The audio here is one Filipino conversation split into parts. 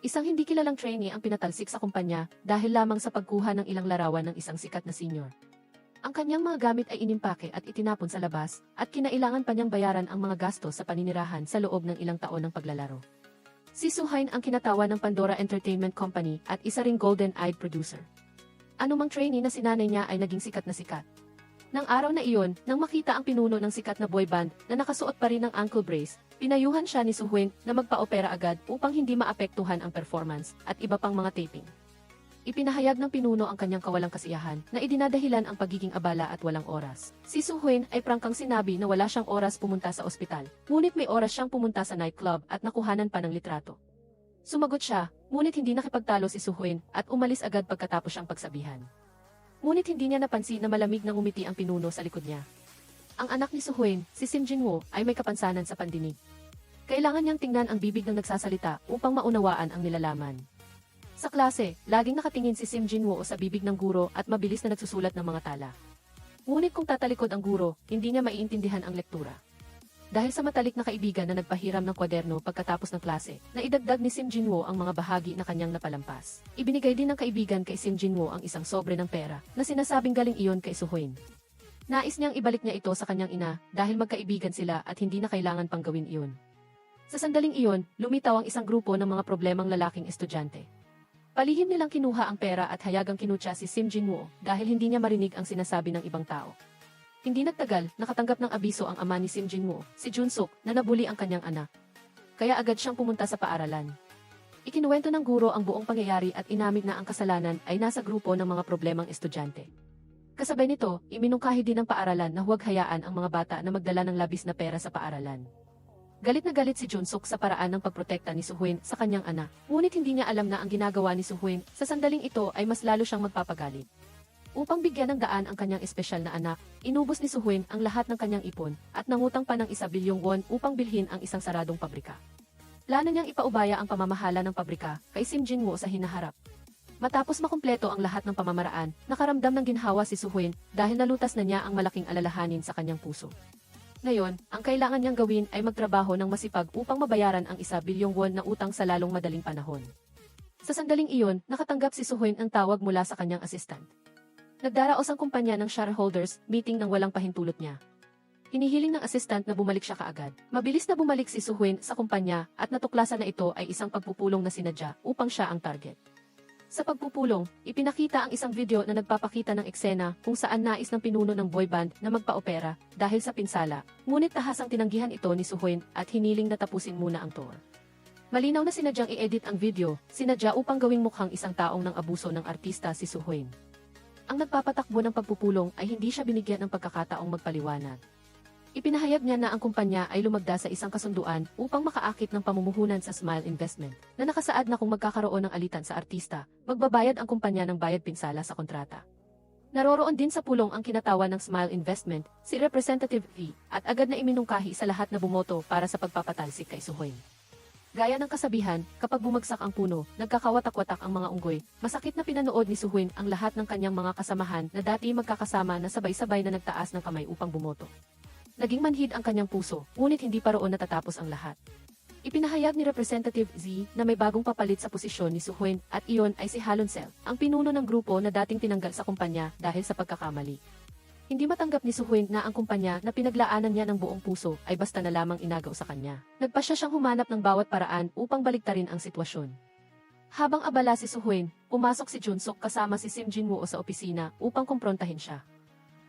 Isang hindi kilalang trainee ang pinatalsik sa kumpanya dahil lamang sa pagkuha ng ilang larawan ng isang sikat na senior. Ang kanyang mga gamit ay inimpake at itinapon sa labas, at kinailangan pa niyang bayaran ang mga gastos sa paninirahan sa loob ng ilang taon ng paglalaro. Si Suhain ang kinatawa ng Pandora Entertainment Company at isa ring golden-eyed producer. Anumang trainee na sinanay niya ay naging sikat na sikat. Nang araw na iyon, nang makita ang pinuno ng sikat na boy band na nakasuot pa rin ng ankle brace, pinayuhan siya ni Suhain na magpa-opera agad upang hindi maapektuhan ang performance at iba pang mga taping. Ipinahayag ng pinuno ang kanyang kawalang kasiyahan na idinadahilan ang pagiging abala at walang oras. Si Suhain ay prangkang sinabi na wala siyang oras pumunta sa ospital, ngunit may oras siyang pumunta sa nightclub at nakuhanan pa ng litrato. Sumagot siya, ngunit hindi nakipagtalo si Suhain at umalis agad pagkatapos siyang pagsabihan. Ngunit hindi niya napansin na malamig na ngumiti ang pinuno sa likod niya. Ang anak ni Suhain, si Sim Jinwoo, ay may kapansanan sa pandinig. Kailangan niyang tingnan ang bibig ng nagsasalita upang maunawaan ang nilalaman. Sa klase, laging nakatingin si Sim Jinwoo sa bibig ng guro at mabilis na nagsusulat ng mga tala. Ngunit kung tatalikod ang guro, hindi niya maiintindihan ang lektura. Dahil sa matalik na kaibigan na nagpahiram ng kwaderno pagkatapos ng klase, naidagdag ni Sim Jinwoo ang mga bahagi na kanyang napalampas. Ibinigay din ng kaibigan kay Sim Jinwoo ang isang sobre ng pera na sinasabing galing iyon kay Suhain. Nais niyang ibalik niya ito sa kanyang ina dahil magkaibigan sila at hindi na kailangan pang gawin iyon. Sa sandaling iyon, lumitaw ang isang grupo ng mga problemang lalaking estudyante. Palihim nilang kinuha ang pera at hayagang kinutya si Sim Jinwoo dahil hindi niya marinig ang sinasabi ng ibang tao. Hindi nagtagal, nakatanggap ng abiso ang ama ni Sim Jinwoo, si Junsuk, na nabuli ang kanyang anak. Kaya agad siyang pumunta sa paaralan. Ikinuwento ng guro ang buong pangyayari at inamin na ang kasalanan ay nasa grupo ng mga problemang estudyante. Kasabay nito, iminungkahi din ng paaralan na huwag hayaan ang mga bata na magdala ng labis na pera sa paaralan. Galit na galit si Junsuk sa paraan ng pagprotekta ni Suhain sa kanyang anak, ngunit hindi niya alam na ang ginagawa ni Suhain sa sandaling ito ay mas lalo siyang magpapagalit. Upang bigyan ng daan ang kanyang espesyal na anak, inubos ni Suhain ang lahat ng kanyang ipon at nangutang pa ng 1 bilyong won upang bilhin ang isang saradong pabrika. Plano niyang ipaubaya ang pamamahala ng pabrika kay Sim Jinwoo sa hinaharap. Matapos makumpleto ang lahat ng pamamaraan, nakaramdam ng ginhawa si Suhain dahil nalutas na niya ang malaking alalahanin sa kanyang puso. Ngayon, ang kailangan niyang gawin ay magtrabaho ng masipag upang mabayaran ang 1 bilyong won na utang sa lalong madaling panahon. Sa sandaling iyon, nakatanggap si Suhain ang tawag mula sa kanyang assistant. Nagdaraos ang kumpanya ng shareholders meeting nang walang pahintulot niya. Hinihiling ng assistant na bumalik siya kaagad. Mabilis na bumalik si Suhain sa kumpanya at natuklasan na ito ay isang pagpupulong na sinadya upang siya ang target. Sa pagpupulong, ipinakita ang isang video na nagpapakita ng eksena kung saan nais ng pinuno ng boy band na magpa-opera dahil sa pinsala, ngunit tahasang tinanggihan ito ni Suhain at hiniling na tapusin muna ang tour. Malinaw na sinadyang i-edit ang video, sinadya upang gawing mukhang isang taong nang abuso ng artista si Suhain. Ang nagpapatakbo ng pagpupulong ay hindi siya binigyan ng pagkakataong magpaliwanag. Ipinahayag niya na ang kumpanya ay lumagda sa isang kasunduan upang makaakit ng pamumuhunan sa Smile Investment, na nakasaad na kung magkakaroon ng alitan sa artista, magbabayad ang kumpanya ng bayad pinsala sa kontrata. Naroroon din sa pulong ang kinatawan ng Smile Investment, si Representative V, at agad na iminungkahi sa lahat na bumoto para sa pagpapatalsik kay Suhain. Gaya ng kasabihan, kapag bumagsak ang puno, nagkakawatak-watak ang mga unggoy. Masakit na pinanood ni Suhain ang lahat ng kanyang mga kasamahan na dati magkakasama na sabay-sabay na nagtaas ng kamay upang bumoto. Naging manhid ang kanyang puso, ngunit hindi pa roon natatapos ang lahat. Ipinahayag ni Representative Z na may bagong papalit sa posisyon ni Suhain at iyon ay si Halon Sel, ang pinuno ng grupo na dating tinanggal sa kumpanya dahil sa pagkakamali. Hindi matanggap ni Suhain na ang kumpanya na pinaglaanan niya ng buong puso ay basta na lamang inagaw sa kanya. Nagpasya siyang humanap ng bawat paraan upang baliktarin ang sitwasyon. Habang abala si Suhain, pumasok si Junsuk kasama si Sim Jinwoo sa opisina upang kumprontahin siya.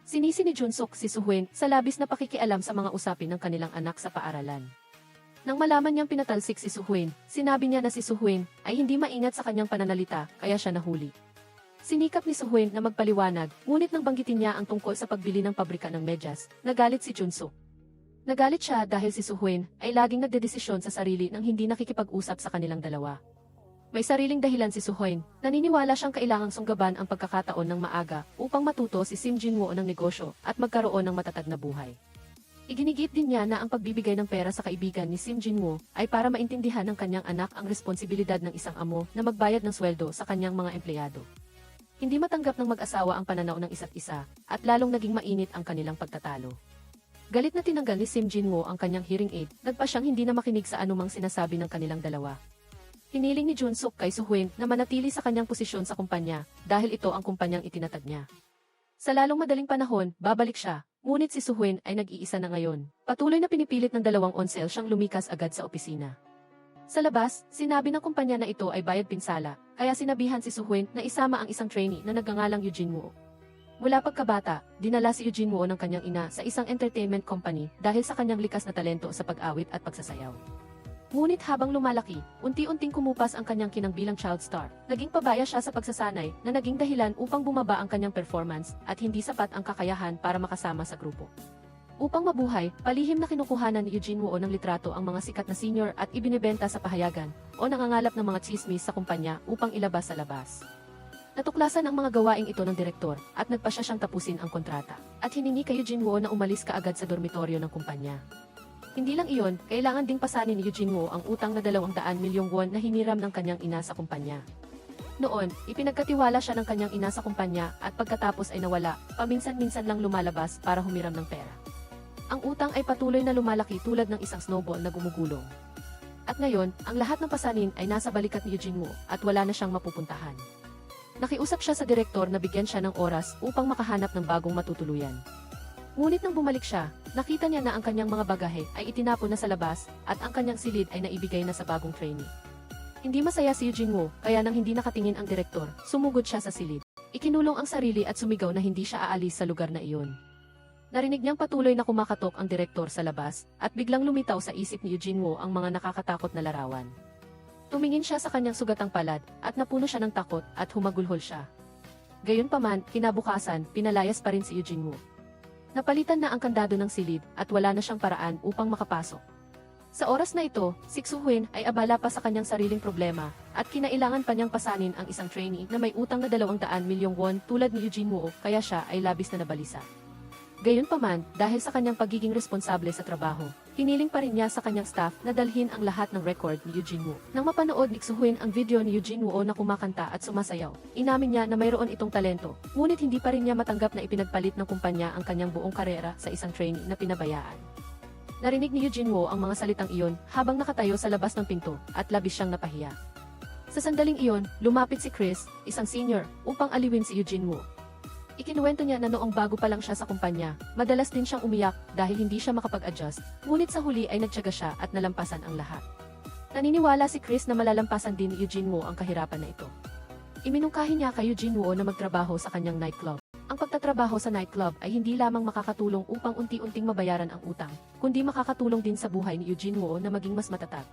Sinisi ni Junsuk si Suhain sa labis na pakikialam sa mga usapin ng kanilang anak sa paaralan. Nang malaman niyang pinatalsik si Suhain, sinabi niya na si Suhain ay hindi maingat sa kanyang pananalita kaya siya nahuli. Sinikap ni Suhain na magpaliwanag, ngunit nang banggitin niya ang tungkol sa pagbili ng pabrika ng medyas, nagalit si Junsuk. Nagalit siya dahil si Suhain ay laging nagdedesisyon sa sarili nang hindi nakikipag-usap sa kanilang dalawa. May sariling dahilan si Suhain, naniniwala siyang kailangang sunggaban ang pagkakataon ng maaga upang matuto si Sim Jinwoo ng negosyo at magkaroon ng matatag na buhay. Iginigit din niya na ang pagbibigay ng pera sa kaibigan ni Sim Jinwoo ay para maintindihan ng kanyang anak ang responsibilidad ng isang amo na magbayad ng sweldo sa kanyang mga empleyado. Hindi matanggap ng mag-asawa ang pananaw ng isa't isa at lalong naging mainit ang kanilang pagtatalo. Galit na tinanggal ni Sim Jinwoo ang kanyang hearing aid, nagpa siyang hindi na makinig sa anumang sinasabi ng kanilang dalawa. Hiniling ni Jun-suk kay Soo-hyun na manatili sa kanyang posisyon sa kumpanya dahil ito ang kumpanyang itinatag niya. Sa lalong madaling panahon, babalik siya, ngunit si Soo-hyun ay nag-iisa na ngayon. Patuloy na pinipilit ng dalawang onsel siyang lumikas agad sa opisina. Sa labas, sinabi ng kumpanya na ito ay bayad pinsala, kaya sinabihan si Soo-hyun na isama ang isang trainee na nagngangalang Eugene Woo. Mula pagkabata, dinala si Eugene Woo ng kanyang ina sa isang entertainment company dahil sa kanyang likas na talento sa pag-awit at pagsasayaw. Ngunit habang lumalaki, unti-unting kumupas ang kanyang kinang bilang child star. Naging pabaya siya sa pagsasanay na naging dahilan upang bumaba ang kanyang performance at hindi sapat ang kakayahan para makasama sa grupo. Upang mabuhay, palihim na kinukuhanan ni Eugene Woo ng litrato ang mga sikat na senior at ibinebenta sa pahayagan o nangangalap ng mga chismis sa kumpanya upang ilabas sa labas. Natuklasan ang mga gawaing ito ng direktor at nagpasya siyang tapusin ang kontrata at hiningi kay Eugene Woo na umalis kaagad sa dormitoryo ng kumpanya. Hindi lang iyon, kailangan ding pasanin ni Eugene Woo ang utang na 200 milyong won na hiniram ng kanyang ina sa kumpanya. Noon, ipinagkatiwala siya ng kanyang ina sa kumpanya at pagkatapos ay nawala, paminsan-minsan lang lumalabas para humiram ng pera. Ang utang ay patuloy na lumalaki tulad ng isang snowball na gumugulong. At ngayon, ang lahat ng pasanin ay nasa balikat ni Eugene Woo at wala na siyang mapupuntahan. Nakiusap siya sa direktor na bigyan siya ng oras upang makahanap ng bagong matutuluyan. Ngunit nang bumalik siya, nakita niya na ang kanyang mga bagahe ay itinapon na sa labas at ang kanyang silid ay naibigay na sa bagong trainee. Hindi masaya si Eugene Woo, kaya nang hindi nakatingin ang direktor, sumugod siya sa silid. Ikinulong ang sarili at sumigaw na hindi siya aalis sa lugar na iyon. Narinig niyang patuloy na kumakatok ang direktor sa labas at biglang lumitaw sa isip ni Eugene Woo ang mga nakakatakot na larawan. Tumingin siya sa kanyang sugatang palad at napuno siya ng takot at humagulhol siya. Gayunpaman, kinabukasan, pinalayas pa rin si Eugene Woo. Napalitan na ang kandado ng silid at wala na siyang paraan upang makapasok. Sa oras na ito, si Soo-hyun ay abala pa sa kanyang sariling problema at kinailangan pa niyang pasanin ang isang trainee na may utang na 200 milyong won tulad ni Eugene Woo, kaya siya ay labis na nabalisa. Gayunpaman, dahil sa kanyang pagiging responsable sa trabaho, hiniling pa rin niya sa kanyang staff na dalhin ang lahat ng record ni Eugene Woo. Nang mapanood ni Soo-hyun ang video ni Eugene Woo na kumakanta at sumasayaw, inamin niya na mayroon itong talento, ngunit hindi pa rin niya matanggap na ipinagpalit ng kumpanya ang kanyang buong karera sa isang trainee na pinabayaan. Narinig ni Eugene Woo ang mga salitang iyon habang nakatayo sa labas ng pinto at labis siyang napahiya. Sa sandaling iyon, lumapit si Chris, isang senior, upang aliwin si Eugene Woo. Ikinuwento niya na noong bago pa lang siya sa kumpanya, madalas din siyang umiyak dahil hindi siya makapag-adjust, ngunit sa huli ay nagtiyaga siya at nalampasan ang lahat. Naniniwala si Chris na malalampasan din ni Eugene Woo ang kahirapan na ito. Iminungkahi niya kay Eugene Woo na magtrabaho sa kanyang nightclub. Ang pagtatrabaho sa nightclub ay hindi lamang makakatulong upang unti-unting mabayaran ang utang, kundi makakatulong din sa buhay ni Eugene Woo na maging mas matatag.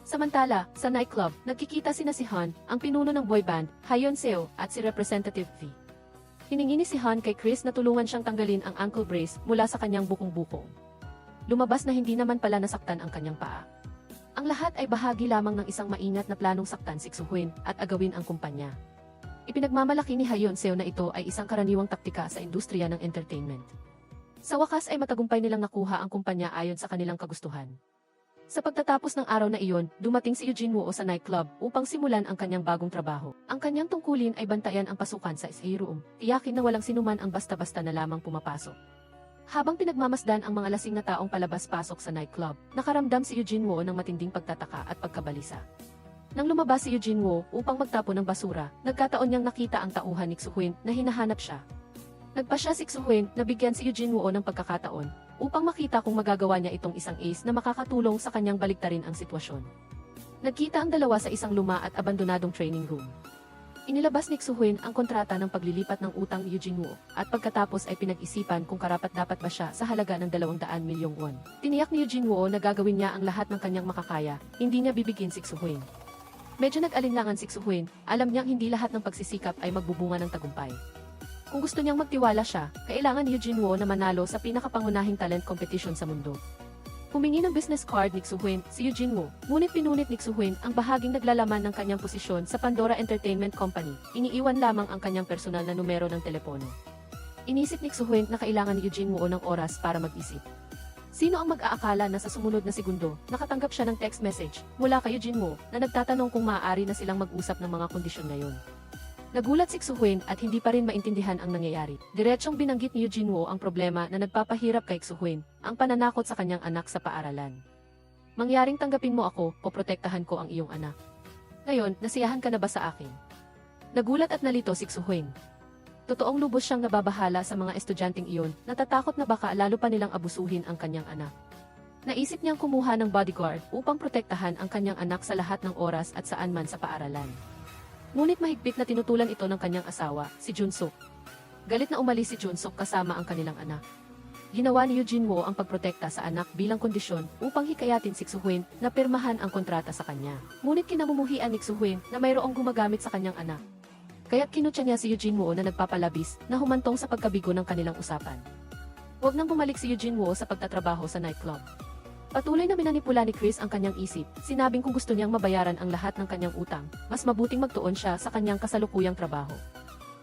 Samantala, sa nightclub, nagkikita sina si Han, ang pinuno ng boy band, Haeyeon Seo, at si Representative V. Hiningi ni si Han kay Chris na tulungan siyang tanggalin ang ankle brace mula sa kanyang bukong-bukong. Lumabas na hindi naman pala nasaktan ang kanyang paa. Ang lahat ay bahagi lamang ng isang maingat na planong saktan si Soo-hyun at agawin ang kumpanya. Ipinagmamalaki ni Haeyeon Seo na ito ay isang karaniwang taktika sa industriya ng entertainment. Sa wakas ay matagumpay nilang nakuha ang kumpanya ayon sa kanilang kagustuhan. Sa pagtatapos ng araw na iyon, dumating si Eugene Woo sa nightclub upang simulan ang kanyang bagong trabaho. Ang kanyang tungkulin ay bantayan ang pasukan sa escape room, tiyakin na walang sinuman ang basta-basta na lamang pumapasok. Habang pinagmamasdan ang mga lasing na taong palabas-pasok sa nightclub, nakaramdam si Eugene Woo ng matinding pagtataka at pagkabalisa. Nang lumabas si Eugene Woo upang magtapon ng basura, nagkataon niyang nakita ang tauhan ni Soo-hyun na hinahanap siya. Nagpasya si Soo-hyun na bigyan si Eugene Woo ng pagkakataon upang makita kung magagawa niya itong isang ace na makakatulong sa kanyang baliktarin ang sitwasyon. Nagkita ang dalawa sa isang luma at abandonadong training room. Inilabas ni Soo-hyun ang kontrata ng paglilipat ng utang ni Eugene Woo at pagkatapos ay pinag-isipan kung karapat-dapat ba siya sa halaga ng 200 milyong won. Tiniyak ni Eugene Woo na gagawin niya ang lahat ng kanyang makakaya, hindi niya bibigyan si Soo-hyun. Medyo nag-alinlangan si Soo-hyun, alam niyang hindi lahat ng pagsisikap ay magbubunga ng tagumpay. Kung gusto niyang magtiwala siya, kailangan ni Eugene Woo na manalo sa pinakapangunahing talent competition sa mundo. Humingi ng business card ni Soo-hyun si Eugene Woo, ngunit pinunit ni Soo-hyun ang bahaging naglalaman ng kanyang posisyon sa Pandora Entertainment Company, iniiwan lamang ang kanyang personal na numero ng telepono. Inisip ni Soo-hyun na kailangan ni Eugene Woo ng oras para mag-isip. Sino ang mag-aakala na sa sumunod na segundo, nakatanggap siya ng text message mula kay Eugene Woo na nagtatanong kung maaari na silang mag-usap ng mga kondisyon ngayon. Nagulat si Soo-hyun at hindi pa rin maintindihan ang nangyayari. Diretsong binanggit ni Eugene Woo ang problema na nagpapahirap kay Soo-hyun, ang pananakot sa kanyang anak sa paaralan. Mangyaring tanggapin mo ako o protektahan ko ang iyong anak. Ngayon, nasiyahan ka na ba sa akin? Nagulat at nalito si Xuhuing. Totoong lubos siyang nababahala sa mga estudyanteng iyon, natatakot na baka lalo pa nilang abusuhin ang kanyang anak. Naisip niyang kumuha ng bodyguard upang protektahan ang kanyang anak sa lahat ng oras at saan man sa paaralan. Ngunit mahigpit na tinutulan ito ng kanyang asawa, si Junsuk. Galit na umalis si Junsuk kasama ang kanilang anak. Ginawa ni Eugene Wo ang pagprotekta sa anak bilang kondisyon upang hikayatin si Xuhuin na pirmahan ang kontrata sa kanya. Ngunit kinamumuhian ni Xuhuin na mayroong gumagamit sa kanyang anak. Kaya't kinutya niya si Eugene Wo na nagpapalabis na humantong sa pagkabigo ng kanilang usapan. Huwag nang bumalik si Eugene Wo sa pagtatrabaho sa nightclub. Patuloy na minanipula ni Chris ang kanyang isip, sinabing kung gusto niyang mabayaran ang lahat ng kanyang utang, mas mabuting magtuon siya sa kanyang kasalukuyang trabaho.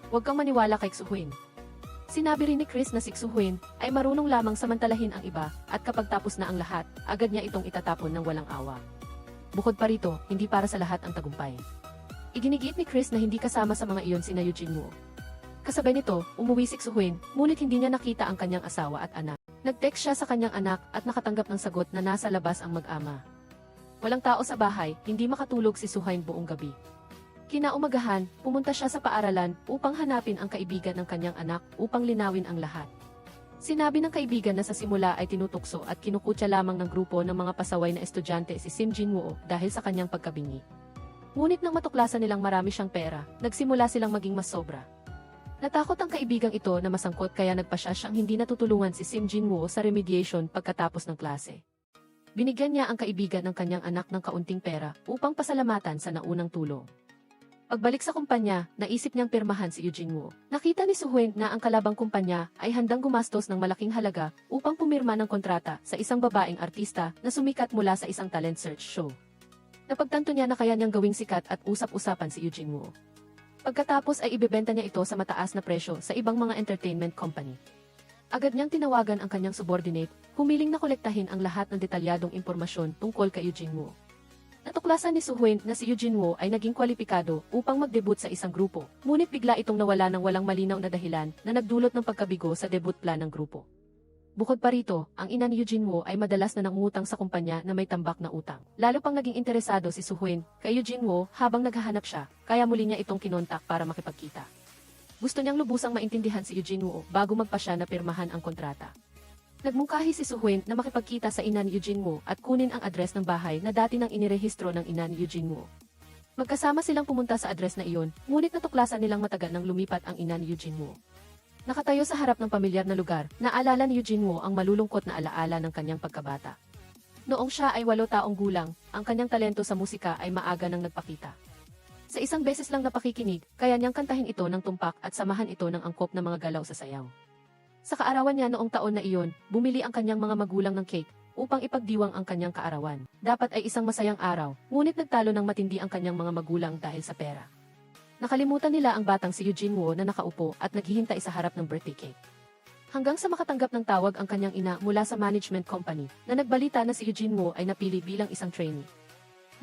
Huwag kang maniwala kay Xuhuin. Sinabi rin ni Chris na si Xuhuin ay marunong lamang samantalahin ang iba at kapag tapos na ang lahat, agad niya itong itatapon ng walang awa. Bukod pa rito, hindi para sa lahat ang tagumpay. Iginigiit ni Chris na hindi kasama sa mga iyon sina Eugene Wo. Kasabay nito, umuwi si Xuhuin, ngunit hindi niya nakita ang kanyang asawa at anak. Nag-text siya sa kanyang anak at nakatanggap ng sagot na nasa labas ang mag-ama. Walang tao sa bahay, hindi makatulog si Xuhuin buong gabi. Kinaumagahan, pumunta siya sa paaralan upang hanapin ang kaibigan ng kanyang anak upang linawin ang lahat. Sinabi ng kaibigan na sa simula ay tinutukso at kinukutya lamang ng grupo ng mga pasaway na estudyante si Sim Jinwoo dahil sa kanyang pagkabingi. Ngunit nang matuklasan nilang marami siyang pera, nagsimula silang maging mas sobra. Natakot ang kaibigang ito na masangkot kaya nagpasya siyang hindi natutulungan si Sim Jinwoo sa remediation pagkatapos ng klase. Binigyan niya ang kaibigan ng kanyang anak ng kaunting pera upang pasalamatan sa naunang tulong. Pagbalik sa kumpanya, naisip niyang pirmahan si Eugene Wo. Nakita ni Xuhuin na ang kalabang kumpanya ay handang gumastos ng malaking halaga upang pumirma ng kontrata sa isang babaeng artista na sumikat mula sa isang talent search show. Napagtanto niya na kaya niyang gawing sikat at usap-usapan si Eugene Wo. Pagkatapos ay ibebenta niya ito sa mataas na presyo sa ibang mga entertainment company. Agad niyang tinawagan ang kanyang subordinate, humiling na kolektahin ang lahat ng detalyadong impormasyon tungkol kay Eugene Wo. Natuklasan ni Xuhuin na si Eugene Wo ay naging kwalipikado upang mag-debut sa isang grupo, ngunit bigla itong nawala ng walang malinaw na dahilan na nagdulot ng pagkabigo sa debut plan ng grupo. Bukod pa rito, ang ina ni Eugene Wo ay madalas na nangungutang sa kumpanya na may tambak na utang. Lalo pang naging interesado si Xuhuin kay Eugene Wo habang naghahanap siya, kaya muli niya itong kinontak para makipagkita. Gusto niyang lubusang maintindihan si Eugene Wo bago magpasya na pirmahan ang kontrata. Nagmungkahi si Xuhuin na makipagkita sa ina ni Eugene Wo at kunin ang address ng bahay na dati nang inirehistro ng ina ni Eugene Wo. Magkasama silang pumunta sa address na iyon, ngunit natuklasan nilang matagal nang lumipat ang ina ni Eugene Wo. Nakatayo sa harap ng pamilyar na lugar, naalala ni Eugene Wo ang malulungkot na alaala ng kanyang pagkabata. Noong siya ay 8 taong gulang, ang kanyang talento sa musika ay maaga nang nagpakita. Sa isang beses lang napakikinig, kaya niyang kantahin ito ng tumpak at samahan ito ng angkop na mga galaw sa sayaw. Sa kaarawan niya noong taon na iyon, bumili ang kanyang mga magulang ng cake upang ipagdiwang ang kanyang kaarawan. Dapat ay isang masayang araw, ngunit nagtalo ng matindi ang kanyang mga magulang dahil sa pera. Nakalimutan nila ang batang si Eugene Wo na nakaupo at naghihintay sa harap ng birthday cake. Hanggang sa makatanggap ng tawag ang kanyang ina mula sa management company na nagbalita na si Eugene Wo ay napili bilang isang trainee.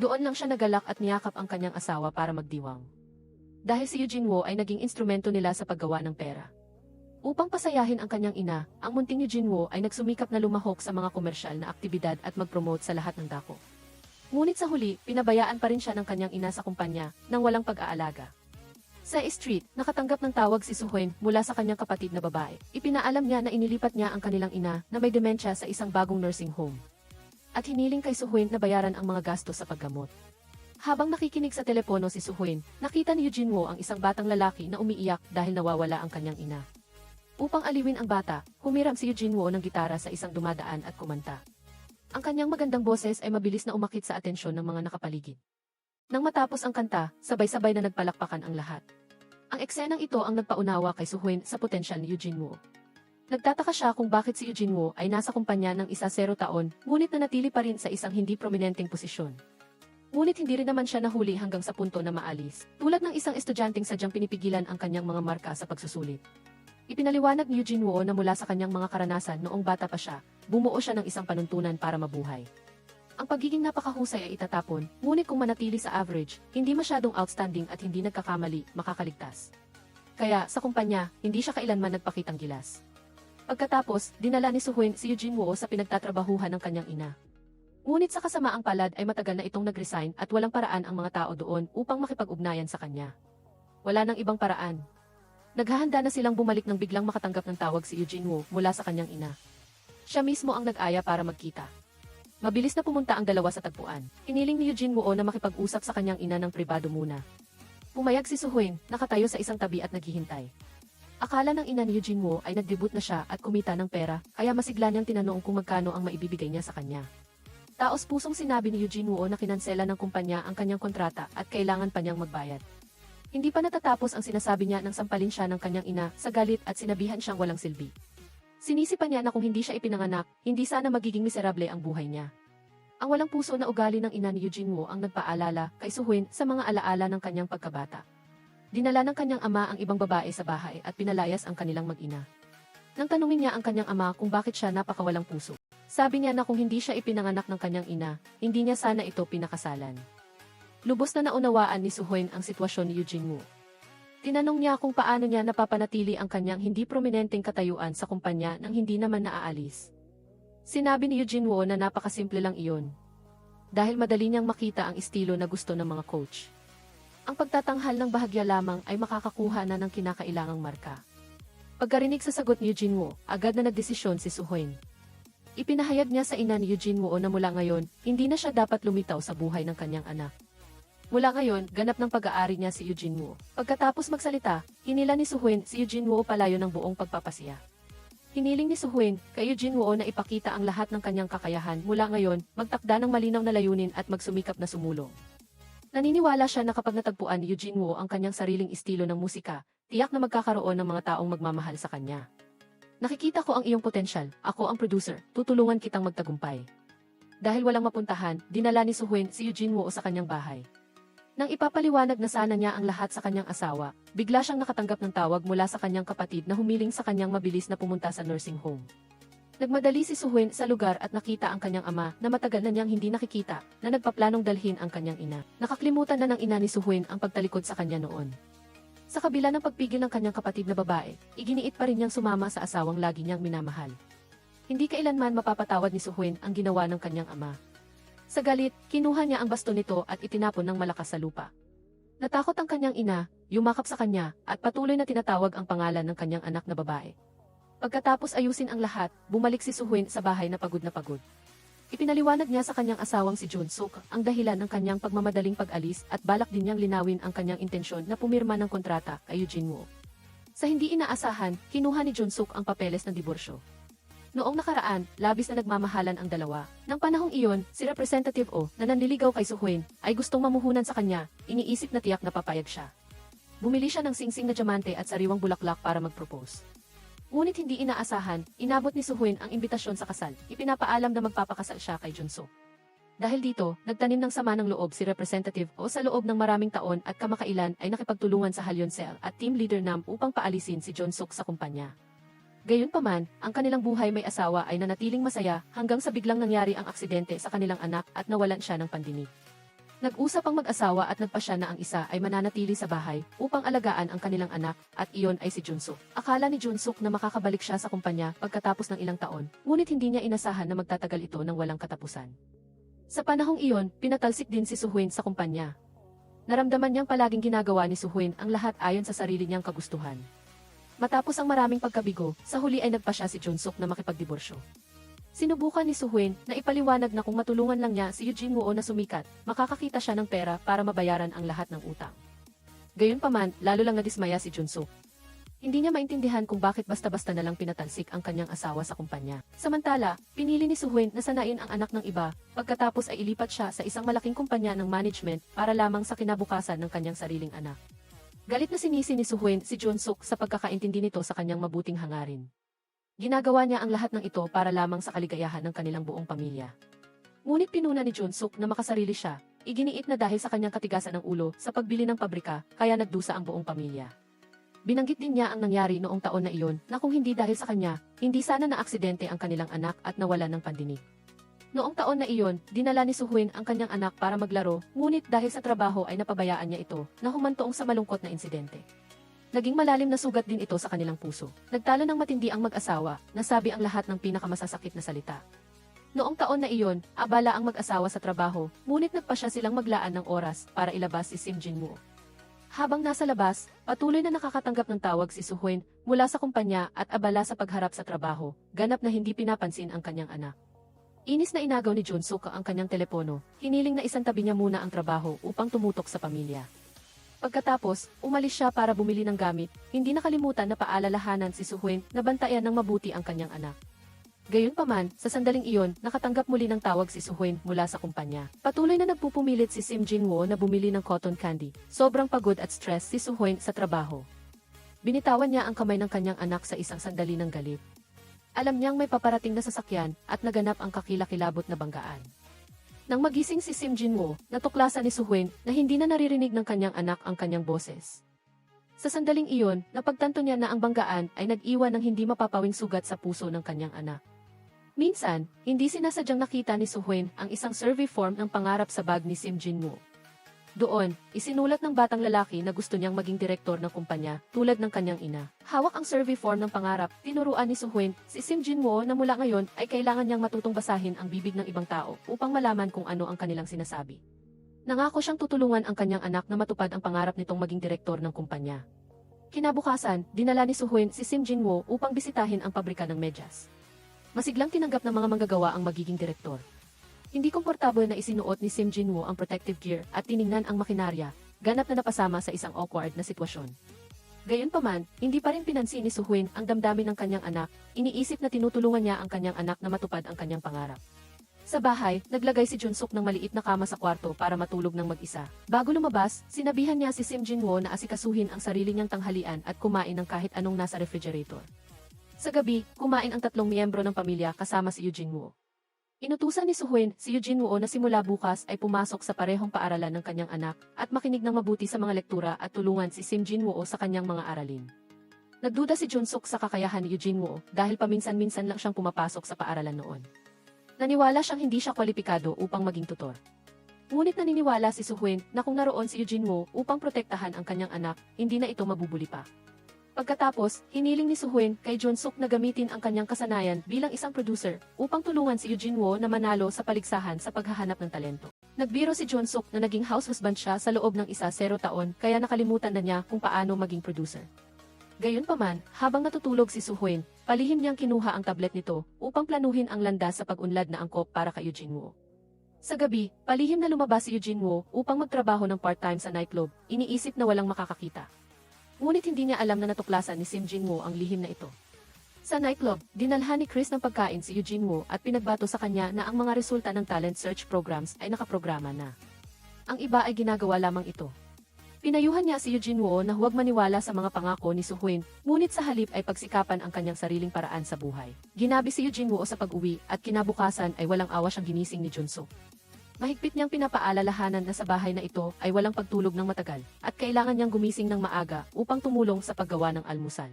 Doon lang siya nagalak at niyakap ang kanyang asawa para magdiwang. Dahil si Eugene Wo ay naging instrumento nila sa paggawa ng pera. Upang pasayahin ang kanyang ina, ang munting Eugene Wo ay nagsumikap na lumahok sa mga komersyal na aktibidad at mag-promote sa lahat ng dako. Ngunit sa huli, pinabayaan pa rin siya ng kanyang ina sa kumpanya nang walang pag-aalaga. Sa street, nakatanggap ng tawag si Xuhuin mula sa kanyang kapatid na babae. Ipinaalam niya na inilipat niya ang kanilang ina na may dementia sa isang bagong nursing home. At hiniling kay Xuhuin na bayaran ang mga gastos sa paggamot. Habang nakikinig sa telepono si Xuhuin, nakita ni Eugene Wo ang isang batang lalaki na umiiyak dahil nawawala ang kanyang ina. Upang aliwin ang bata, humiram si Eugene Wo ng gitara sa isang dumadaan at kumanta. Ang kanyang magandang boses ay mabilis na umakit sa atensyon ng mga nakapaligid. Nang matapos ang kanta, sabay-sabay na nagpalakpakan ang lahat. Ang eksenang ito ang nagpaunawa kay Xuhuin sa potensyal ni Eugene Wo. Nagtataka siya kung bakit si Eugene Wo ay nasa kumpanya ng 0 taon, ngunit nanatili pa rin sa isang hindi prominenteng posisyon. Ngunit hindi rin naman siya nahuli hanggang sa punto na maalis, tulad ng isang estudyanteng sadyang pinipigilan ang kanyang mga marka sa pagsusulit. Ipinaliwanag ni Eugene Wo na mula sa kanyang mga karanasan noong bata pa siya, bumuo siya ng isang panuntunan para mabuhay. Ang pagiging napakahusay ay itatapon, ngunit kung manatili sa average, hindi masyadong outstanding at hindi nagkakamali, makakaligtas. Kaya, sa kumpanya, hindi siya kailanman nagpakitang gilas. Pagkatapos, dinala ni Xuhuin si Eugene Wo sa pinagtatrabahuhan ng kanyang ina. Ngunit sa kasamaang palad ay matagal na itong nag-resign at walang paraan ang mga tao doon upang makipag-ugnayan sa kanya. Wala nang ibang paraan. Naghahanda na silang bumalik nang biglang makatanggap ng tawag si Eugene Wu mula sa kanyang ina. Siya mismo ang nag-aya para magkita. Mabilis na pumunta ang dalawa sa tagpuan. Hiniling ni Eugene Wu na makipag-usap sa kanyang ina ng pribado muna. Pumayag si Suhuin, nakatayo sa isang tabi at naghihintay. Akala ng ina ni Eugene Wu ay nag-debut na siya at kumita ng pera, kaya masigla niyang tinanong kung magkano ang maibibigay niya sa kanya. Taos pusong sinabi ni Eugene Wu na kinansela ng kumpanya ang kanyang kontrata at kailangan pa niyang magbayad. Hindi pa natatapos ang sinasabi niya nang sampalin siya ng kanyang ina sa galit at sinabihan siyang walang silbi. Sinisipan niya na kung hindi siya ipinanganak, hindi sana magiging miserable ang buhay niya. Ang walang puso na ugali ng ina ni Eugene Wu ang nagpaalala kay Suhuin sa mga alaala ng kanyang pagkabata. Dinala ng kanyang ama ang ibang babae sa bahay at pinalayas ang kanilang mag-ina. Nang tanungin niya ang kanyang ama kung bakit siya napakawalang puso, sabi niya na kung hindi siya ipinanganak ng kanyang ina, hindi niya sana ito pinakasalan. Lubos na naunawaan ni Suhuin ang sitwasyon ni Eugene Wu. Tinanong niya kung paano niya napapanatili ang kanyang hindi prominenteng katayuan sa kumpanya nang hindi naman naaalis. Sinabi ni Eugene Wu na napakasimple lang iyon. Dahil madali niyang makita ang estilo na gusto ng mga coach. Ang pagtatanghal ng bahagya lamang ay makakakuha na ng kinakailangang marka. Pagkarinig sa sagot ni Eugene Wu, agad na nagdesisyon si Suhuin. Ipinahayag niya sa ina ni Eugene Wu na mula ngayon, hindi na siya dapat lumitaw sa buhay ng kanyang anak. Mula ngayon, ganap ng pag-aari niya si Eugene Wu. Pagkatapos magsalita, hinila ni Suhuin si Eugene Wu palayo ng buong pagpapasiya. Hiniling ni Suhuin kay Eugene Wu na ipakita ang lahat ng kanyang kakayahan mula ngayon, magtakda ng malinaw na layunin at magsumikap na sumulong. Naniniwala siya na kapag natagpuan ni Eugene Wu ang kanyang sariling estilo ng musika, tiyak na magkakaroon ng mga taong magmamahal sa kanya. Nakikita ko ang iyong potensyal, ako ang producer, tutulungan kitang magtagumpay. Dahil walang mapuntahan, dinala ni Suhuin si Eugene Wu sa kanyang bahay. Nang ipapaliwanag na sana niya ang lahat sa kanyang asawa, bigla siyang nakatanggap ng tawag mula sa kanyang kapatid na humiling sa kanyang mabilis na pumunta sa nursing home. Nagmadali si Suhuin sa lugar at nakita ang kanyang ama na matagal na niyang hindi nakikita na nagpaplanong dalhin ang kanyang ina. Nakaklimutan na ng ina ni Suhuin ang pagtalikod sa kanya noon. Sa kabila ng pagpigil ng kanyang kapatid na babae, iginiit pa rin niyang sumama sa asawang lagi niyang minamahal. Hindi kailanman mapapatawad ni Suhuin ang ginawa ng kanyang ama. Sa galit, kinuha niya ang baston nito at itinapon ng malakas sa lupa. Natakot ang kanyang ina, yumakap sa kanya, at patuloy na tinatawag ang pangalan ng kanyang anak na babae. Pagkatapos ayusin ang lahat, bumalik si Suhuin sa bahay na pagod na pagod. Ipinaliwanag niya sa kanyang asawang si Jun Suk ang dahilan ng kanyang pagmamadaling pag-alis at balak din niyang linawin ang kanyang intensyon na pumirma ng kontrata kay Eugene Wu. Sa hindi inaasahan, kinuha ni Jun Suk ang papeles ng diborsyo. Noong nakaraan, labis na nagmamahalan ang dalawa. Nang panahong iyon, si Representative O na nanliligaw kay Suhuin ay gustong mamuhunan sa kanya, iniisip na tiyak na papayag siya. Bumili siya ng singsing na diamante at sariwang bulaklak para mag-propose. Ngunit hindi inaasahan, inabot ni Suhuin ang imbitasyon sa kasal, ipinapaalam na magpapakasal siya kay Jun Suk. Dahil dito, nagtanim ng sama ng loob si Representative O sa loob ng maraming taon at kamakailan ay nakipagtulungan sa Halyonsel at Team Leader Nam upang paalisin si Jun Suk sa kumpanya. Gayunpaman, ang kanilang buhay may asawa ay nanatiling masaya hanggang sa biglang nangyari ang aksidente sa kanilang anak at nawalan siya ng pandinig. Nag-usap ang mag-asawa at nagpasya na ang isa ay mananatili sa bahay upang alagaan ang kanilang anak at iyon ay si Jun Suk. Akala ni Jun Suk na makakabalik siya sa kumpanya pagkatapos ng ilang taon, ngunit hindi niya inasahan na magtatagal ito ng walang katapusan. Sa panahong iyon, pinatalsik din si Suhuin sa kumpanya. Naramdaman niyang palaging ginagawa ni Suhuin ang lahat ayon sa sarili niyang kagustuhan. Matapos ang maraming pagkabigo, sa huli ay nagpasya si Jun Suk na makipagdiborsyo. Sinubukan ni Suhuin na ipaliwanag na kung matulungan lang niya si Eugene Wu na sumikat, makakakita siya ng pera para mabayaran ang lahat ng utang. Gayunpaman, lalo lang nadismaya si Jun Suk. Hindi niya maintindihan kung bakit basta-basta na lang pinatalsik ang kanyang asawa sa kumpanya. Samantala, pinili ni Suhuin na sanain ang anak ng iba, pagkatapos ay ilipat siya sa isang malaking kumpanya ng management para lamang sa kinabukasan ng kanyang sariling anak. Galit na sinisi ni Suhuin si Jun Suk sa pagkakaintindi nito sa kanyang mabuting hangarin. Ginagawa niya ang lahat ng ito para lamang sa kaligayahan ng kanilang buong pamilya. Ngunit pinuna ni Jun Suk na makasarili siya, iginiit na dahil sa kanyang katigasan ng ulo sa pagbili ng pabrika, kaya nagdusa ang buong pamilya. Binanggit din niya ang nangyari noong taon na iyon na kung hindi dahil sa kanya, hindi sana na-aksidente ang kanilang anak at nawalan ng pandinig. Noong taon na iyon, dinala ni Suhuin ang kanyang anak para maglaro, ngunit dahil sa trabaho ay napabayaan niya ito, na humantoong sa malungkot na insidente. Naging malalim na sugat din ito sa kanilang puso. Nagtalo ng matindi ang mag-asawa, nasabi ang lahat ng pinakamasasakit na salita. Noong taon na iyon, abala ang mag-asawa sa trabaho, ngunit nagpasya silang maglaan ng oras para ilabas si Sim Jinwoo. Habang nasa labas, patuloy na nakakatanggap ng tawag si Suhwen mula sa kumpanya at abala sa pagharap sa trabaho, ganap na hindi pinapansin ang kanyang anak. Inis na inagaw ni Junsuk ang kanyang telepono, hiniling na isantabi niya muna ang trabaho upang tumutok sa pamilya. Pagkatapos, umalis siya para bumili ng gamit, hindi nakalimutan na paalalahanan si Suhwen na bantayan ng mabuti ang kanyang anak. Gayunpaman, sa sandaling iyon, nakatanggap muli ng tawag si Suhwen mula sa kumpanya. Patuloy na nagpupumilit si Sim Jinwoo na bumili ng cotton candy. Sobrang pagod at stress si Suhwen sa trabaho. Binitawan niya ang kamay ng kanyang anak sa isang sandali ng galit. Alam niyang may paparating na sasakyan at naganap ang kakilakilabot na banggaan. Nang magising si Sim Jinwoo, natuklasan ni Suhwen na hindi na naririnig ng kanyang anak ang kanyang boses. Sa sandaling iyon, napagtanto niya na ang banggaan ay nag-iwan ng hindi mapapawing sugat sa puso ng kanyang anak. Minsan, hindi sinasadyang nakita ni Suhwen ang isang survey form ng pangarap sa bag ni Sim Jinwoo. Doon, isinulat ng batang lalaki na gusto niyang maging direktor ng kumpanya, tulad ng kanyang ina. Hawak ang survey form ng pangarap, tinuruan ni Suhwen, si Sim Jinwoo na mula ngayon ay kailangan niyang matutong basahin ang bibig ng ibang tao upang malaman kung ano ang kanilang sinasabi. Nangako siyang tutulungan ang kanyang anak na matupad ang pangarap nitong maging direktor ng kumpanya. Kinabukasan, dinala ni Suhwen si Sim Jinwoo upang bisitahin ang pabrika ng medyas. Masiglang tinanggap ng mga manggagawa ang magiging direktor. Hindi komportable na isinuot ni Sim Jinwoo ang protective gear at tiningnan ang makinarya, ganap na napasama sa isang awkward na sitwasyon. Gayunpaman, hindi pa rin pinansin ni Suhwen ang damdamin ng kanyang anak, iniisip na tinutulungan niya ang kanyang anak na matupad ang kanyang pangarap. Sa bahay, naglagay si Junsuk ng maliit na kama sa kwarto para matulog ng mag-isa. Bago lumabas, sinabihan niya si Sim Jinwoo na asikasuhin ang sarili niyang tanghalian at kumain ng kahit anong nasa refrigerator. Sa gabi, kumain ang tatlong miyembro ng pamilya kasama si Jinwoo. Inutusan ni Suhwen si Jinwoo na simula bukas ay pumasok sa parehong paaralan ng kanyang anak at makinig ng mabuti sa mga lektura at tulungan si Sim Jinwoo sa kanyang mga aralin. Nagduda si Junsuk sa kakayahan ni Jinwoo dahil paminsan-minsan lang siyang pumapasok sa paaralan noon. Naniwala siyang hindi siya kwalipikado upang maging tutor. Ngunit naniniwala si Suhwen na kung naroon si Jinwoo upang protektahan ang kanyang anak, hindi na ito mabubuli pa. Pagkatapos, hiniling ni Suhwen kay Junsuk na gamitin ang kanyang kasanayan bilang isang producer upang tulungan si Jinwoo na manalo sa paligsahan sa paghahanap ng talento. Nagbiro si Junsuk na naging house husband siya sa loob ng 0 taon kaya nakalimutan na niya kung paano maging producer. Gayunpaman, habang natutulog si Suhwen, palihim niyang kinuha ang tablet nito upang planuhin ang landas sa pag-unlad na angkop para kay Jinwoo. Sa gabi, palihim na lumabas si Jinwoo upang magtrabaho ng part-time sa nightclub, iniisip na walang makakakita. Ngunit hindi niya alam na natuklasan ni Sim Jinwoo ang lihim na ito. Sa nightclub, dinalhan ni Chris ng pagkain si Jinwoo at pinagbato sa kanya na ang mga resulta ng talent search programs ay nakaprograma na. Ang iba ay ginagawa lamang ito. Pinayuhan niya si Jinwoo na huwag maniwala sa mga pangako ni Suhwen, ngunit sa halip ay pagsikapan ang kanyang sariling paraan sa buhay. Ginabi si Jinwoo sa pag-uwi at kinabukasan ay walang awa siyang ginising ni Junsuk. Mahigpit niyang pinapaalalahanan na sa bahay na ito ay walang pagtulog ng matagal at kailangan niyang gumising ng maaga upang tumulong sa paggawa ng almusal.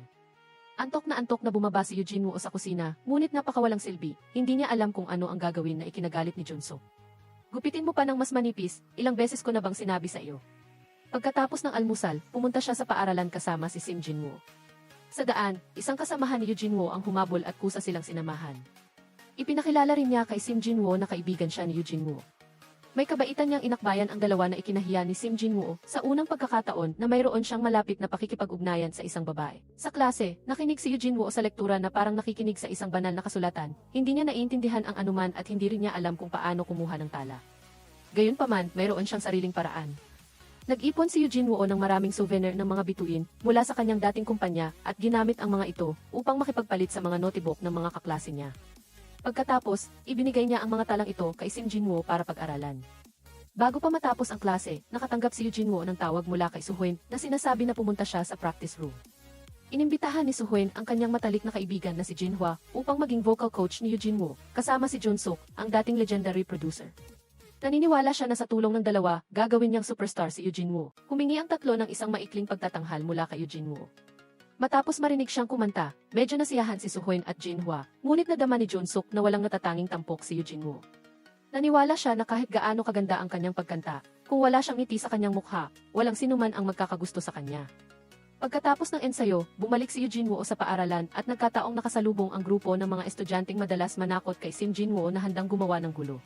Antok na bumaba si Jinwoo sa kusina, ngunit napakawalang silbi, hindi niya alam kung ano ang gagawin na ikinagalit ni Junsuk. Gupitin mo pa ng mas manipis, ilang beses ko na bang sinabi sa iyo? Pagkatapos ng almusal, pumunta siya sa paaralan kasama si Sim Jinwoo. Sa daan, isang kasamahan ni Jinwoo ang humabol at kusa silang sinamahan. Ipinakilala rin niya kay Sim Jinwoo na kaibigan siya ni Jinwoo. May kabaitan niyang inakbayan ang dalawa na ikinahiya ni Sim Jinwoo sa unang pagkakataon na mayroon siyang malapit na pakikipag-ugnayan sa isang babae. Sa klase, nakinig si Jinwoo sa lektura na parang nakikinig sa isang banal na kasulatan, hindi niya naiintindihan ang anuman at hindi rin niya alam kung paano kumuha ng tala. Gayunpaman, mayroon siyang sariling paraan. Nag-ipon si Jinwoo ng maraming souvenir ng mga bituin mula sa kanyang dating kumpanya at ginamit ang mga ito upang makipagpalit sa mga notebook ng mga kaklase niya. Pagkatapos, ibinigay niya ang mga talang ito kay Sim Jinwoo para pag-aralan. Bago pa matapos ang klase, nakatanggap si Jinwoo ng tawag mula kay Suhwen na sinasabi na pumunta siya sa practice room. Inimbitahan ni Suhwen ang kanyang matalik na kaibigan na si Jinhwa upang maging vocal coach ni Jinwoo, kasama si Junsuk, ang dating legendary producer. Naniniwala siya na sa tulong ng dalawa, gagawin niyang superstar si Jinwoo. Humingi ang tatlo ng isang maikling pagtatanghal mula kay Jinwoo. Matapos marinig siyang kumanta, medyo nasiyahan si Suhwen at Jinhwa, ngunit nadama ni Junsuk na walang natatanging tampok si Jinwoo. Naniwala siya na kahit gaano kaganda ang kanyang pagkanta, kung wala siyang ngiti sa kanyang mukha, walang sinuman ang magkakagusto sa kanya. Pagkatapos ng ensayo, bumalik si Eugene Woo sa paaralan at nagkataong nakasalubong ang grupo ng mga estudyanteng madalas manakot kay Sim Jin Woo na handang gumawa ng gulo.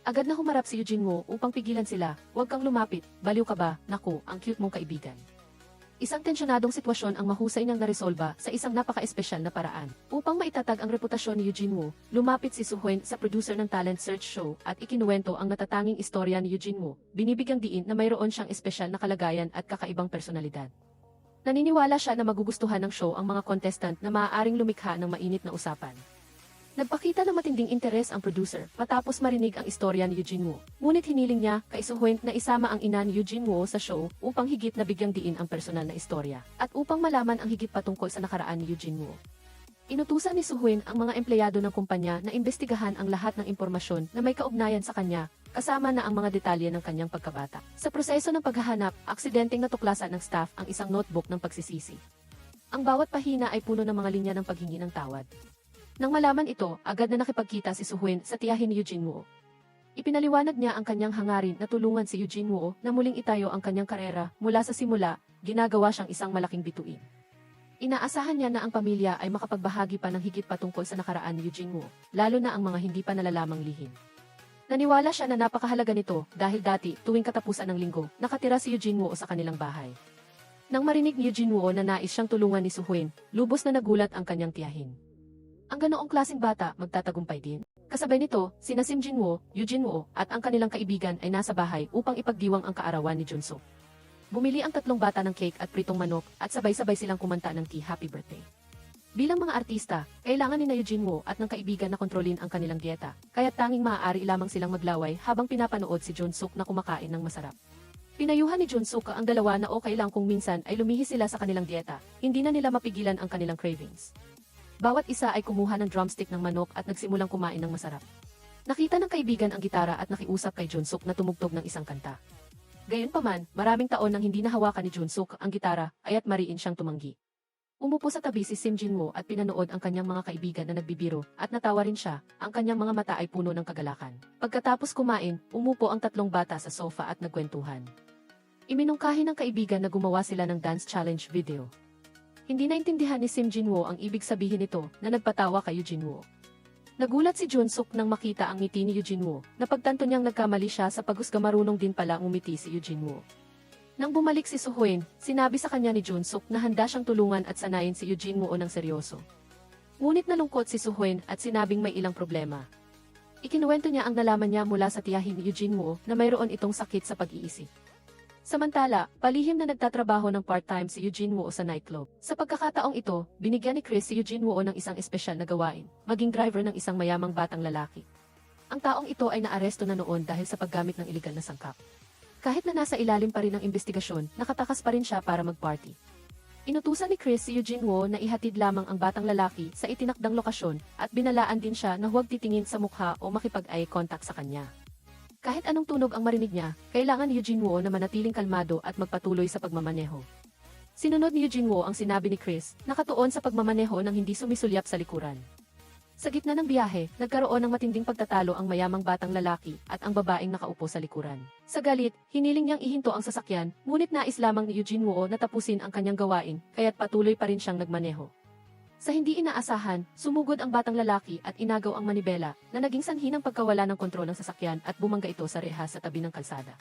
Agad na humarap si Eugene Woo upang pigilan sila. "Huwag kang lumapit, baliw ka ba? Naku, ang cute mong kaibigan." Isang tensyonadong sitwasyon ang mahusay niyang naresolba sa isang napaka-espesyal na paraan. Upang maitatag ang reputasyon ni Eugene Woo, lumapit si Soo-hyun sa producer ng talent search show at ikinuwento ang natatanging istorya ni Eugene Woo, binibigyang diin na mayroon siyang espesyal na kalagayan at kakaibang personalidad. Naniniwala siya na magugustuhan ng show ang mga contestant na maaaring lumikha ng mainit na usapan. Nagpakita ng matinding interes ang producer matapos marinig ang istorya ni Eugene Woo. Ngunit hiniling niya kay Soo-hyun na isama ang ina ni Eugene Woo sa show upang higit na bigyang diin ang personal na istorya at upang malaman ang higit patungkol sa nakaraan ni Eugene Woo. Inutusan ni Soo-hyun ang mga empleyado ng kumpanya na imbestigahan ang lahat ng impormasyon na may kaugnayan sa kanya, kasama na ang mga detalye ng kanyang pagkabata. Sa proseso ng paghahanap, aksidenteng natuklasan ng staff ang isang notebook ng pagsisisi. Ang bawat pahina ay puno ng mga linya ng paghingi ng tawad. Nang malaman ito, agad na nakipagkita si Soo-hyun sa tiyahin ni Eugene Woo. Ipinaliwanag niya ang kanyang hangarin na tulungan si Eugene Woo na muling itayo ang kanyang karera. Mula sa simula, ginagawa siyang isang malaking bituin. Inaasahan niya na ang pamilya ay makapagbahagi pa ng higit patungkol sa nakaraan ni Eugene Woo, lalo na ang mga hindi pa nalalamang lihim. Naniwala siya na napakahalaga nito dahil dati, tuwing katapusan ng linggo, nakatira si Eugene Woo sa kanilang bahay. Nang marinig ni Eugene Woo na nais siyang tulungan ni Soo-hyun, lubos na nagulat ang kanyang tiyahin. Ang ganoong klaseng bata, magtatagumpay din. Kasabay nito, sina Sim Jin Woo, Eugene Woo, at ang kanilang kaibigan ay nasa bahay upang ipagdiwang ang kaarawan ni Junsook. Bumili ang tatlong bata ng cake at pritong manok at sabay-sabay silang kumanta ng Happy Birthday. Bilang mga artista, kailangan ni Eugene Woo at ng kaibigan na kontrolin ang kanilang dieta, kaya't tanging maaari lamang silang maglaway habang pinapanood si Junsook na kumakain ng masarap. Pinayuhan ni Junsook ang dalawa na okay lang kung minsan ay lumihis sila sa kanilang dieta, hindi na nila mapigilan ang kanilang cravings. Bawat isa ay kumuha ng drumstick ng manok at nagsimulang kumain ng masarap. Nakita ng kaibigan ang gitara at nakiusap kay Junsook na tumugtog ng isang kanta. Gayunpaman, maraming taon nang hindi nahawakan ni Junsook ang gitara, aya't mariin siyang tumanggi. Umupo sa tabi si Sim Jin Woo at pinanood ang kanyang mga kaibigan na nagbibiro at natawa rin siya, ang kanyang mga mata ay puno ng kagalakan. Pagkatapos kumain, umupo ang tatlong bata sa sofa at nagkwentuhan. Iminungkahi ng kaibigan na gumawa sila ng dance challenge video. Hindi naintindihan ni Sim Jin Woo ang ibig sabihin nito na nagpatawa kay Eugene Woo. Nagulat si Junsook nang makita ang ngiti ni Eugene Woo, napagtanto niyang nagkamali siya sa paghusga marunong din pala ngumiti si Eugene Woo. Nang bumalik si Soo-hyun, sinabi sa kanya ni Junsook na handa siyang tulungan at sanayin si Eugene Woo ng seryoso. Ngunit nalungkot si Soo-hyun at sinabing may ilang problema. Ikinuwento niya ang nalaman niya mula sa tiyahin ni Eugene Woo na mayroon itong sakit sa pag-iisip. Samantala, palihim na nagtatrabaho ng part-time si Eugene Woo sa nightclub. Sa pagkakataong ito, binigyan ni Chris si Eugene Woo ng isang espesyal na gawain, maging driver ng isang mayamang batang lalaki. Ang taong ito ay naaresto na noon dahil sa paggamit ng iligal na sangkap. Kahit na nasa ilalim pa rin ng investigasyon, nakatakas pa rin siya para mag-party. Inutusan ni Chris si Eugene Woo na ihatid lamang ang batang lalaki sa itinakdang lokasyon at binalaan din siya na huwag titingin sa mukha o makipag-eye contact sa kanya. Kahit anong tunog ang marinig niya, kailangan ni Eugene Woo na manatiling kalmado at magpatuloy sa pagmamaneho. Sinunod ni Eugene Woo ang sinabi ni Chris, nakatuon sa pagmamaneho nang hindi sumisulyap sa likuran. Sa gitna ng biyahe, nagkaroon ng matinding pagtatalo ang mayamang batang lalaki at ang babaeng nakaupo sa likuran. Sa galit, hiniling niyang ihinto ang sasakyan, ngunit nais lamang ni Eugene Woo na tapusin ang kanyang gawain, kaya't patuloy pa rin siyang nagmaneho. Sa hindi inaasahan, sumugod ang batang lalaki at inagaw ang manibela na naging sanhi ng pagkawala ng kontrol ng sasakyan at bumangga ito sa rehas sa tabi ng kalsada.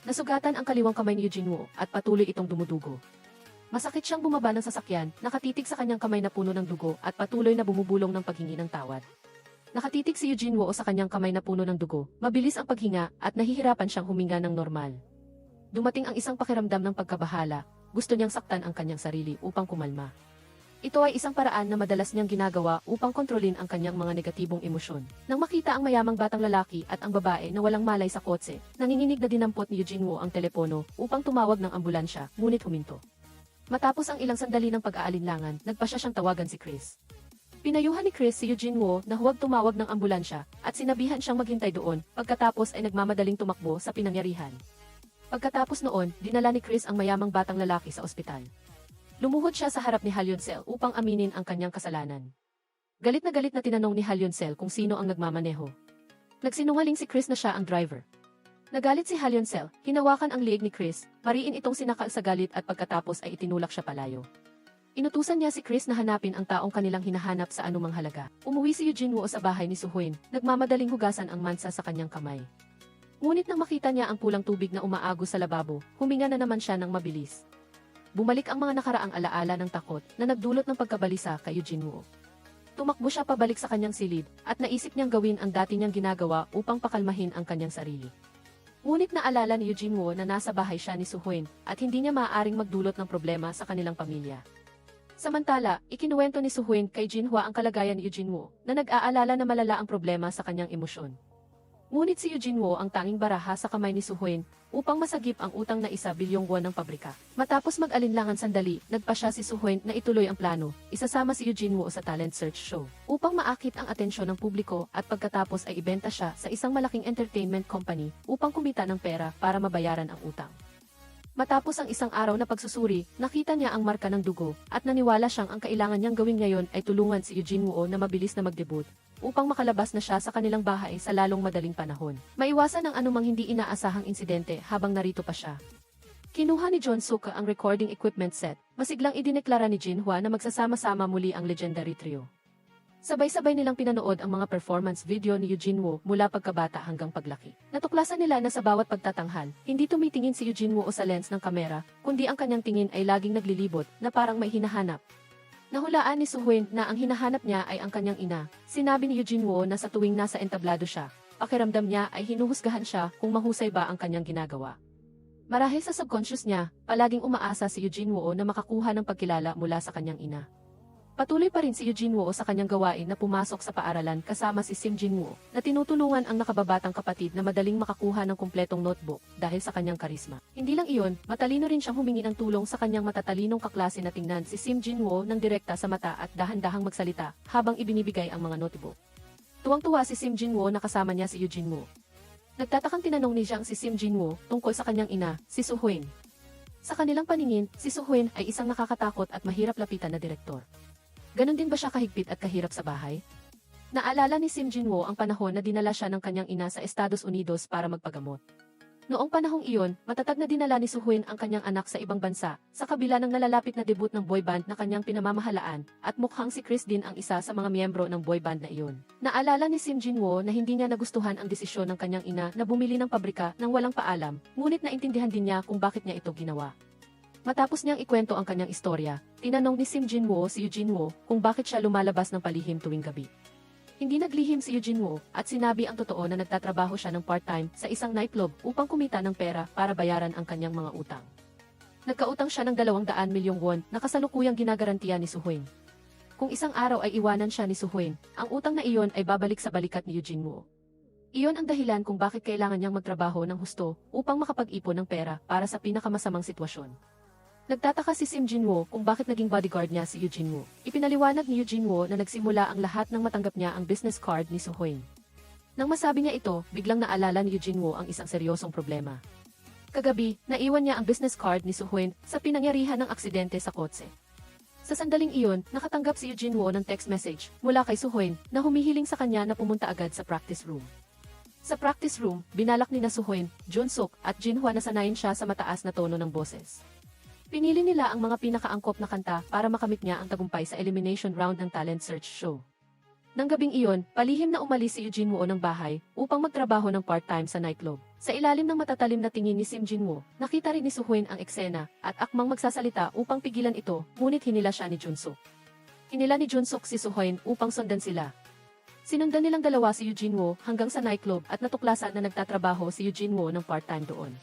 Nasugatan ang kaliwang kamay ni Eugene Woo at patuloy itong dumudugo. Masakit siyang bumaba ng sasakyan, nakatitig sa kanyang kamay na puno ng dugo at patuloy na bumubulong ng paghingi ng tawad. Nakatitig si Eugene Woo sa kanyang kamay na puno ng dugo, mabilis ang paghinga at nahihirapan siyang huminga ng normal. Dumating ang isang pakiramdam ng pagkabahala, gusto niyang saktan ang kanyang sarili upang kumalma. Ito ay isang paraan na madalas niyang ginagawa upang kontrolin ang kanyang mga negatibong emosyon. Nang makita ang mayamang batang lalaki at ang babae na walang malay sa kotse, nanginginig na dinampot ni Eugene Woo ang telepono upang tumawag ng ambulansya, ngunit huminto. Matapos ang ilang sandali ng pag-aalinlangan, nagpasya siyang tawagan si Chris. Pinayuhan ni Chris si Eugene Woo na huwag tumawag ng ambulansya at sinabihan siyang maghintay doon, pagkatapos ay nagmamadaling tumakbo sa pinangyarihan. Pagkatapos noon, dinala ni Chris ang mayamang batang lalaki sa ospital. Lumuhod siya sa harap ni Halyoncel upang aminin ang kanyang kasalanan. Galit na tinanong ni Halyoncel kung sino ang nagmamaneho. Nagsinungaling si Chris na siya ang driver. Nagalit si Halyoncel, hinawakan ang liig ni Chris, mariin itong sinakal sa galit at pagkatapos ay itinulak siya palayo. Inutusan niya si Chris na hanapin ang taong kanilang hinahanap sa anumang halaga. Umuwi si Eugene Woo sa bahay ni Suhuin, nagmamadaling hugasan ang mansa sa kanyang kamay. Ngunit nang makita niya ang pulang tubig na umaagos sa lababo, huminga na naman siya ng mabilis. Bumalik ang mga nakaraang alaala ng takot na nagdulot ng pagkabalisa kay Eugene Woo. Tumakbo siya pabalik sa kanyang silid at naisip niyang gawin ang dati niyang ginagawa upang pakalmahin ang kanyang sarili. Ngunit naalala ni Eugene Woo na nasa bahay siya ni Suhuin at hindi niya maaaring magdulot ng problema sa kanilang pamilya. Samantala, ikinuwento ni Suhuin kay Jinhwa ang kalagayan ni Eugene Woo na nag-aalala na malala ang problema sa kanyang emosyon. Ngunit si Eugene Woo ang tanging baraha sa kamay ni Suhuin upang masagip ang utang na 1 bilyong won ng pabrika. Matapos mag-alinlangan sandali, nagpa siya si Suhuin na ituloy ang plano, isasama si Eugene Woo sa talent search show upang maakit ang atensyon ng publiko at pagkatapos ay ibenta siya sa isang malaking entertainment company upang kumita ng pera para mabayaran ang utang. Matapos ang isang araw na pagsusuri, nakita niya ang marka ng dugo at naniwala siyang ang kailangan niyang gawin ngayon ay tulungan si Eugene Woo na mabilis na mag-debut upang makalabas na siya sa kanilang bahay sa lalong madaling panahon. Maiwasan ang anumang hindi inaasahang insidente habang narito pa siya. Kinuha ni John Suk ang recording equipment set, masiglang idineklara ni Jinhwa na magsasama-sama muli ang legendary trio. Sabay-sabay nilang pinanood ang mga performance video ni Eugene Woo mula pagkabata hanggang paglaki. Natuklasan nila na sa bawat pagtatanghal, hindi tumitingin si Eugene Woo sa lens ng kamera, kundi ang kanyang tingin ay laging naglilibot na parang may hinahanap. Nahulaan ni Suhuin na ang hinahanap niya ay ang kanyang ina. Sinabi ni Eugene Woo na sa tuwing nasa entablado siya, pakiramdam niya ay hinuhusgahan siya kung mahusay ba ang kanyang ginagawa. Marahil sa subconscious niya, palaging umaasa si Eugene Woo na makakuha ng pagkilala mula sa kanyang ina. Patuloy pa rin si Eugene Woo sa kanyang gawain na pumasok sa paaralan kasama si Sim Jin Woo, na tinutulungan ang nakababatang kapatid na madaling makakuha ng kumpletong notebook dahil sa kanyang karisma. Hindi lang iyon, matalino rin siyang humingi ng tulong sa kanyang matatalinong kaklase na tingnan si Sim Jin Woo ng direkta sa mata at dahan-dahang magsalita habang ibinibigay ang mga notebook. Tuwang-tuwa si Sim Jin Woo na kasama niya si Eugene Woo. Nagtatakang tinanong ni Jiang si Sim Jin Woo tungkol sa kanyang ina, si Suhuin. Sa kanilang paningin, si Suhuin ay isang nakakatakot at mahirap lapitan na direktor. Ganon din ba siya kahigpit at kahirap sa bahay? Naalala ni Sim Jin Woo ang panahon na dinala siya ng kanyang ina sa Estados Unidos para magpagamot. Noong panahong iyon, matatag na dinala ni Suhuin ang kanyang anak sa ibang bansa, sa kabila ng nalalapit na debut ng boy band na kanyang pinamamahalaan, at mukhang si Chris din ang isa sa mga miyembro ng boy band na iyon. Naalala ni Sim Jin Woo na hindi niya nagustuhan ang desisyon ng kanyang ina na bumili ng pabrika nang walang paalam, ngunit naintindihan din niya kung bakit niya ito ginawa. Matapos niyang ikwento ang kanyang istorya, tinanong ni Sim Jin Woo si Eugene Woo kung bakit siya lumalabas ng palihim tuwing gabi. Hindi naglihim si Eugene Woo at sinabi ang totoo na nagtatrabaho siya ng part-time sa isang nightclub upang kumita ng pera para bayaran ang kanyang mga utang. Nagkautang siya ng 200 milyong won na kasalukuyang ginagarantiya ni Suhuin. Kung isang araw ay iwanan siya ni Suhuin, ang utang na iyon ay babalik sa balikat ni Eugene Woo. Iyon ang dahilan kung bakit kailangan niyang magtrabaho ng husto upang makapag-ipon ng pera para sa pinakamasamang sitwasyon. Nagtataka si Sim Jin Woo kung bakit naging bodyguard niya si Eugene Woo. Ipinaliwanag ni Eugene Woo na nagsimula ang lahat ng matanggap niya ang business card ni Suhuin. Nang masabi niya ito, biglang naalala ni Eugene Woo ang isang seryosong problema. Kagabi, naiwan niya ang business card ni Suhuin sa pinangyarihan ng aksidente sa kotse. Sa sandaling iyon, nakatanggap si Eugene Woo ng text message mula kay Suhuin na humihiling sa kanya na pumunta agad sa practice room. Sa practice room, binalak ni Suhuin, Jun Suk at Jinhwa na sanayin siya sa mataas na tono ng boses. Pinili nila ang mga pinakaangkop na kanta para makamit niya ang tagumpay sa elimination round ng talent search show. Nang gabing iyon, palihim na umalis si Eugene Woo ng bahay upang magtrabaho ng part-time sa nightclub. Sa ilalim ng matatalim na tingin ni Sim Jin Woo, nakita rin ni Suhuin ang eksena at akmang magsasalita upang pigilan ito, ngunit hinila siya ni Jun Suk. Hinila ni Jun Suk si Suhuin upang sundan sila. Sinundan nilang dalawa si Eugene Woo hanggang sa nightclub at natuklasan na nagtatrabaho si Eugene Woo ng part-time doon.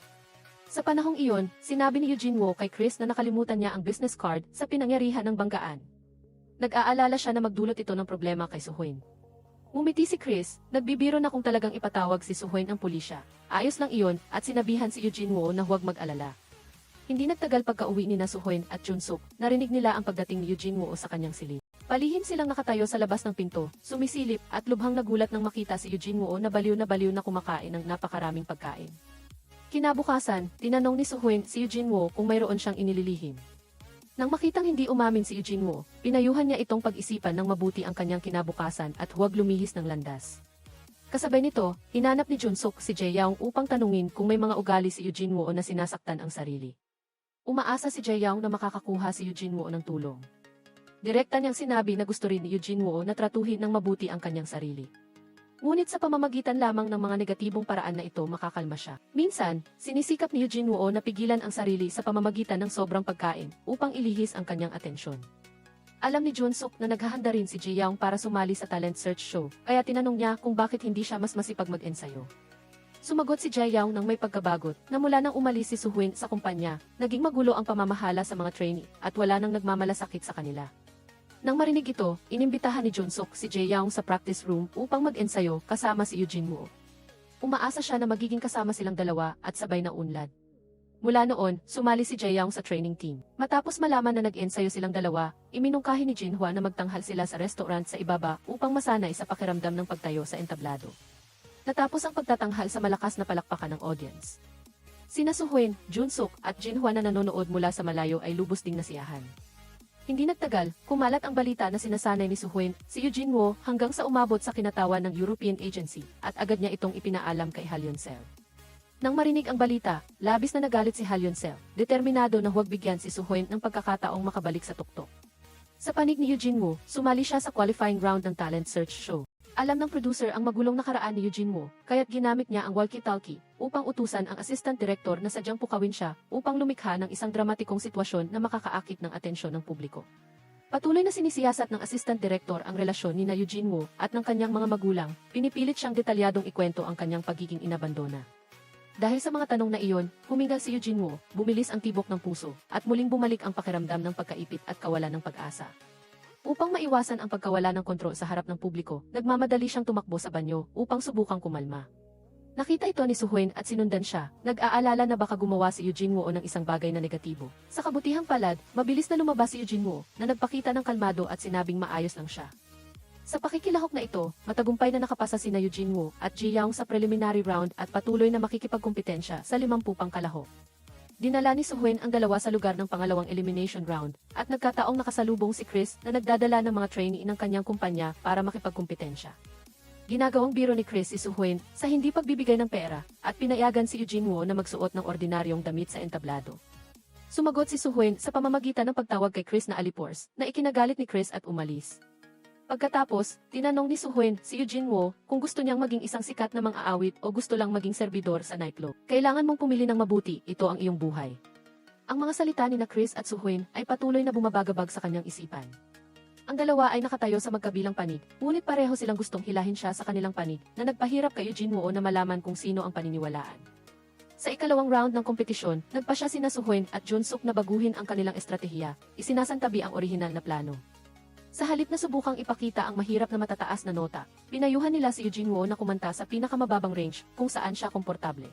Sa panahong iyon, sinabi ni Eugene Woo kay Chris na nakalimutan niya ang business card sa pinangyarihan ng banggaan. Nag-aalala siya na magdulot ito ng problema kay Suhuin. Ngumiti si Chris, nagbibiro na kung talagang ipatawag si Suhuin ang pulisya. Ayos lang iyon at sinabihan si Eugene Woo na huwag mag-alala. Hindi nagtagal pagka-uwi ni Suhuin at Jun Suk, narinig nila ang pagdating ni Eugene Woo sa kanyang silid. Palihim silang nakatayo sa labas ng pinto, sumisilip at lubhang nagulat nang makita si Eugene Woo na baliw na kumakain ng napakaraming pagkain. Kinabukasan, tinanong ni Suhuin si Eugene Woo kung mayroon siyang inililihim. Nang makitang hindi umamin si Eugene Woo, pinayuhan niya itong pag-isipan ng mabuti ang kanyang kinabukasan at huwag lumihis ng landas. Kasabay nito, hinanap ni Junsuk si Jae-young upang tanungin kung may mga ugali si Eugene Woo na sinasaktan ang sarili. Umaasa si Jae-young na makakakuha si Eugene Woo ng tulong. Direkta niyang sinabi na gusto rin ni Eugene Woo na tratuhin ng mabuti ang kanyang sarili. Ngunit sa pamamagitan lamang ng mga negatibong paraan na ito makakalma siya. Minsan, sinisikap ni Eugene Woo na pigilan ang sarili sa pamamagitan ng sobrang pagkain upang ilihis ang kanyang atensyon. Alam ni Junsuk na naghahanda rin si Jae-young para sumali sa talent search show, kaya tinanong niya kung bakit hindi siya mas masipag mag-ensayo. Sumagot si Jae-young nang may pagkabagot na mula nang umalis si Soo-hyun sa kumpanya, naging magulo ang pamamahala sa mga trainee at wala nang nagmamalasakit sa kanila. Nang marinig ito, inimbitahan ni Junsuk si Jae-young sa practice room upang mag-ensayo kasama si Eugene Woo. Umaasa siya na magiging kasama silang dalawa at sabay na unlad. Mula noon, sumali si Jae-young sa training team. Matapos malaman na nag-ensayo silang dalawa, iminungkahi ni Jinhwa na magtanghal sila sa restaurant sa ibaba upang masanay sa pakiramdam ng pagtayo sa entablado. Natapos ang pagtatanghal sa malakas na palakpakan ng audience. Sina Soo-hyun, Junsuk at Jinhwa na nanonood mula sa malayo ay lubos ding nasiyahan. Hindi nagtagal, kumalat ang balita na sinasanay ni Soo-hyun si Eugene Woo hanggang sa umabot sa kinatawan ng European Agency at agad niya itong ipinaalam kay Halyon-seo. Nang marinig ang balita, labis na nagalit si Halyon-seo, determinado na huwag bigyan si Soo-hyun ng pagkakataong makabalik sa tuktok. Sa panig ni Eugene Woo, sumali siya sa qualifying round ng talent search show. Alam ng producer ang magulong nakaraan ni Eugene Woo, kaya't ginamit niya ang walkie-talkie upang utusan ang assistant director na sadyang pukawin siya upang lumikha ng isang dramatikong sitwasyon na makakaakit ng atensyon ng publiko. Patuloy na sinisiyasat ng assistant director ang relasyon ni Eugene Woo at ng kanyang mga magulang, pinipilit siyang detalyadong ikwento ang kanyang pagiging inabandona. Dahil sa mga tanong na iyon, humingal si Eugene Woo, bumilis ang tibok ng puso, at muling bumalik ang pakiramdam ng pagkaipit at kawalan ng pag-asa. Upang maiwasan ang pagkawala ng kontrol sa harap ng publiko, nagmamadali siyang tumakbo sa banyo upang subukang kumalma. Nakita ito ni Soo-hyun at sinundan siya, nag-aalala na baka gumawa si Eugene Woo ng isang bagay na negatibo. Sa kabutihang palad, mabilis na lumabas si Eugene Woo, na nagpakita ng kalmado at sinabing maayos lang siya. Sa pakikilahok na ito, matagumpay na nakapasa sina Eugene Woo at Jae-young sa preliminary round at patuloy na makikipagkumpetensya sa 50 pang kalahok. Dinala ni Soo-hyun ang dalawa sa lugar ng pangalawang elimination round at nagkataong nakasalubong si Chris na nagdadala ng mga trainee ng kanyang kumpanya para makipagkumpetensya. Ginagawang biro ni Chris si Soo-hyun sa hindi pagbibigay ng pera at pinayagan si Eugene Woo na magsuot ng ordinaryong damit sa entablado. Sumagot si Soo-hyun sa pamamagitan ng pagtawag kay Chris na alipors na ikinagalit ni Chris at umalis. Pagkatapos, tinanong ni Soo-hyun si Eugene Woo kung gusto niyang maging isang sikat na mang-aawit o gusto lang maging serbidor sa nightclub. Kailangan mong pumili ng mabuti, ito ang iyong buhay. Ang mga salita ni na Chris at Soo-hyun ay patuloy na bumabagabag sa kanyang isipan. Ang dalawa ay nakatayo sa magkabilang panig, ngunit pareho silang gustong hilahin siya sa kanilang panig na nagpahirap kay Eugene Woo na malaman kung sino ang paniniwalaan. Sa ikalawang round ng kompetisyon, nagpa siya sina Soo-hyun at Junsuk na baguhin ang kanilang estratehiya, isinasantabi ang orihinal na plano. Sa halip na subukang ipakita ang mahirap na matataas na nota, pinayuhan nila si Eugene Woo na kumanta sa pinakamababang range kung saan siya komportable.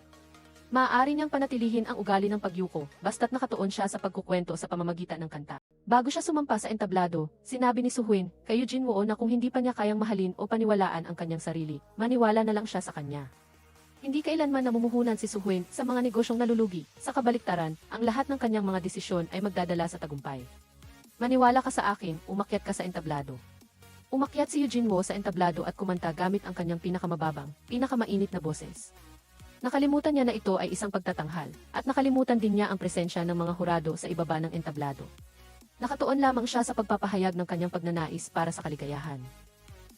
Maaari niyang panatilihin ang ugali ng pagyuko, basta't nakatuon siya sa pagkukwento sa pamamagitan ng kanta. Bago siya sumampa sa entablado, sinabi ni Soo-hyun kay Eugene Woo na kung hindi pa niya kayang mahalin o paniwalaan ang kanyang sarili, maniwala na lang siya sa kanya. Hindi kailanman namumuhunan si Soo-hyun sa mga negosyong nalulugi, sa kabaliktaran, ang lahat ng kanyang mga desisyon ay magdadala sa tagumpay. Maniwala ka sa akin, umakyat ka sa entablado. Umakyat si Eugene Woo sa entablado at kumanta gamit ang kanyang pinakamababang, pinakamainit na boses. Nakalimutan niya na ito ay isang pagtatanghal, at nakalimutan din niya ang presensya ng mga hurado sa ibaba ng entablado. Nakatuon lamang siya sa pagpapahayag ng kanyang pagnanais para sa kaligayahan.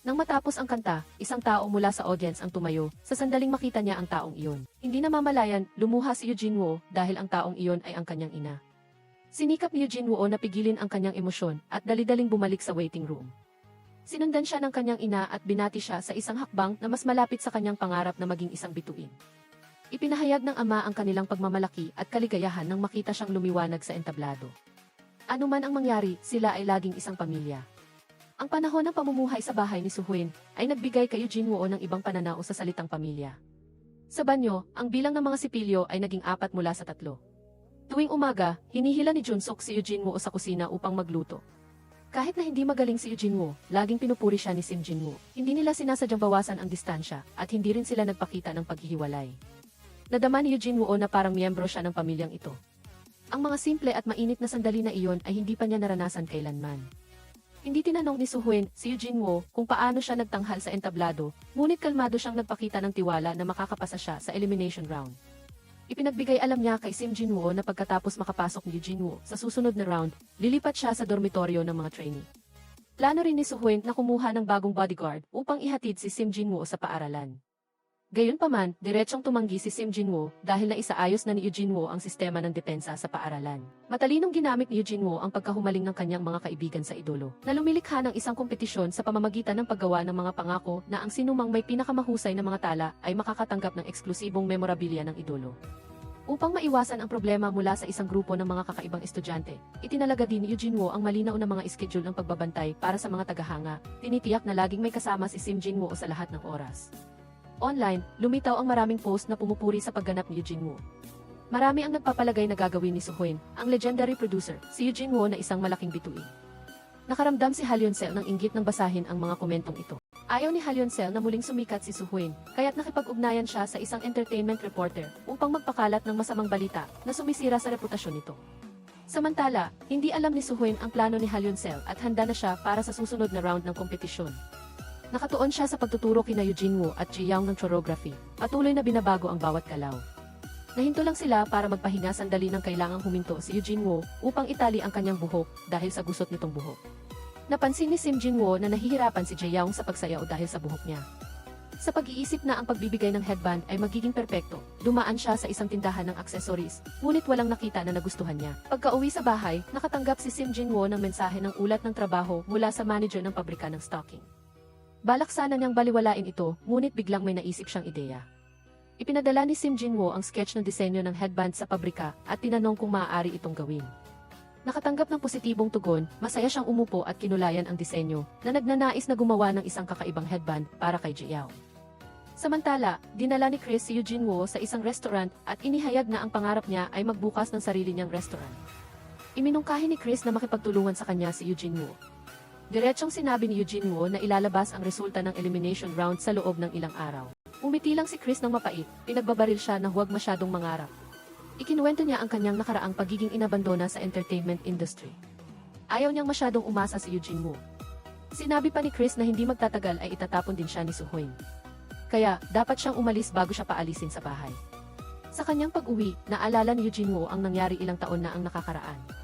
Nang matapos ang kanta, isang tao mula sa audience ang tumayo, sa sandaling makita niya ang taong iyon. Hindi namamalayan, lumuha si Eugene Woo dahil ang taong iyon ay ang kanyang ina. Sinikap ni Eugene Woo na pigilin ang kanyang emosyon at dali-daling bumalik sa waiting room. Sinundan siya ng kanyang ina at binati siya sa isang hakbang na mas malapit sa kanyang pangarap na maging isang bituin. Ipinahayag ng ama ang kanilang pagmamalaki at kaligayahan nang makita siyang lumiwanag sa entablado. Ano man ang mangyari, sila ay laging isang pamilya. Ang panahon ng pamumuhay sa bahay ni Soo-hyun ay nagbigay kay Eugene Woo ng ibang pananaw sa salitang pamilya. Sa banyo, ang bilang ng mga sipilyo ay naging 4 mula sa 3. Tuwing umaga, hinihila ni Junsuk si Eugene Woo sa kusina upang magluto. Kahit na hindi magaling si Eugene Woo, laging pinupuri siya ni Sim Jin Woo. Hindi nila sinasadyang bawasan ang distansya at hindi rin sila nagpakita ng paghihiwalay. Nadama ni Eugene Woo na parang miyembro siya ng pamilyang ito. Ang mga simple at mainit na sandali na iyon ay hindi pa niya naranasan kailanman. Hindi tinanong ni Suhuen si Eugene Wo kung paano siya nagtanghal sa entablado, ngunit kalmado siyang nagpakita ng tiwala na makakapasa siya sa elimination round. Ipinagbigay alam niya kay Sim Jin Wo na pagkatapos makapasok ni Eugene Wo sa susunod na round, lilipat siya sa dormitoryo ng mga trainee. Plano rin ni Suhuen na kumuha ng bagong bodyguard upang ihatid si Sim Jin Wo sa paaralan. Gayunpaman, diretsong tumanggi si Sim Jin Wo dahil naisaayos na ni Eugene Wo ang sistema ng depensa sa paaralan. Matalinong ginamit ni Eugene Wo ang pagkahumaling ng kanyang mga kaibigan sa idolo, na lumilikha ng isang kompetisyon sa pamamagitan ng paggawa ng mga pangako na ang sinumang may pinakamahusay na mga tala ay makakatanggap ng eksklusibong memorabilia ng idolo. Upang maiwasan ang problema mula sa isang grupo ng mga kakaibang estudyante, itinalaga din ni Eugene Wo ang malinaw na mga schedule ng pagbabantay para sa mga tagahanga, tinitiyak na laging may kasama si Sim Jin Wo sa lahat ng oras. Online, lumitaw ang maraming post na pumupuri sa pagganap ni Eugene Wo. Marami ang nagpapalagay na gagawin ni Suhuen, ang legendary producer, si Eugene Wo na isang malaking bituin. Nakaramdam si Halyoncel ng inggit nang basahin ang mga komentong ito. Ayaw ni Halyoncel na muling sumikat si Suhuen, kaya't nakipag-ugnayan siya sa isang entertainment reporter upang magpakalat ng masamang balita na sumisira sa reputasyon nito. Samantala, hindi alam ni Suhuen ang plano ni Halyoncel at handa na siya para sa susunod na round ng kompetisyon. Nakatuon siya sa pagtuturo kina Eugene Wo at Ji Young ng choreography, patuloy na binabago ang bawat galaw. Nahinto lang sila para magpahinga sandali nang kailangang huminto si Eugene Wo upang itali ang kanyang buhok dahil sa gusot nitong buhok. Napansin ni Sim Jin Wo na nahihirapan si Ji Young sa pagsayaw dahil sa buhok niya. Sa pag-iisip na ang pagbibigay ng headband ay magiging perpekto, dumaan siya sa isang tindahan ng accessories, ngunit walang nakita na nagustuhan niya. Pagka-uwi sa bahay, nakatanggap si Sim Jin Wo ng mensahe ng ulat ng trabaho mula sa manager ng pabrika ng stocking. Balak sana niyang baliwalain ito, ngunit biglang may naisip siyang ideya. Ipinadala ni Sim Jin Wo ang sketch ng disenyo ng headband sa pabrika at tinanong kung maaari itong gawin. Nakatanggap ng positibong tugon, masaya siyang umupo at kinulayan ang disenyo na nagnanais na gumawa ng isang kakaibang headband para kay Ji Yao. Samantala, dinala ni Chris si Eugene Wo sa isang restaurant at inihayag na ang pangarap niya ay magbukas ng sarili niyang restaurant. Iminungkahi ni Chris na makipagtulungan sa kanya si Eugene Wo. Diretsong sinabi ni Eugene Wo na ilalabas ang resulta ng elimination round sa loob ng ilang araw. Umiti lang si Chris ng mapait, pinagbabaril siya na huwag masyadong mangarap. Ikinuwento niya ang kanyang nakaraang pagiging inabandona sa entertainment industry. Ayaw niyang masyadong umasa si Eugene Wo. Sinabi pa ni Chris na hindi magtatagal ay itatapon din siya ni Suhuen. Kaya, dapat siyang umalis bago siya paalisin sa bahay. Sa kanyang pag-uwi, naalala ni Eugene Wo ang nangyari ilang taon na ang nakakaraan.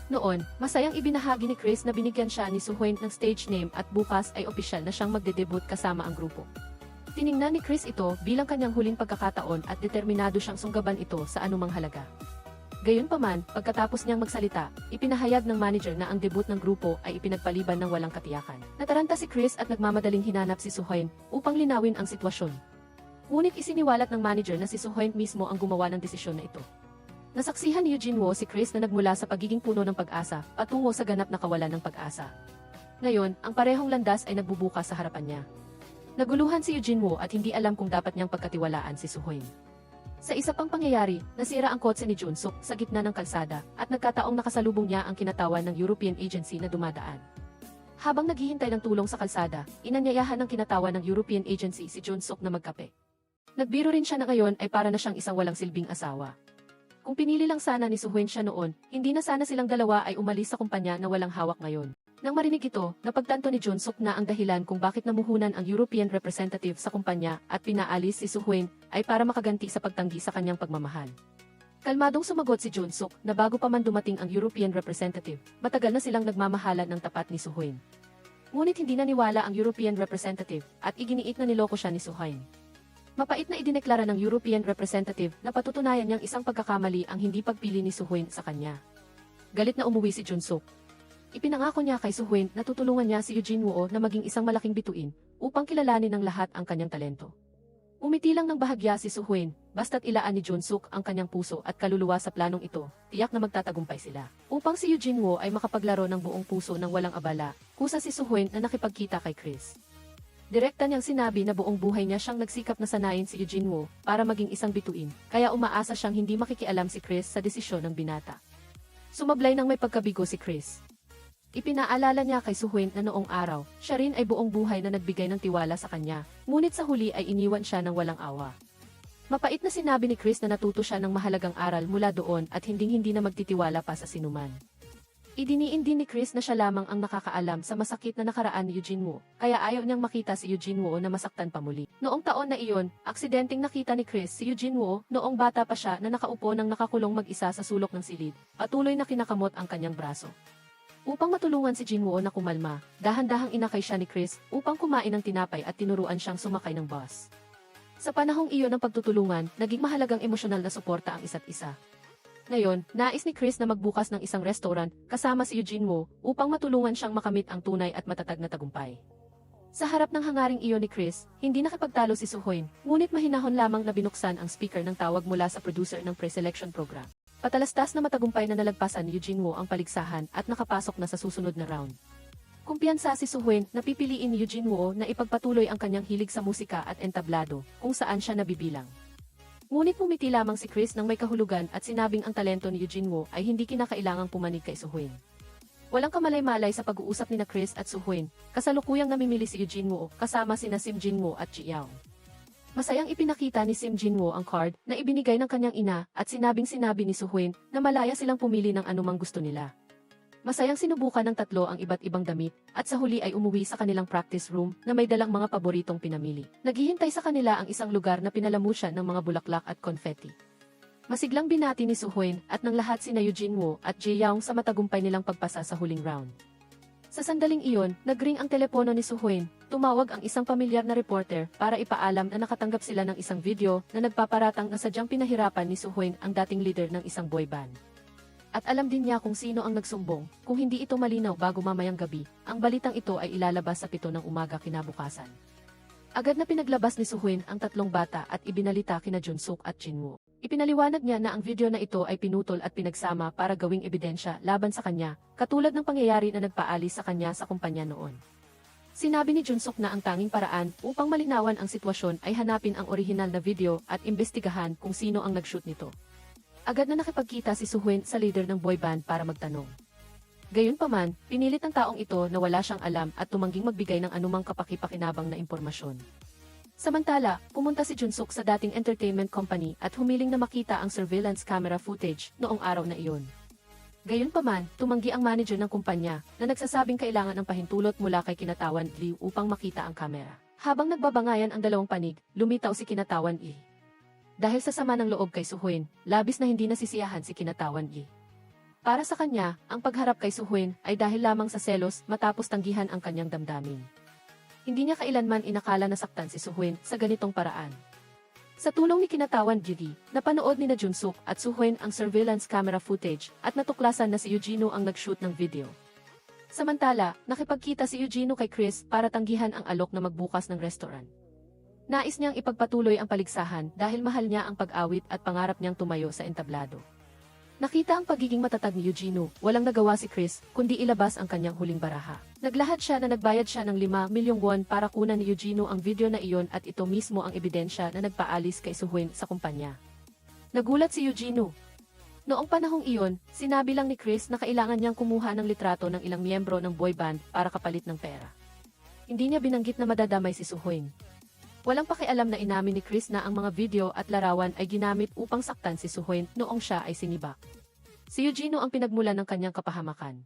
Noon, masayang ibinahagi ni Chris na binigyan siya ni Suhuen ng stage name at bukas ay opisyal na siyang magde-debut kasama ang grupo. Tiningnan ni Chris ito bilang kanyang huling pagkakataon at determinado siyang sunggaban ito sa anumang halaga. Gayunpaman, pagkatapos niyang magsalita, ipinahayag ng manager na ang debut ng grupo ay ipinagpaliban ng walang katiyakan. Nataranta si Chris at nagmamadaling hinanap si Suhuen upang linawin ang sitwasyon. Ngunit isiniwalat ng manager na si Suhuen mismo ang gumawa ng desisyon na ito. Nasaksihan ni Eugene Wo si Chris na nagmula sa pagiging puno ng pag-asa patungo sa ganap na kawalan ng pag-asa. Ngayon, ang parehong landas ay nagbubukas sa harapan niya. Naguluhan si Eugene Wo at hindi alam kung dapat niyang pagkatiwalaan si Suhuen. Sa isa pang pangyayari, nasira ang kotse ni Junsuk sa gitna ng kalsada at nagkataong nakasalubong niya ang kinatawan ng European agency na dumadaan. Habang naghihintay ng tulong sa kalsada, inanyayahan ng kinatawan ng European agency si Junsuk na magkape. Nagbiro rin siya na ngayon ay para na siyang isang walang silbing asawa. Kung pinili lang sana ni Suhuen siya noon, hindi na sana silang dalawa ay umalis sa kumpanya na walang hawak ngayon. Nang marinig ito, napagtanto ni Junsuk na ang dahilan kung bakit namuhunan ang European representative sa kumpanya at pinaalis si Suhuen ay para makaganti sa pagtanggi sa kanyang pagmamahal. Kalmadong sumagot si Junsuk na bago pa man dumating ang European representative, matagal na silang nagmamahalan ng tapat ni Suhuen. Ngunit hindi naniwala ang European representative at iginiit na niloko siya ni Suhuen. Mapait na idineklara ng European representative na patutunayan niyang isang pagkakamali ang hindi pagpili ni Suhuen sa kanya. Galit na umuwi si Junsuk. Ipinangako niya kay Suhuen na tutulungan niya si Eugene Wo na maging isang malaking bituin upang kilalanin ng lahat ang kanyang talento. Umiti lang ng bahagya si Suhuen, basta't ilaan ni Junsuk ang kanyang puso at kaluluwa sa planong ito, tiyak na magtatagumpay sila. Upang si Eugene Wo ay makapaglaro ng buong puso ng walang abala, kusa si Suhuen na nakipagkita kay Chris. Direkta niyang sinabi na buong buhay niya siyang nagsikap na sanayin si Eugene Wo para maging isang bituin, kaya umaasa siyang hindi makikialam si Chris sa desisyon ng binata. Sumablay ng may pagkabigo si Chris. Ipinaalala niya kay Suhuen na noong araw, siya rin ay buong buhay na nagbigay ng tiwala sa kanya, ngunit sa huli ay iniwan siya ng walang awa. Mapait na sinabi ni Chris na natuto siya ng mahalagang aral mula doon at hinding-hindi na magtitiwala pa sa sinuman. Idiniin din ni Chris na siya lamang ang nakakaalam sa masakit na nakaraan ni Eugene Woo, kaya ayaw niyang makita si Eugene Woo na masaktan pa muli. Noong taon na iyon, aksidenteng nakita ni Chris si Eugene Woo noong bata pa siya na nakaupo ng nakakulong mag-isa sa sulok ng silid, patuloy na kinakamot ang kanyang braso. Upang matulungan si Jin Woo na kumalma, dahan-dahang inakay siya ni Chris upang kumain ng tinapay at tinuruan siyang sumakay ng bus. Sa panahong iyon ng pagtutulungan, naging mahalagang emosyonal na suporta ang isa't isa. Ngayon, nais ni Chris na magbukas ng isang restaurant kasama si Eugene Woo upang matulungan siyang makamit ang tunay at matatag na tagumpay. Sa harap ng hangaring iyon ni Chris, hindi nakipagtalo si Soo-hoon, ngunit mahinahon lamang na binuksan ang speaker ng tawag mula sa producer ng pre-selection program. Patalastas na matagumpay na nalagpasan ni Eugene Woo ang paligsahan at nakapasok na sa susunod na round. Kumpiyansa si Soo-hoon na pipiliin ni Eugene Woo na ipagpatuloy ang kanyang hilig sa musika at entablado kung saan siya nabibilang. Ngunit pumiti lamang si Chris nang may kahulugan at sinabing ang talento ni Eugene Woo ay hindi kinakailangang pumanig kay Soo-hoon. Walang kamalay-malay sa pag-uusap ni Chris at Soo-hoon, kasalukuyang namimili si Eugene Woo kasama sina Sim Jin Woo at Ji Young. Masayang ipinakita ni Sim Jin Woo ang card na ibinigay ng kanyang ina at sinabi ni Soo-hoon na malaya silang pumili ng anumang gusto nila. Masayang sinubukan ng tatlo ang iba't ibang damit, at sa huli ay umuwi sa kanilang practice room na may dalang mga paboritong pinamili. Naghihintay sa kanila ang isang lugar na pinalamusan ng mga bulaklak at confetti. Masiglang binati ni Soo-hoon at ng lahat sina Eugene Woo at Ji Young sa matagumpay nilang pagpasa sa huling round. Sa sandaling iyon, nagring ang telepono ni Soo-hoon, tumawag ang isang pamilyar na reporter para ipaalam na nakatanggap sila ng isang video na nagpaparatang na sadyang pinahirapan ni Soo-hoon ang dating leader ng isang boy band. At alam din niya kung sino ang nagsumbong, kung hindi ito malinaw bago mamayang gabi, ang balitang ito ay ilalabas sa 7 ng umaga kinabukasan. Agad na pinaglabas ni Soo-hoon ang tatlong bata at ibinalita kina Jun-suk at Jin Woo. Ipinaliwanag niya na ang video na ito ay pinutol at pinagsama para gawing ebidensya laban sa kanya, katulad ng pangyayari na nagpaalis sa kanya sa kumpanya noon. Sinabi ni Jun-suk na ang tanging paraan upang malinawan ang sitwasyon ay hanapin ang orihinal na video at imbestigahan kung sino ang nag-shoot nito. Agad na nakipagkita si Soo-hoon sa leader ng boy band para magtanong. Gayunpaman, pinilit ng taong ito na wala siyang alam at tumangging magbigay ng anumang kapaki-pakinabang na impormasyon. Samantala, pumunta si Jun-suk sa dating entertainment company at humiling na makita ang surveillance camera footage noong araw na iyon. Gayunpaman, tumanggi ang manager ng kumpanya na nagsasabing kailangan ng pahintulot mula kay Kinatawan Lee upang makita ang kamera. Habang nagbabangayan ang dalawang panig, lumitaw si Kinatawan Lee. Dahil sa sama ng loob kay Soo-hoon, labis na hindi nasisiyahan si Kinatawan Lee. Para sa kanya, ang pagharap kay Soo-hoon ay dahil lamang sa selos matapos tanggihan ang kanyang damdamin. Hindi niya kailanman inakala na saktan si Soo-hoon sa ganitong paraan. Sa tulong ni Kinatawan Lee, napanood ni Jun-suk at Soo-hoon ang surveillance camera footage at natuklasan na si Eugene Woo ang nag-shoot ng video. Samantala, nakipagkita si Eugene Woo kay Chris para tanggihan ang alok na magbukas ng restaurant. Nais niyang ipagpatuloy ang paligsahan dahil mahal niya ang pag-awit at pangarap niyang tumayo sa entablado. Nakita ang pagiging matatag ni Eugene Woo, walang nagawa si Chris kundi ilabas ang kanyang huling baraha. Naglahad siya na nagbayad siya ng 5 milyong won para kunan ni Eugene Woo ang video na iyon at ito mismo ang ebidensya na nagpaalis kay Soo-hoon sa kumpanya. Nagulat si Eugene Woo. Noong panahong iyon, sinabi lang ni Chris na kailangan niyang kumuha ng litrato ng ilang miyembro ng boy band para kapalit ng pera. Hindi niya binanggit na madadamay si Soo-hoon. Walang pakialam na inamin ni Chris na ang mga video at larawan ay ginamit upang saktan si Soo-hoon noong siya ay sinibak. Si Eugene Woo ang pinagmulan ng kanyang kapahamakan.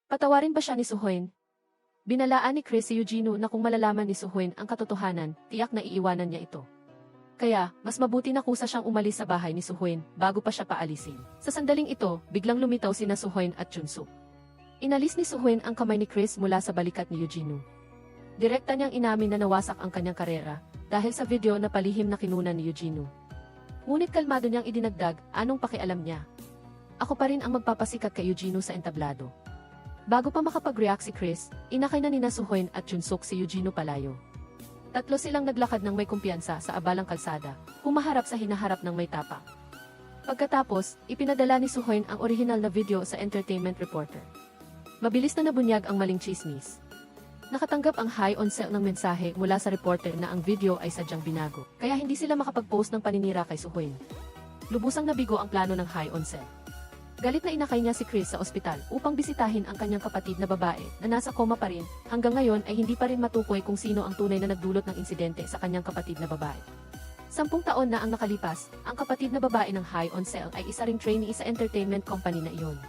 Patawarin ba siya ni Soo-hoon? Binalaan ni Chris si Eugene Woo na kung malalaman ni Soo-hoon ang katotohanan, tiyak na iiwanan niya ito. Kaya, mas mabuti na kusa siyang umalis sa bahay ni Soo-hoon bago pa siya paalisin. Sa sandaling ito, biglang lumitaw sina Soo-hoon at Jun-suk. Inalis ni Soo-hoon ang kamay ni Chris mula sa balikat ni Eugene Woo. Direkta niyang inamin na nawasak ang kanyang karera dahil sa video na palihim na kinunan ni Eugene Woo. Ngunit kalmado niyang idinagdag, anong pakialam niya? Ako pa rin ang magpapasikat kay Eugene Woo sa entablado. Bago pa makapag-react si Chris, inakay na nina Soo-hoon at Jun-suk si Eugene Woo palayo. Tatlo silang naglakad ng may kumpiyansa sa abalang kalsada, humaharap sa hinaharap ng may tapak. Pagkatapos, ipinadala ni Soo-hoon ang orihinal na video sa entertainment reporter. Mabilis na nabunyag ang maling chismis. Nakatanggap ang High On Sale ng mensahe mula sa reporter na ang video ay sadyang binago, kaya hindi sila makapag-post ng paninira kay Soo-hoon. Lubusang nabigo ang plano ng High On Sale. Galit na inakay niya si Chris sa ospital upang bisitahin ang kanyang kapatid na babae na nasa coma pa rin, hanggang ngayon ay hindi pa rin matukoy kung sino ang tunay na nagdulot ng insidente sa kanyang kapatid na babae. 10 taon na ang nakalipas, ang kapatid na babae ng High On Sale ay isa ring trainee sa entertainment company na iyon.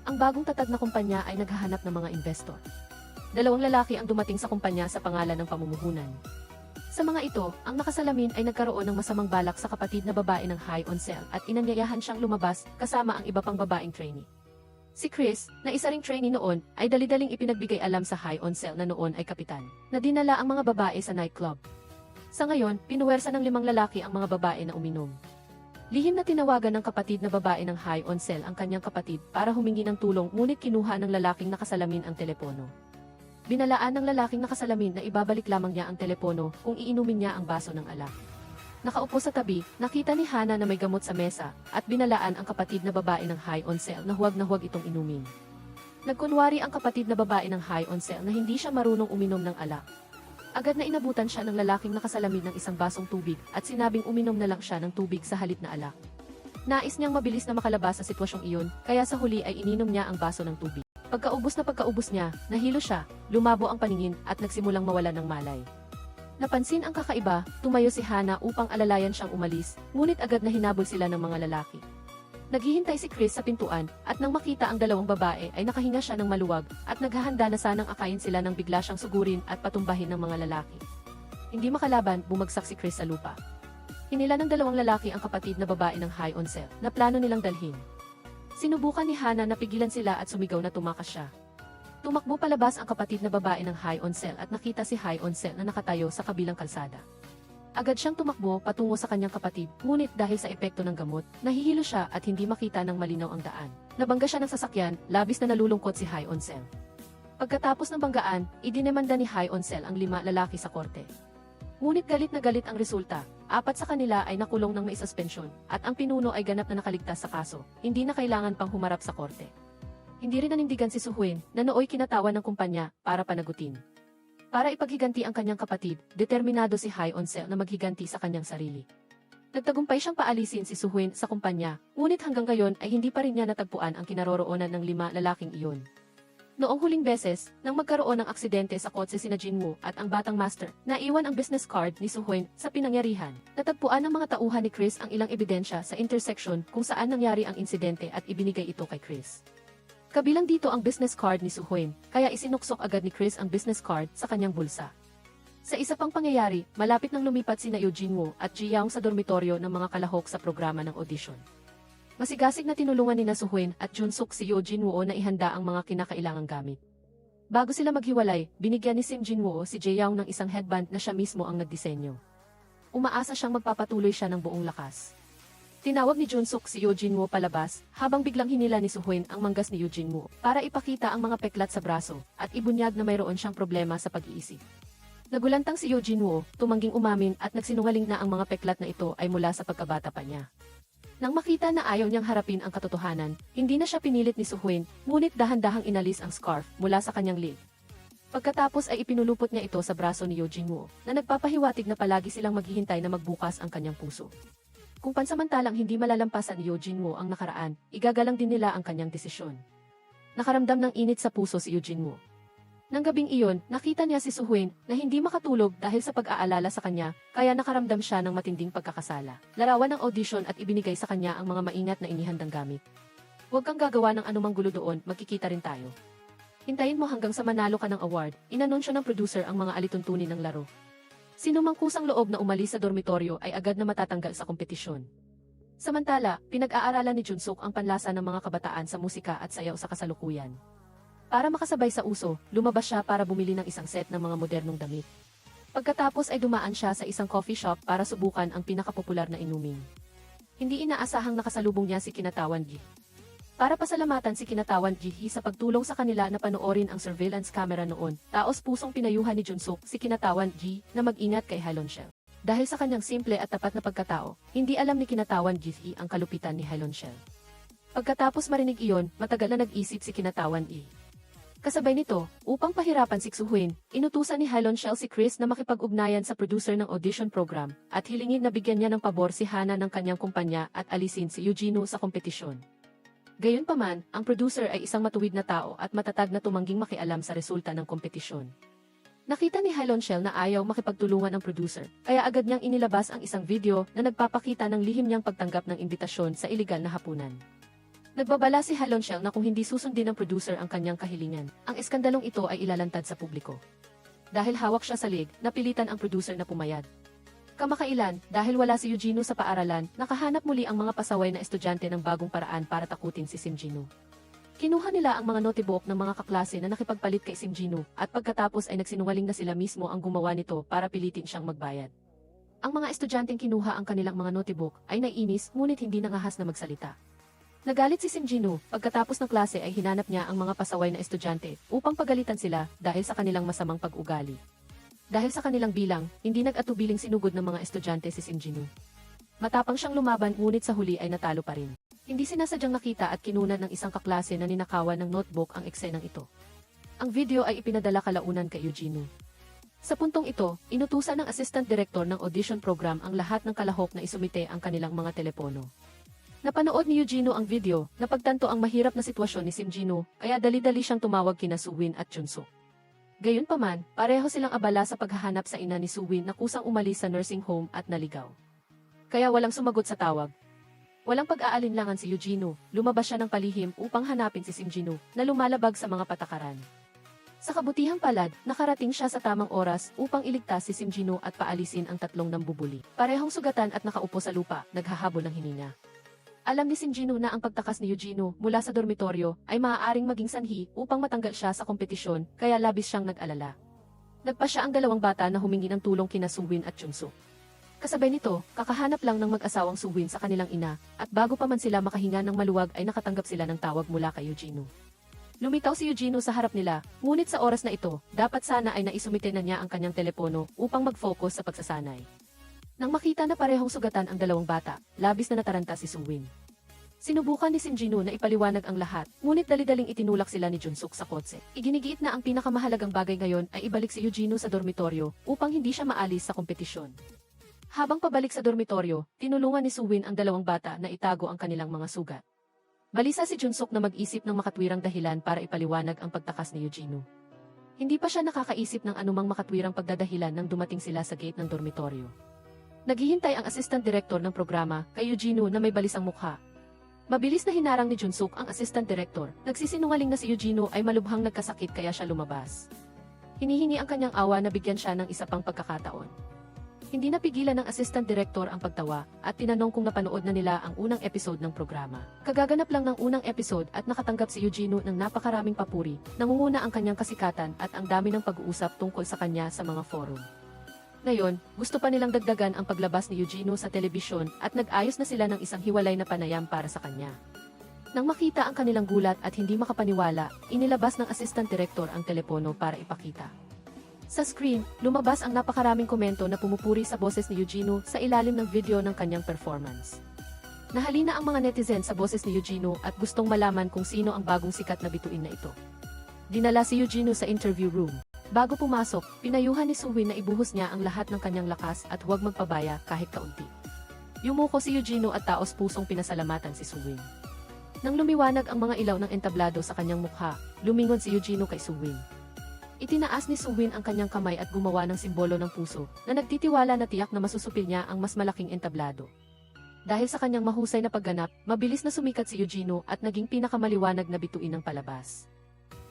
Ang bagong tatag na kumpanya ay naghahanap ng mga investor. Dalawang lalaki ang dumating sa kumpanya sa pangalan ng pamumuhunan. Sa mga ito, ang nakasalamin ay nagkaroon ng masamang balak sa kapatid na babae ng high on cell at inanyayahan siyang lumabas kasama ang iba pang babaeng trainee. Si Chris, na isa ring trainee noon, ay dali-daling ipinagbigay alam sa high on cell na noon ay kapitan, na dinala ang mga babae sa nightclub. Sa ngayon, pinuwersa ng 5 lalaki ang mga babae na uminom. Lihim na tinawagan ng kapatid na babae ng high on cell ang kanyang kapatid para humingi ng tulong ngunit kinuha ng lalaking nakasalamin ang telepono. Binalaan ng lalaking nakasalamin na ibabalik lamang niya ang telepono kung iinumin niya ang baso ng alak. Nakaupo sa tabi, nakita ni Hana na may gamot sa mesa at binalaan ang kapatid na babae ng high on cell na huwag itong inumin. Nagkunwari ang kapatid na babae ng high on cell na hindi siya marunong uminom ng alak. Agad na inabutan siya ng lalaking nakasalamin ng isang basong tubig at sinabing uminom na lang siya ng tubig sa halip na alak. Nais niyang mabilis na makalabas sa sitwasyong iyon, kaya sa huli ay ininom niya ang baso ng tubig. Pagkaubos niya, nahilo siya, lumabo ang paningin at nagsimulang mawala ng malay. Napansin ang kakaiba, tumayo si Hana upang alalayan siyang umalis, ngunit agad na hinabol sila ng mga lalaki. Naghihintay si Chris sa pintuan, at nang makita ang dalawang babae ay nakahinga siya ng maluwag, at naghahanda na sanang akayin sila nang bigla siyang sugurin at patumbahin ng mga lalaki. Hindi makalaban, bumagsak si Chris sa lupa. Hinila ng dalawang lalaki ang kapatid na babae ng high on cell, na plano nilang dalhin. Sinubukan ni Hana na pigilan sila at sumigaw na tumakas siya. Tumakbo palabas ang kapatid na babae ng high on cell at nakita si high on cell na nakatayo sa kabilang kalsada. Agad siyang tumakbo patungo sa kanyang kapatid, ngunit dahil sa epekto ng gamot, nahihilo siya at hindi makita ng malinaw ang daan. Nabangga siya ng sasakyan, labis na nalulungkot si high on cell. Pagkatapos ng banggaan, idinemanda ni high on cell ang 5 lalaki sa korte. Ngunit galit na galit ang resulta, 4 sa kanila ay nakulong ng may suspensyon, at ang pinuno ay ganap na nakaligtas sa kaso, hindi na kailangan pang humarap sa korte. Hindi rin nanindigan si Suhuin, na nooy kinatawan ng kumpanya para panagutin. Para ipaghiganti ang kanyang kapatid, determinado si high on cell na maghiganti sa kanyang sarili. Nagtagumpay siyang paalisin si Suhuin sa kumpanya, ngunit hanggang ngayon ay hindi pa rin niya natagpuan ang kinaroroonan ng 5 lalaking iyon. Noong huling beses, nang magkaroon ng aksidente sa kotse sina Jinwoo at ang batang master, naiwan ang business card ni Suhuin sa pinangyarihan. Natagpuan ng mga tauhan ni Chris ang ilang ebidensya sa intersection kung saan nangyari ang insidente at ibinigay ito kay Chris. Kabilang dito ang business card ni Suhuin, kaya isinuksok agad ni Chris ang business card sa kanyang bulsa. Sa isa pang pangyayari, malapit nang lumipat sina Jinwoo at Ji Young sa dormitoryo ng mga kalahok sa programa ng audition. Masigasig na tinulungan ni Suhuin at Junsuk si Jinwoo na ihanda ang mga kinakailangang gamit. Bago sila maghiwalay, binigyan ni Jinwoo si Ji Young ng isang headband na siya mismo ang nagdisenyo. Umaasa siyang magpapatuloy siya ng buong lakas. Tinawag ni Junsuk si Jinwoo palabas, habang biglang hinila ni Suhuin ang manggas ni Jinwoo para ipakita ang mga peklat sa braso, at ibunyag na mayroon siyang problema sa pag-iisip. Nagulantang si Jinwoo, tumangging umamin at nagsinungaling na ang mga peklat na ito ay mula sa pagkabata pa niya. Nang makita na ayaw niyang harapin ang katotohanan, hindi na siya pinilit ni Suhuin, ngunit dahan-dahang inalis ang scarf mula sa kanyang leg. Pagkatapos ay ipinulupot niya ito sa braso ni Jinwoo, na nagpapahiwatig na palagi silang maghihintay na magbukas ang kanyang puso. Kung pansamantalang hindi malalampasan ni Jinwoo ang nakaraan, igagalang din nila ang kanyang desisyon. Nakaramdam ng init sa puso si Jinwoo. Nang gabing iyon, nakita niya si Suhuin na hindi makatulog dahil sa pag-aalala sa kanya, kaya nakaramdam siya ng matinding pagkakasala. Larawan ng audition at ibinigay sa kanya ang mga maingat na inihandang gamit. Huwag kang gagawa ng anumang gulo doon, magkikita rin tayo. Hintayin mo hanggang sa manalo ka ng award, inanunsyo ng producer ang mga alituntunin ng laro. Sino mang kusang loob na umalis sa dormitoryo ay agad na matatanggal sa kompetisyon. Samantala, pinag-aaralan ni Junsuk ang panlasa ng mga kabataan sa musika at sayaw sa kasalukuyan. Para makasabay sa uso, lumabas siya para bumili ng isang set ng mga modernong damit. Pagkatapos ay dumaan siya sa isang coffee shop para subukan ang pinakapopular na inumin. Hindi inaasahang nakasalubong niya si Kinatawan Ji. Para pasalamatan si Kinatawan Ji sa pagtulong sa kanila na panoorin ang surveillance camera noon, taos pusong pinayuhan ni Junsuk si Kinatawan Ji na mag-ingat kay Halonshel. Dahil sa kanyang simple at tapat na pagkatao, hindi alam ni Kinatawan Ji ang kalupitan ni Halonshel. Pagkatapos marinig iyon, matagal na nag-isip si Kinatawan Ji. Kasabay nito, upang pahirapan si Suhuin, inutusan ni Halonshel si Chris na makipag-ugnayan sa producer ng audition program at hilingin na bigyan niya ng pabor si Hana ng kanyang kumpanya at alisin si Jinwoo sa kompetisyon. Gayunpaman, ang producer ay isang matuwid na tao at matatag na tumangging makialam sa resulta ng kompetisyon. Nakita ni Halonshel na ayaw makipagtulungan ang producer, kaya agad niyang inilabas ang isang video na nagpapakita ng lihim niyang pagtanggap ng imbitasyon sa iligal na hapunan. Nagbabala si Halonshel na kung hindi susundin ng producer ang kanyang kahilingan, ang eskandalong ito ay ilalantad sa publiko. Dahil hawak siya sa leg, napilitan ang producer na pumayag. Kamakailan, dahil wala si Eugino sa paaralan, nakahanap muli ang mga pasaway na estudyante ng bagong paraan para takutin si Simgino. Kinuha nila ang mga notebook ng mga kaklase na nakipagpalit kay Simgino, at pagkatapos ay nagsinungaling na sila mismo ang gumawa nito para pilitin siyang magbayad. Ang mga estudyanteng kinuha ang kanilang mga notebook ay naiinis ngunit hindi nangahas na magsalita. Nagalit si Simgino, pagkatapos ng klase ay hinanap niya ang mga pasaway na estudyante upang pagalitan sila dahil sa kanilang masamang pag-ugali. Dahil sa kanilang bilang, hindi nag-atubiling sinugod ng mga estudyante si Simgino. Matapang siyang lumaban ngunit sa huli ay natalo pa rin. Hindi sinasadyang nakita at kinunan ng isang kaklase na ninakawan ng notebook ang eksenang ito. Ang video ay ipinadala kalaunan kay Eugino. Sa puntong ito, inutusan ng assistant director ng audition program ang lahat ng kalahok na isumite ang kanilang mga telepono. Napanood ni Eugino ang video, napagtanto ang mahirap na sitwasyon ni Simgino, kaya dali-dali siyang tumawag kina Suwin at Junsuk. Gayunpaman, pareho silang abala sa paghahanap sa ina ni Suwin na kusang umalis sa nursing home at naligaw. Kaya walang sumagot sa tawag. Walang pag-aalinlangan si Eugino, lumabas siya ng palihim upang hanapin si Simgino, na lumalabag sa mga patakaran. Sa kabutihang palad, nakarating siya sa tamang oras upang iligtas si Simgino at paalisin ang tatlong nambubuli. Parehong sugatan at nakaupo sa lupa, naghahabol ng hininga. Alam ni Simgino na ang pagtakas ni Eugino mula sa dormitoryo ay maaaring maging sanhi upang matanggal siya sa kompetisyon, kaya labis siyang nag-alala. Nagpa siya ang dalawang bata na humingi ng tulong kina Suwin at Junsuk. Kasabay nito, kakahanap lang ng mag-asawang Suwin sa kanilang ina, at bago pa man sila makahinga ng maluwag ay nakatanggap sila ng tawag mula kay Eugino. Lumitaw si Eugino sa harap nila, ngunit sa oras na ito, dapat sana ay naisumite na niya ang kanyang telepono upang mag-focus sa pagsasanay. Nang makita na parehong sugatan ang dalawang bata, labis na nataranta si Suwin. Sinubukan ni Simgino na ipaliwanag ang lahat, ngunit dali-daling itinulak sila ni Junsuk sa kotse. Iginigiit na ang pinakamahalagang bagay ngayon ay ibalik si Eugino sa dormitoryo upang hindi siya maalis sa kompetisyon. Habang pabalik sa dormitoryo, tinulungan ni Suwin ang dalawang bata na itago ang kanilang mga sugat. Balisa si Junsuk na mag-isip ng makatwirang dahilan para ipaliwanag ang pagtakas ni Eugino. Hindi pa siya nakakaisip ng anumang makatwirang pagdadahilan nang dumating sila sa gate ng dormitoryo. Naghihintay ang assistant director ng programa kay Eugino na may balisang mukha. Mabilis na hinarang ni Junsuk ang assistant director. Nagsisinungaling na si Eugino ay malubhang nagkasakit kaya siya lumabas. Hinihingi ang kanyang awa na bigyan siya ng isa pang pagkakataon. Hindi napigilan ng assistant director ang pagtawa at tinanong kung napanood na nila ang unang episode ng programa. Kagaganap lang ng unang episode at nakatanggap si Eugino ng napakaraming papuri, nangunguna ang kanyang kasikatan at ang dami ng pag-uusap tungkol sa kanya sa mga forum. Ngayon, gusto pa nilang dagdagan ang paglabas ni Eugino sa telebisyon at nag-ayos na sila ng isang hiwalay na panayam para sa kanya. Nang makita ang kanilang gulat at hindi makapaniwala, inilabas ng assistant director ang telepono para ipakita. Sa screen, lumabas ang napakaraming komento na pumupuri sa boses ni Eugino sa ilalim ng video ng kanyang performance. Nahalina ang mga netizen sa boses ni Eugino at gustong malaman kung sino ang bagong sikat na bituin na ito. Dinala si Eugino sa interview room. Bago pumasok, pinayuhan ni Suwin na ibuhos niya ang lahat ng kanyang lakas at huwag magpabaya kahit kaunti. Yumuko si Eugino at taos-pusong pinasalamatan si Suwin. Nang lumiwanag ang mga ilaw ng entablado sa kanyang mukha, lumingon si Eugino kay Suwin. Itinaas ni Suwin ang kanyang kamay at gumawa ng simbolo ng puso na nagtitiwala na tiyak na masusupil niya ang mas malaking entablado. Dahil sa kanyang mahusay na pagganap, mabilis na sumikat si Eugino at naging pinakamaliwanag na bituin ng palabas.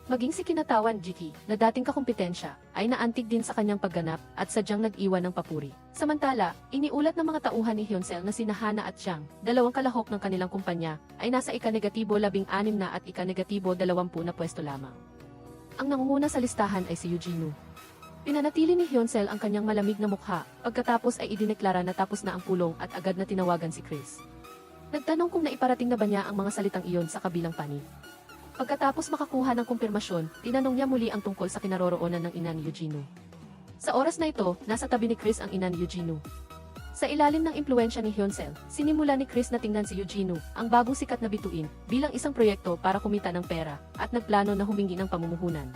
Maging si Kinatawan Jiki, na dating kakumpetensya, ay naantig din sa kanyang pagganap at sadyang nag-iwan ng papuri. Samantala, iniulat ng mga tauhan ni Hyunsel na sina Hana at Chang, dalawang kalahok ng kanilang kumpanya, ay nasa ika-negatibo 16 na at ika-negatibo 20 na pwesto lamang. Ang nangunguna sa listahan ay si Eugino. Pinanatili ni Hyunsel ang kanyang malamig na mukha, pagkatapos ay idineklara na tapos na ang pulong at agad na tinawagan si Chris. Nagtanong kung naiparating na ba niya ang mga salitang iyon sa kabilang panig. Pagkatapos makakuha ng kumpirmasyon, tinanong niya muli ang tungkol sa kinaroroonan ng ina ni Eugino. Sa oras na ito, nasa tabi ni Chris ang ina ni Eugino. Sa ilalim ng impluensya ni Hyunsel, sinimula ni Chris na tingnan si Eugino, ang bagong sikat na bituin, bilang isang proyekto para kumita ng pera, at nagplano na humingi ng pamumuhunan.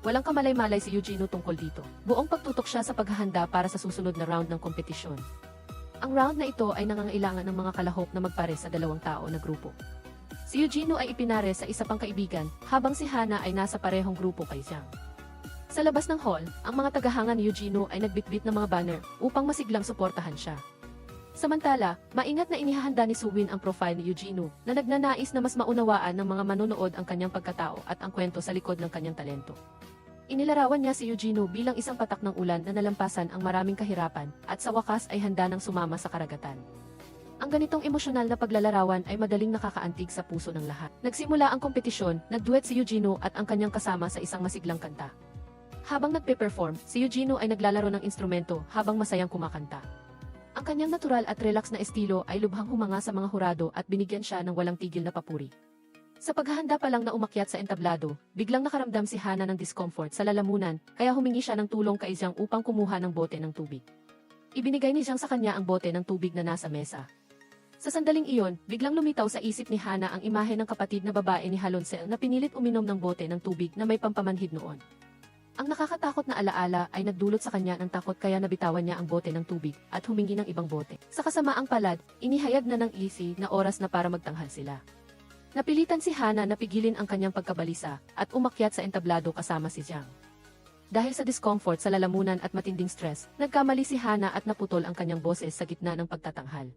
Walang kamalay-malay si Eugino tungkol dito. Buong pagtutok siya sa paghahanda para sa susunod na round ng kompetisyon. Ang round na ito ay nangangailangan ng mga kalahok na magpare sa dalawang tao na grupo. Si Eugino ay ipinare sa isa pang kaibigan, habang si Hana ay nasa parehong grupo kay Zhang. Sa labas ng hall, ang mga tagahanga ni Eugino ay nagbitbit ng mga banner upang masiglang suportahan siya. Samantala, maingat na inihahanda ni Suwin ang profile ni Eugeno na nagnanais na mas maunawaan ng mga manonood ang kanyang pagkatao at ang kwento sa likod ng kanyang talento. Inilarawan niya si Eugeno bilang isang patak ng ulan na nalampasan ang maraming kahirapan at sa wakas ay handa ng sumama sa karagatan. Ang ganitong emosyonal na paglalarawan ay madaling nakakaantig sa puso ng lahat. Nagsimula ang kompetisyon, nagduet si Eugeno at ang kanyang kasama sa isang masiglang kanta. Habang nagpe-perform, si Eugeno ay naglalaro ng instrumento habang masayang kumakanta. Ang kanyang natural at relax na estilo ay lubhang humanga sa mga hurado at binigyan siya ng walang tigil na papuri. Sa paghahanda pa lang na umakyat sa entablado, biglang nakaramdam si Hana ng discomfort sa lalamunan, kaya humingi siya ng tulong kay Zhang upang kumuha ng bote ng tubig. Ibinigay ni Zhang sa kanya ang bote ng tubig na nasa mesa. Sa sandaling iyon, biglang lumitaw sa isip ni Hana ang imahe ng kapatid na babae ni Haloncel na pinilit uminom ng bote ng tubig na may pampamanhid noon. Ang nakakatakot na alaala ay nagdulot sa kanya ng takot kaya nabitawan niya ang bote ng tubig at humingi ng ibang bote. Sa kasamaang palad, inihayag na ng Easy na oras na para magtanghal sila. Napilitan si Hana na pigilin ang kanyang pagkabalisa at umakyat sa entablado kasama si Zhang. Dahil sa discomfort sa lalamunan at matinding stress, nagkamali si Hana at naputol ang kanyang boses sa gitna ng pagtatanghal.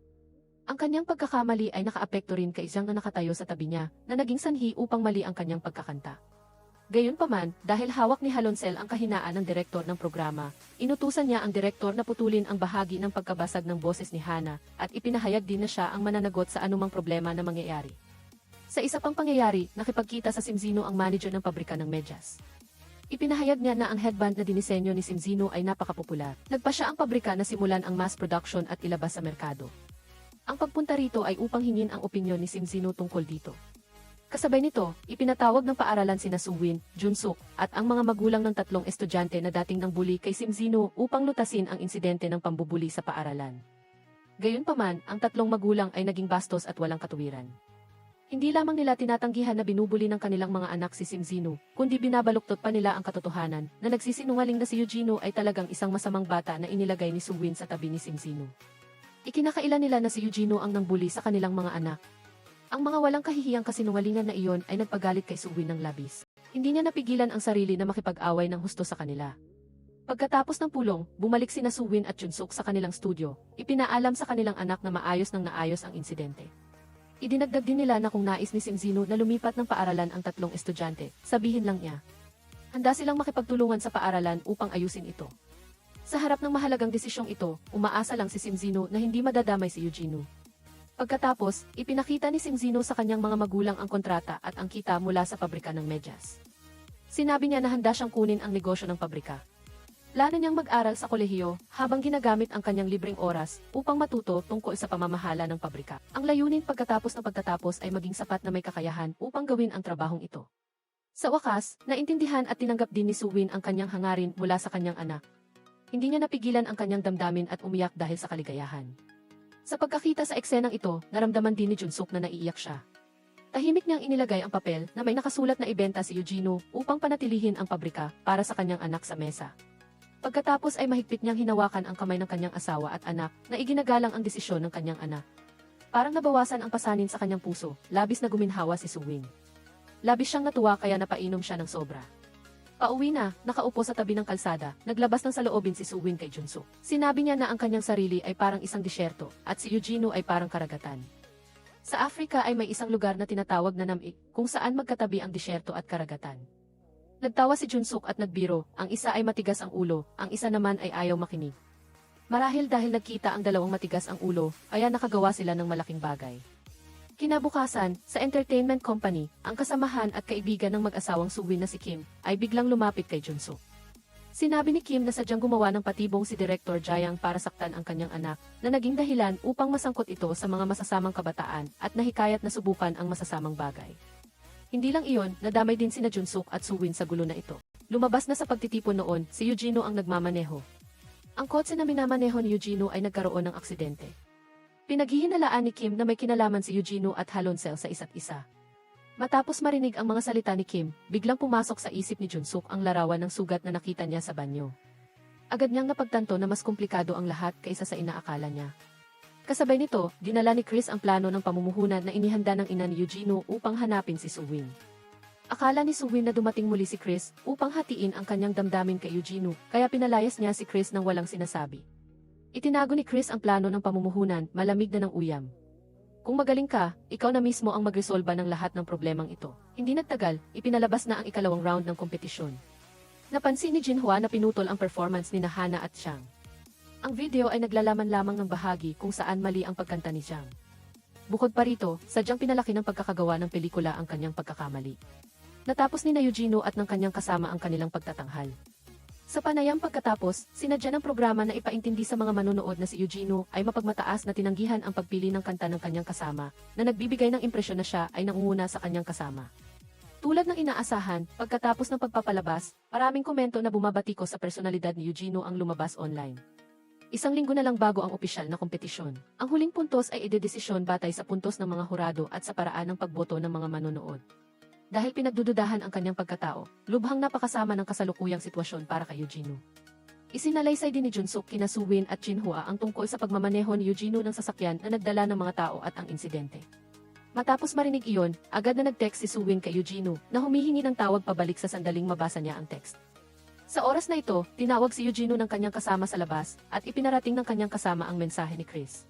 Ang kanyang pagkakamali ay nakaapekto rin kay Zhang na nakatayo sa tabi niya na naging sanhi upang mali ang kanyang pagkakanta. Gayunpaman, dahil hawak ni Haloncel ang kahinaan ng direktor ng programa, inutusan niya ang direktor na putulin ang bahagi ng pagkabasag ng boses ni Hana at ipinahayag din na siya ang mananagot sa anumang problema na mangyayari. Sa isa pang pangyayari, nakipagkita sa Simzino ang manager ng pabrika ng medyas. Ipinahayag niya na ang headband na dinisenyo ni Simzino ay napakapopular. Nagpa siya ang pabrika na simulan ang mass production at ilabas sa merkado. Ang pagpunta rito ay upang hingin ang opinyon ni Simzino tungkol dito. Kasabay nito, ipinatawag ng paaralan sina Suwin, Junsuk, at ang mga magulang ng tatlong estudyante na dating nang bully kay Simzino upang lutasin ang insidente ng pambubuli sa paaralan. Gayunpaman, ang tatlong magulang ay naging bastos at walang katuwiran. Hindi lamang nila tinatanggihan na binubuli ng kanilang mga anak si Simzino, kundi binabaluktot pa nila ang katotohanan na nagsisinungaling na si Eugeno ay talagang isang masamang bata na inilagay ni Suwin sa tabi ni Simzino. Ikinakailan nila na si Eugeno ang nangbuli sa kanilang mga anak. Ang mga walang kahihiyang kasinungalingan na iyon ay nagpagalit kay Suwin ng labis. Hindi niya napigilan ang sarili na makipag-away ng husto sa kanila. Pagkatapos ng pulong, bumalik sina Suwin at Junsuk sa kanilang studio, ipinaalam sa kanilang anak na maayos nang naayos ang insidente. Idinagdag din nila na kung nais ni Simzino na lumipat ng paaralan ang tatlong estudyante, sabihin lang niya. Handa silang makipagtulungan sa paaralan upang ayusin ito. Sa harap ng mahalagang desisyong ito, umaasa lang si Simzino na hindi madadamay si Eugeno. Pagkatapos, ipinakita ni Simzino sa kanyang mga magulang ang kontrata at ang kita mula sa pabrika ng medyas. Sinabi niya na handa siyang kunin ang negosyo ng pabrika. Plano niyang mag-aral sa kolehiyo habang ginagamit ang kanyang libreng oras upang matuto tungkol sa pamamahala ng pabrika. Ang layunin pagkatapos ay maging sapat na may kakayahan upang gawin ang trabahong ito. Sa wakas, naintindihan at tinanggap din ni Suwin ang kanyang hangarin mula sa kanyang anak. Hindi niya napigilan ang kanyang damdamin at umiyak dahil sa kaligayahan. Sa pagkakita sa eksenang ito, naramdaman din ni Junsuk na naiiyak siya. Tahimik niyang inilagay ang papel na may nakasulat na ibenta si Eugeno upang panatilihin ang pabrika para sa kanyang anak sa mesa. Pagkatapos ay mahigpit niyang hinawakan ang kamay ng kanyang asawa at anak na iginagalang ang desisyon ng kanyang anak. Parang nabawasan ang pasanin sa kanyang puso, labis na guminhawa si Suwin. Labis siyang natuwa kaya napainom siya ng sobra. Pauwi na, nakaupo sa tabi ng kalsada, naglabas ng saloobin si Suwin kay Junsuk. Sinabi niya na ang kanyang sarili ay parang isang disyerto, at si Eugeno ay parang karagatan. Sa Afrika ay may isang lugar na tinatawag na Namik, kung saan magkatabi ang disyerto at karagatan. Nagtawa si Junsuk at nagbiro, ang isa ay matigas ang ulo, ang isa naman ay ayaw makinig. Marahil dahil nagkita ang dalawang matigas ang ulo, kaya nakagawa sila ng malaking bagay. Kinabukasan, sa entertainment company, ang kasamahan at kaibigan ng mag-asawang Suwin na si Kim, ay biglang lumapit kay Junsuk. Sinabi ni Kim na sadyang gumawa ng patibong si Director Jayang para saktan ang kanyang anak, na naging dahilan upang masangkot ito sa mga masasamang kabataan at nahikayat na subukan ang masasamang bagay. Hindi lang iyon, nadamay din sina Junsuk at Suwin sa gulo na ito. Lumabas na sa pagtitipon noon, si Eugeno ang nagmamaneho. Ang kotse na minamaneho ni Eugeno ay nagkaroon ng aksidente. Pinaghihinalaan ni Kim na may kinalaman si Eugeno at Haloncel sa isa't isa. Matapos marinig ang mga salita ni Kim, biglang pumasok sa isip ni Junsuk ang larawan ng sugat na nakita niya sa banyo. Agad niyang napagtanto na mas komplikado ang lahat kaysa sa inaakala niya. Kasabay nito, dinala ni Chris ang plano ng pamumuhunan na inihanda ng ina ni Eugeno upang hanapin si Suwin. Akala ni Suwin na dumating muli si Chris upang hatiin ang kanyang damdamin kay Eugeno, kaya pinalayas niya si Chris nang walang sinasabi. Itinago ni Chris ang plano ng pamumuhunan, malamig na ng uyam. Kung magaling ka, ikaw na mismo ang magresolba ng lahat ng problemang ito. Hindi nagtagal, ipinalabas na ang ikalawang round ng kompetisyon. Napansin ni Jinhua na pinutol ang performance ni Hana at Xiang. Ang video ay naglalaman lamang ng bahagi kung saan mali ang pagkanta ni Xiang. Bukod pa rito, sadyang pinalaki ng pagkakagawa ng pelikula ang kanyang pagkakamali. Natapos ni Eugino at ng kanyang kasama ang kanilang pagtatanghal. Sa panayam pagkatapos, sinadya ng programa na ipaintindi sa mga manonood na si Eugino ay mapagmataas na tinanggihan ang pagpili ng kanta ng kanyang kasama, na nagbibigay ng impresyon na siya ay nangunguna sa kanyang kasama. Tulad ng inaasahan, pagkatapos ng pagpapalabas, maraming komento na bumabatiko sa personalidad ni Eugino ang lumabas online. Isang linggo na lang bago ang opisyal na kompetisyon. Ang huling puntos ay idedesisyon batay sa puntos ng mga hurado at sa paraan ng pagboto ng mga manonood. Dahil pinagdududahan ang kanyang pagkatao, lubhang napakasama ng kasalukuyang sitwasyon para kay Eugino. Isinalaysay din ni Junsuk kina Suwin at Jinhua ang tungkol sa pagmamaneho ni Eugino ng sasakyan na nagdala ng mga tao at ang insidente. Matapos marinig iyon, agad na nag-text si Suwin kay Eugino na humihingi ng tawag pabalik sa sandaling mabasa niya ang text. Sa oras na ito, tinawag si Eugino ng kanyang kasama sa labas at ipinarating ng kanyang kasama ang mensahe ni Chris.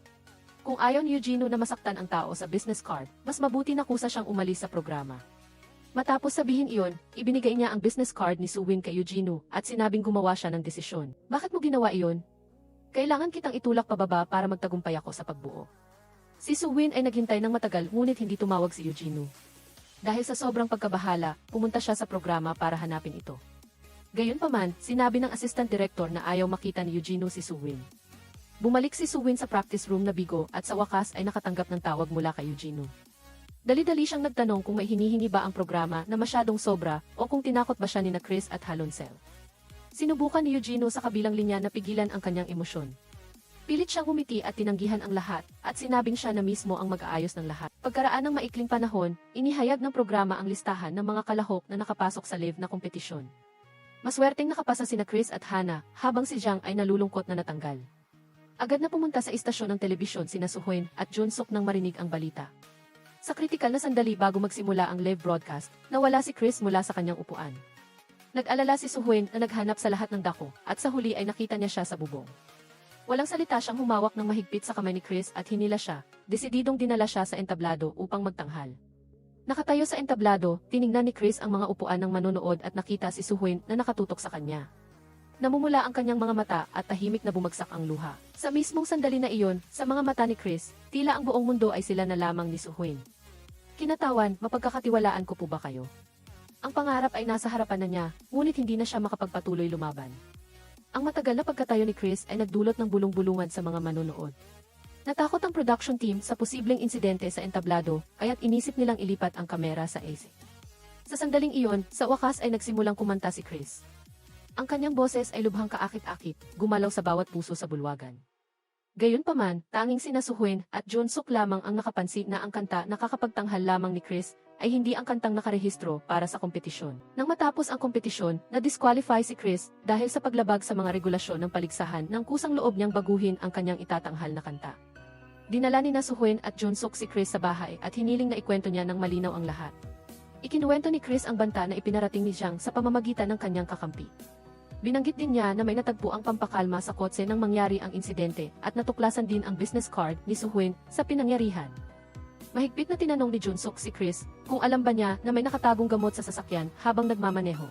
Kung ayaw ni Eugino na masaktan ang tao sa business card, mas mabuti na kusa siyang umalis sa programa. Matapos sabihin iyon, ibinigay niya ang business card ni Suwin kay Eugino at sinabing gumawa siya ng desisyon. Bakit mo ginawa iyon? Kailangan kitang itulak pababa para magtagumpay ako sa pagbuo. Si Suwin ay naghintay ng matagal ngunit hindi tumawag si Eugino. Dahil sa sobrang pagkabahala, pumunta siya sa programa para hanapin ito. Gayunpaman, sinabi ng assistant director na ayaw makita ni Eugino si Suwin. Bumalik si Suwin sa practice room na bigo at sa wakas ay nakatanggap ng tawag mula kay Eugino. Dali-dali siyang nagtanong kung may hinihingi ba ang programa na masyadong sobra o kung tinakot ba siya ni Chris at Haloncel. Sinubukan ni Eugino sa kabilang linya na pigilan ang kanyang emosyon. Pilit siyang umiti at tinanggihan ang lahat at sinabing siya na mismo ang mag-aayos ng lahat. Pagkaraan ng maikling panahon, inihayag ng programa ang listahan ng mga kalahok na nakapasok sa live na kompetisyon. Maswerteng nakapasa sina Chris at Hana habang si Jiang ay nalulungkot na natanggal. Agad na pumunta sa istasyon ng telebisyon sina Suhoin at Junsuk nang marinig ang balita. Sa kritikal na sandali bago magsimula ang live broadcast, nawala si Chris mula sa kanyang upuan. Nag-alala si Suhoin na naghanap sa lahat ng dako at sa huli ay nakita niya siya sa bubong. Walang salita siyang humawak ng mahigpit sa kamay ni Chris at hinila siya, desididong dinala siya sa entablado upang magtanghal. Nakatayo sa entablado, tiningnan ni Chris ang mga upuan ng manonood at nakita si Suhoin na nakatutok sa kanya. Namumula ang kanyang mga mata at tahimik na bumagsak ang luha. Sa mismong sandali na iyon, sa mga mata ni Chris, tila ang buong mundo ay sila na lamang ni Suhoin. Kinatawan, mapagkakatiwalaan ko po ba kayo? Ang pangarap ay nasa harapan na niya, ngunit hindi na siya makapagpatuloy lumaban. Ang matagal na pagkatayo ni Chris ay nagdulot ng bulong-bulungan sa mga manonood. Natakot ang production team sa posibleng insidente sa entablado, kaya't inisip nilang ilipat ang kamera sa AC. Sa sandaling iyon, sa wakas ay nagsimulang kumanta si Chris. Ang kanyang boses ay lubhang kaakit-akit, gumalaw sa bawat puso sa bulwagan. Gayunpaman, tanging sina Suhoin at Junsuk lamang ang nakapansin na ang kanta na kakapagtanghal lamang ni Chris ay hindi ang kantang nakarehistro para sa kompetisyon. Nang matapos ang kompetisyon, na-disqualify si Chris dahil sa paglabag sa mga regulasyon ng paligsahan nang kusang loob niyang baguhin ang kanyang itatanghal na kanta. Dinala ni Suhoin at Junsuk si Chris sa bahay at hiniling na ikwento niya ng malinaw ang lahat. Ikinuwento ni Chris ang banta na ipinarating ni Jiang sa pamamagitan ng kanyang kakampi. Binanggit din niya na may natagpo ang pampakalma sa kotse nang mangyari ang insidente at natuklasan din ang business card ni Suhoin sa pinangyarihan. Mahigpit na tinanong ni Junsuk si Chris kung alam ba niya na may nakatagong gamot sa sasakyan habang nagmamaneho.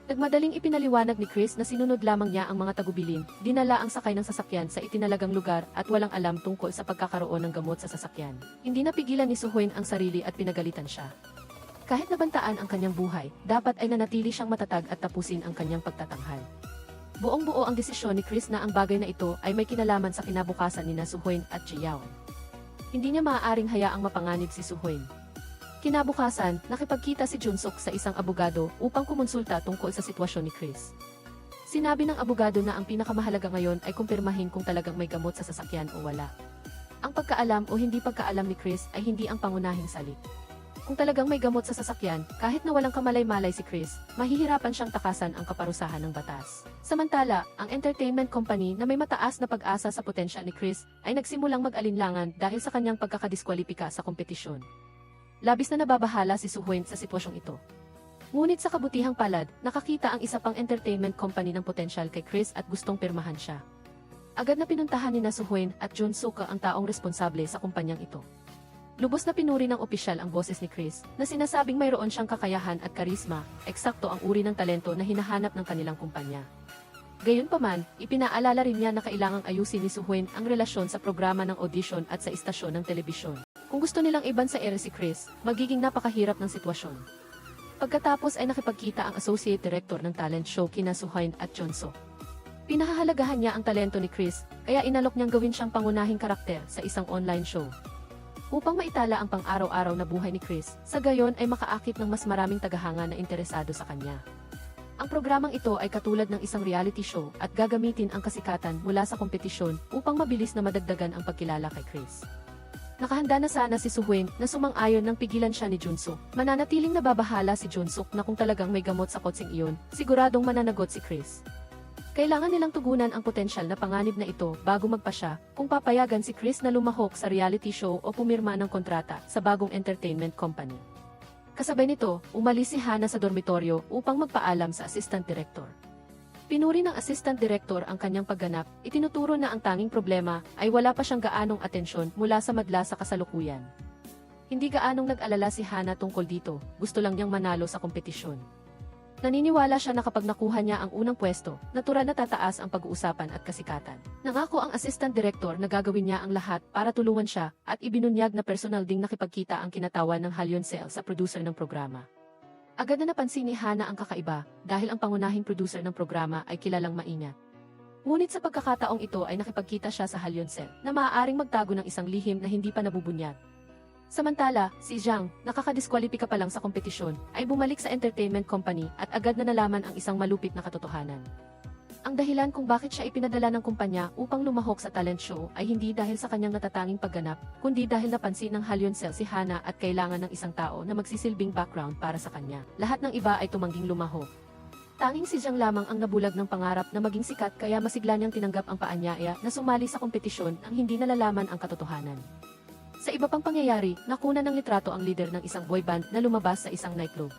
Nagmadaling ipinaliwanag ni Chris na sinunod lamang niya ang mga tagubilin, dinala ang sakay ng sasakyan sa itinalagang lugar at walang alam tungkol sa pagkakaroon ng gamot sa sasakyan. Hindi napigilan ni Suhoin ang sarili at pinagalitan siya. Kahit nabantaan ang kanyang buhay, dapat ay nanatili siyang matatag at tapusin ang kanyang pagtatanghal. Buong-buo ang desisyon ni Chris na ang bagay na ito ay may kinalaman sa kinabukasan ni Suhoin at Jiyawan. Hindi niya maaaring hayaang mapanganib si Suhoin. Kinabukasan, nakipagkita si Junsuk sa isang abogado upang kumonsulta tungkol sa sitwasyon ni Chris. Sinabi ng abogado na ang pinakamahalaga ngayon ay kumpirmahin kung talagang may gamot sa sasakyan o wala. Ang pagkaalam o hindi pagkaalam ni Chris ay hindi ang pangunahing salik. Kung talagang may gamot sa sasakyan, kahit na walang kamalay-malay si Chris, mahihirapan siyang takasan ang kaparusahan ng batas. Samantala, ang entertainment company na may mataas na pag-asa sa potensya ni Chris ay nagsimulang mag-alinlangan dahil sa kanyang pagkakadiskwalipika sa kompetisyon. Labis na nababahala si Suhoin sa sitwasyong ito. Ngunit sa kabutihang palad, nakakita ang isa pang entertainment company ng potensyal kay Chris at gustong pirmahan siya. Agad na pinuntahan ni Suhoen at Jun Suk ang taong responsable sa kumpanyang ito. Lubos na pinuri ng opisyal ang boses ni Chris na sinasabing mayroon siyang kakayahan at karisma, eksakto ang uri ng talento na hinahanap ng kanilang kumpanya. Gayunpaman, ipinaalala rin niya na kailangang ayusin ni Suhoen ang relasyon sa programa ng audition at sa istasyon ng telebisyon. Kung gusto nilang iban sa ere si Chris, magiging napakahirap ng sitwasyon. Pagkatapos ay nakipagkita ang associate director ng talent show kina Suhoen at Jun Suk. Pinahahalagahan niya ang talento ni Chris, kaya inalok niyang gawin siyang pangunahing karakter sa isang online show. Upang maitala ang pang-araw-araw na buhay ni Chris, sa gayon ay makaakit ng mas maraming tagahanga na interesado sa kanya. Ang programang ito ay katulad ng isang reality show at gagamitin ang kasikatan mula sa kompetisyon upang mabilis na madagdagan ang pagkilala kay Chris. Nakahanda na sana si Suhoen na sumang-ayon nang pigilan siya ni Jun Suk. Mananatiling nababahala si Jun Suk na kung talagang may gamot sa kotseng iyon, siguradong mananagot si Chris. Kailangan nilang tugunan ang potensyal na panganib na ito bago magpasya kung papayagan si Chris na lumahok sa reality show o pumirma ng kontrata sa bagong entertainment company. Kasabay nito, umalis si Hana sa dormitoryo upang magpaalam sa assistant director. Pinuri ng assistant director ang kanyang pagganap, itinuturo na ang tanging problema ay wala pa siyang gaanong atensyon mula sa madla sa kasalukuyan. Hindi gaanong nag-alala si Hana tungkol dito, gusto lang niyang manalo sa kompetisyon. Naniniwala siya na kapag nakuha niya ang unang pwesto, natural na tataas ang pag-uusapan at kasikatan. Nangako ang assistant director na gagawin niya ang lahat para tulungan siya at ibinunyag na personal ding nakipagkita ang kinatawan ng Halyon-Sel sa producer ng programa. Agad na napansin ni Hana ang kakaiba dahil ang pangunahing producer ng programa ay kilalang maingat. Ngunit sa pagkakataong ito ay nakipagkita siya sa Halyon-Sel na maaaring magtago ng isang lihim na hindi pa nabubunyag. Samantala, si Zhang, nakakadiskwalipika pa lang sa kompetisyon, ay bumalik sa entertainment company at agad na nalaman ang isang malupit na katotohanan. Ang dahilan kung bakit siya ipinadala ng kumpanya upang lumahok sa talent show ay hindi dahil sa kanyang natatanging pagganap, kundi dahil napansin ng Halyon-Sel si Hana at kailangan ng isang tao na magsisilbing background para sa kanya. Lahat ng iba ay tumangging lumahok. Tanging si Zhang lamang ang nabulag ng pangarap na maging sikat kaya masigla niyang tinanggap ang paanyaya na sumali sa kompetisyon nang hindi nalalaman ang katotohanan. Sa iba pang pangyayari, nakuna ng litrato ang leader ng isang boy band na lumabas sa isang nightclub.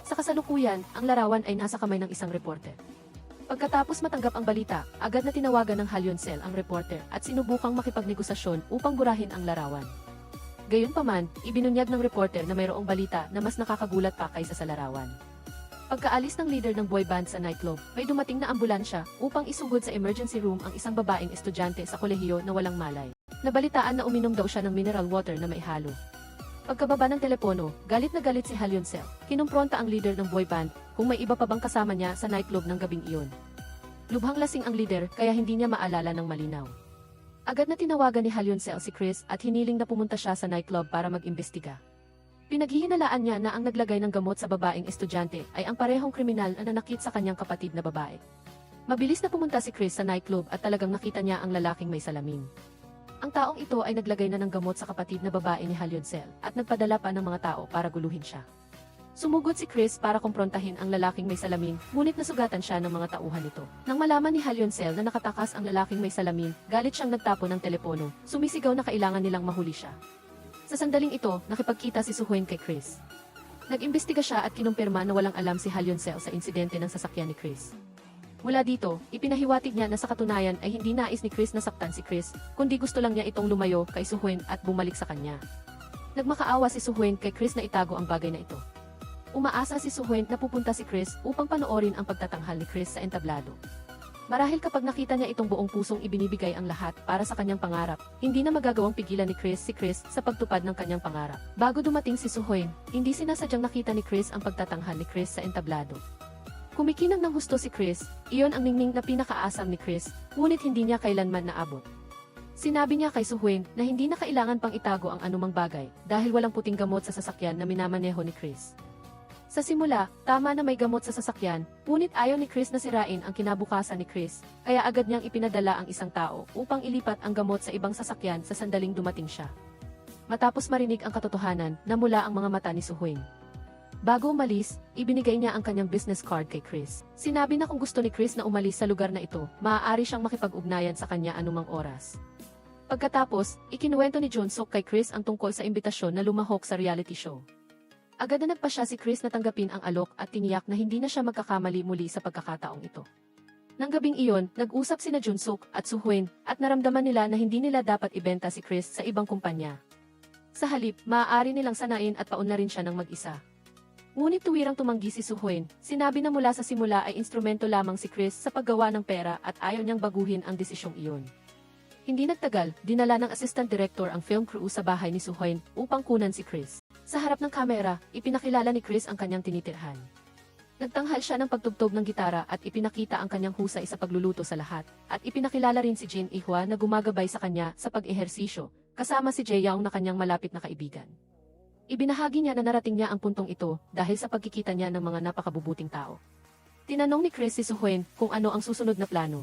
Sa kasalukuyan, ang larawan ay nasa kamay ng isang reporter. Pagkatapos matanggap ang balita, agad na tinawagan ng Halyon-Sel ang reporter at sinubukang makipagnegosasyon upang burahin ang larawan. Gayunpaman, ibinunyag ng reporter na mayroong balita na mas nakakagulat pa kaysa sa larawan. Pagkaalis ng leader ng boy band sa nightclub, may dumating na ambulansya upang isugod sa emergency room ang isang babaeng estudyante sa kolehiyo na walang malay. Nabalitaan na uminom daw siya ng mineral water na may halo. Pagkababa ng telepono, galit na galit si Halyon-Sel. Kinumpronta ang leader ng boy band kung may iba pa bang kasama niya sa nightclub ng gabing iyon. Lubhang lasing ang leader kaya hindi niya maalala ng malinaw. Agad na tinawagan ni Halyon-Sel si Chris at hiniling na pumunta siya sa nightclub para mag-imbestiga. Pinaghihinalaan niya na ang naglagay ng gamot sa babaeng estudyante ay ang parehong kriminal na nanakit sa kanyang kapatid na babae. Mabilis na pumunta si Chris sa nightclub at talagang nakita niya ang lalaking may salamin. Ang taong ito ay naglagay na ng gamot sa kapatid na babae ni Halyon-Sel at nagpadala pa ng mga tao para guluhin siya. Sumugod si Chris para kumprontahin ang lalaking may salamin, ngunit nasugatan siya ng mga tauhan nito. Nang malaman ni Halyon-Sel na nakatakas ang lalaking may salamin, galit siyang nagtapon ng telepono, sumisigaw na kailangan nilang mahuli siya. Sa sandaling ito, nakipagkita si Suhoen kay Chris. Nag-imbestiga siya at kinumpirma na walang alam si Halyon-Sel sa insidente ng sasakyan ni Chris. Mula dito, ipinahiwatig niya na sa katunayan ay hindi nais ni Chris na saktan si Chris, kundi gusto lang niya itong lumayo kay Suhoen at bumalik sa kanya. Nagmakaawa si Suhoen kay Chris na itago ang bagay na ito. Umaasa si Suhoen na pupunta si Chris upang panoorin ang pagtatanghal ni Chris sa entablado. Marahil kapag nakita niya itong buong pusong ibinibigay ang lahat para sa kanyang pangarap, hindi na magagawang pigilan ni Chris si Chris sa pagtupad ng kanyang pangarap. Bago dumating si Suhoen, hindi sinasadyang nakita ni Chris ang pagtatanghal ni Chris sa entablado. Kumikinang ng husto si Chris, iyon ang ningning na pinakaasam ni Chris, ngunit hindi niya kailanman naabot. Sinabi niya kay Suhoen na hindi na kailangan pang itago ang anumang bagay dahil walang puting gamot sa sasakyan na minamaneho ni Chris. Sa simula, tama na may gamot sa sasakyan, ngunit ayaw ni Chris na sirain ang kinabukasan ni Chris, kaya agad niyang ipinadala ang isang tao upang ilipat ang gamot sa ibang sasakyan sa sandaling dumating siya. Matapos marinig ang katotohanan, namula ang mga mata ni Suhoen. Bago umalis, ibinigay niya ang kanyang business card kay Chris. Sinabi na kung gusto ni Chris na umalis sa lugar na ito, maaari siyang makipag-ugnayan sa kanya anumang oras. Pagkatapos, ikinuwento ni Jun Suk kay Chris ang tungkol sa imbitasyon na lumahok sa reality show. Agad na nagpasya si Chris na tanggapin ang alok at tiniyak na hindi na siya magkakamali muli sa pagkakataong ito. Nang gabing iyon, nag-usap sina Junsuk at Suhwen at naramdaman nila na hindi nila dapat ibenta si Chris sa ibang kumpanya. Sa halip, maaari nilang sanain at paunlarin siya ng mag-isa. Ngunit tuwirang tumanggi si Suhwen, sinabi na mula sa simula ay instrumento lamang si Chris sa paggawa ng pera at ayaw niyang baguhin ang desisyong iyon. Hindi nagtagal, dinala ng assistant director ang film crew sa bahay ni Suhwen upang kunan si Chris. Sa harap ng kamera, ipinakilala ni Chris ang kanyang tinitirhan. Nagtanghal siya ng pagtugtog ng gitara at ipinakita ang kanyang husay sa pagluluto sa lahat, at ipinakilala rin si Jin Ihwa na gumagabay sa kanya sa pag-ehersisyo, kasama si Jae Young na kanyang malapit na kaibigan. Ibinahagi niya na narating niya ang puntong ito dahil sa pagkikita niya ng mga napakabubuting tao. Tinanong ni Chris si Suhwen kung ano ang susunod na plano.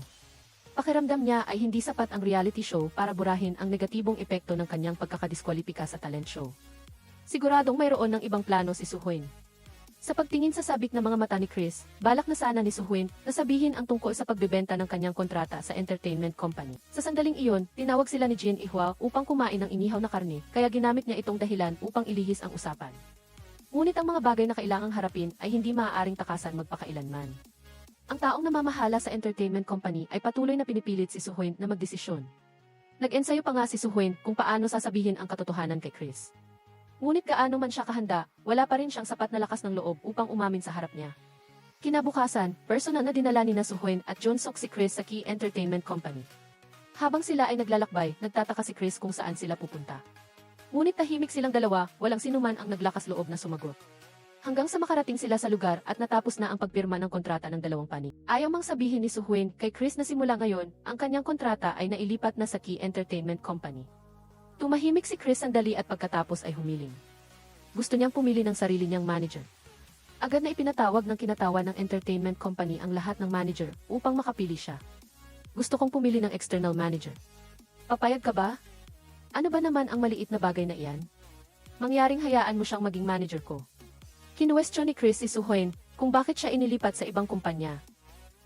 Pakiramdam niya ay hindi sapat ang reality show para burahin ang negatibong epekto ng kanyang pagkakadiskwalipika sa talent show. Siguradong mayroon ng ibang plano si Suhwen. Sa pagtingin sa sabik na mga mata ni Chris, balak na sana ni Suhwen na sabihin ang tungkol sa pagbebenta ng kanyang kontrata sa entertainment company. Sa sandaling iyon, tinawag sila ni Jin Ihwa upang kumain ng inihaw na karne, kaya ginamit niya itong dahilan upang ilihis ang usapan. Ngunit ang mga bagay na kailangang harapin ay hindi maaaring takasan magpakailanman. Ang taong namamahala sa entertainment company ay patuloy na pinipilit si Suhwen na magdesisyon. Nag-ensayo pa nga si Suhwen kung paano sasabihin ang katotohanan kay Chris. Ngunit gaano man siya kahanda, wala pa rin siyang sapat na lakas ng loob upang umamin sa harap niya. Kinabukasan, personal na dinala ni Suhwen at Junsuk si Chris sa Key Entertainment Company. Habang sila ay naglalakbay, nagtataka si Chris kung saan sila pupunta. Ngunit tahimik silang dalawa, walang sinuman ang naglakas loob na sumagot. Hanggang sa makarating sila sa lugar at natapos na ang pagpirma ng kontrata ng dalawang panig. Ayaw mang sabihin ni Suhwen kay Chris na simula ngayon, ang kanyang kontrata ay nailipat na sa Key Entertainment Company. Tumahimik si Chris sandali at pagkatapos ay humiling. Gusto niyang pumili ng sarili niyang manager. Agad na ipinatawag ng kinatawan ng entertainment company ang lahat ng manager upang makapili siya. Gusto kong pumili ng external manager. Papayag ka ba? Ano ba naman ang maliit na bagay na iyan? Mangyaring hayaan mo siyang maging manager ko. Kinuwestiyon ni Chris si Suhwen kung bakit siya inilipat sa ibang kumpanya.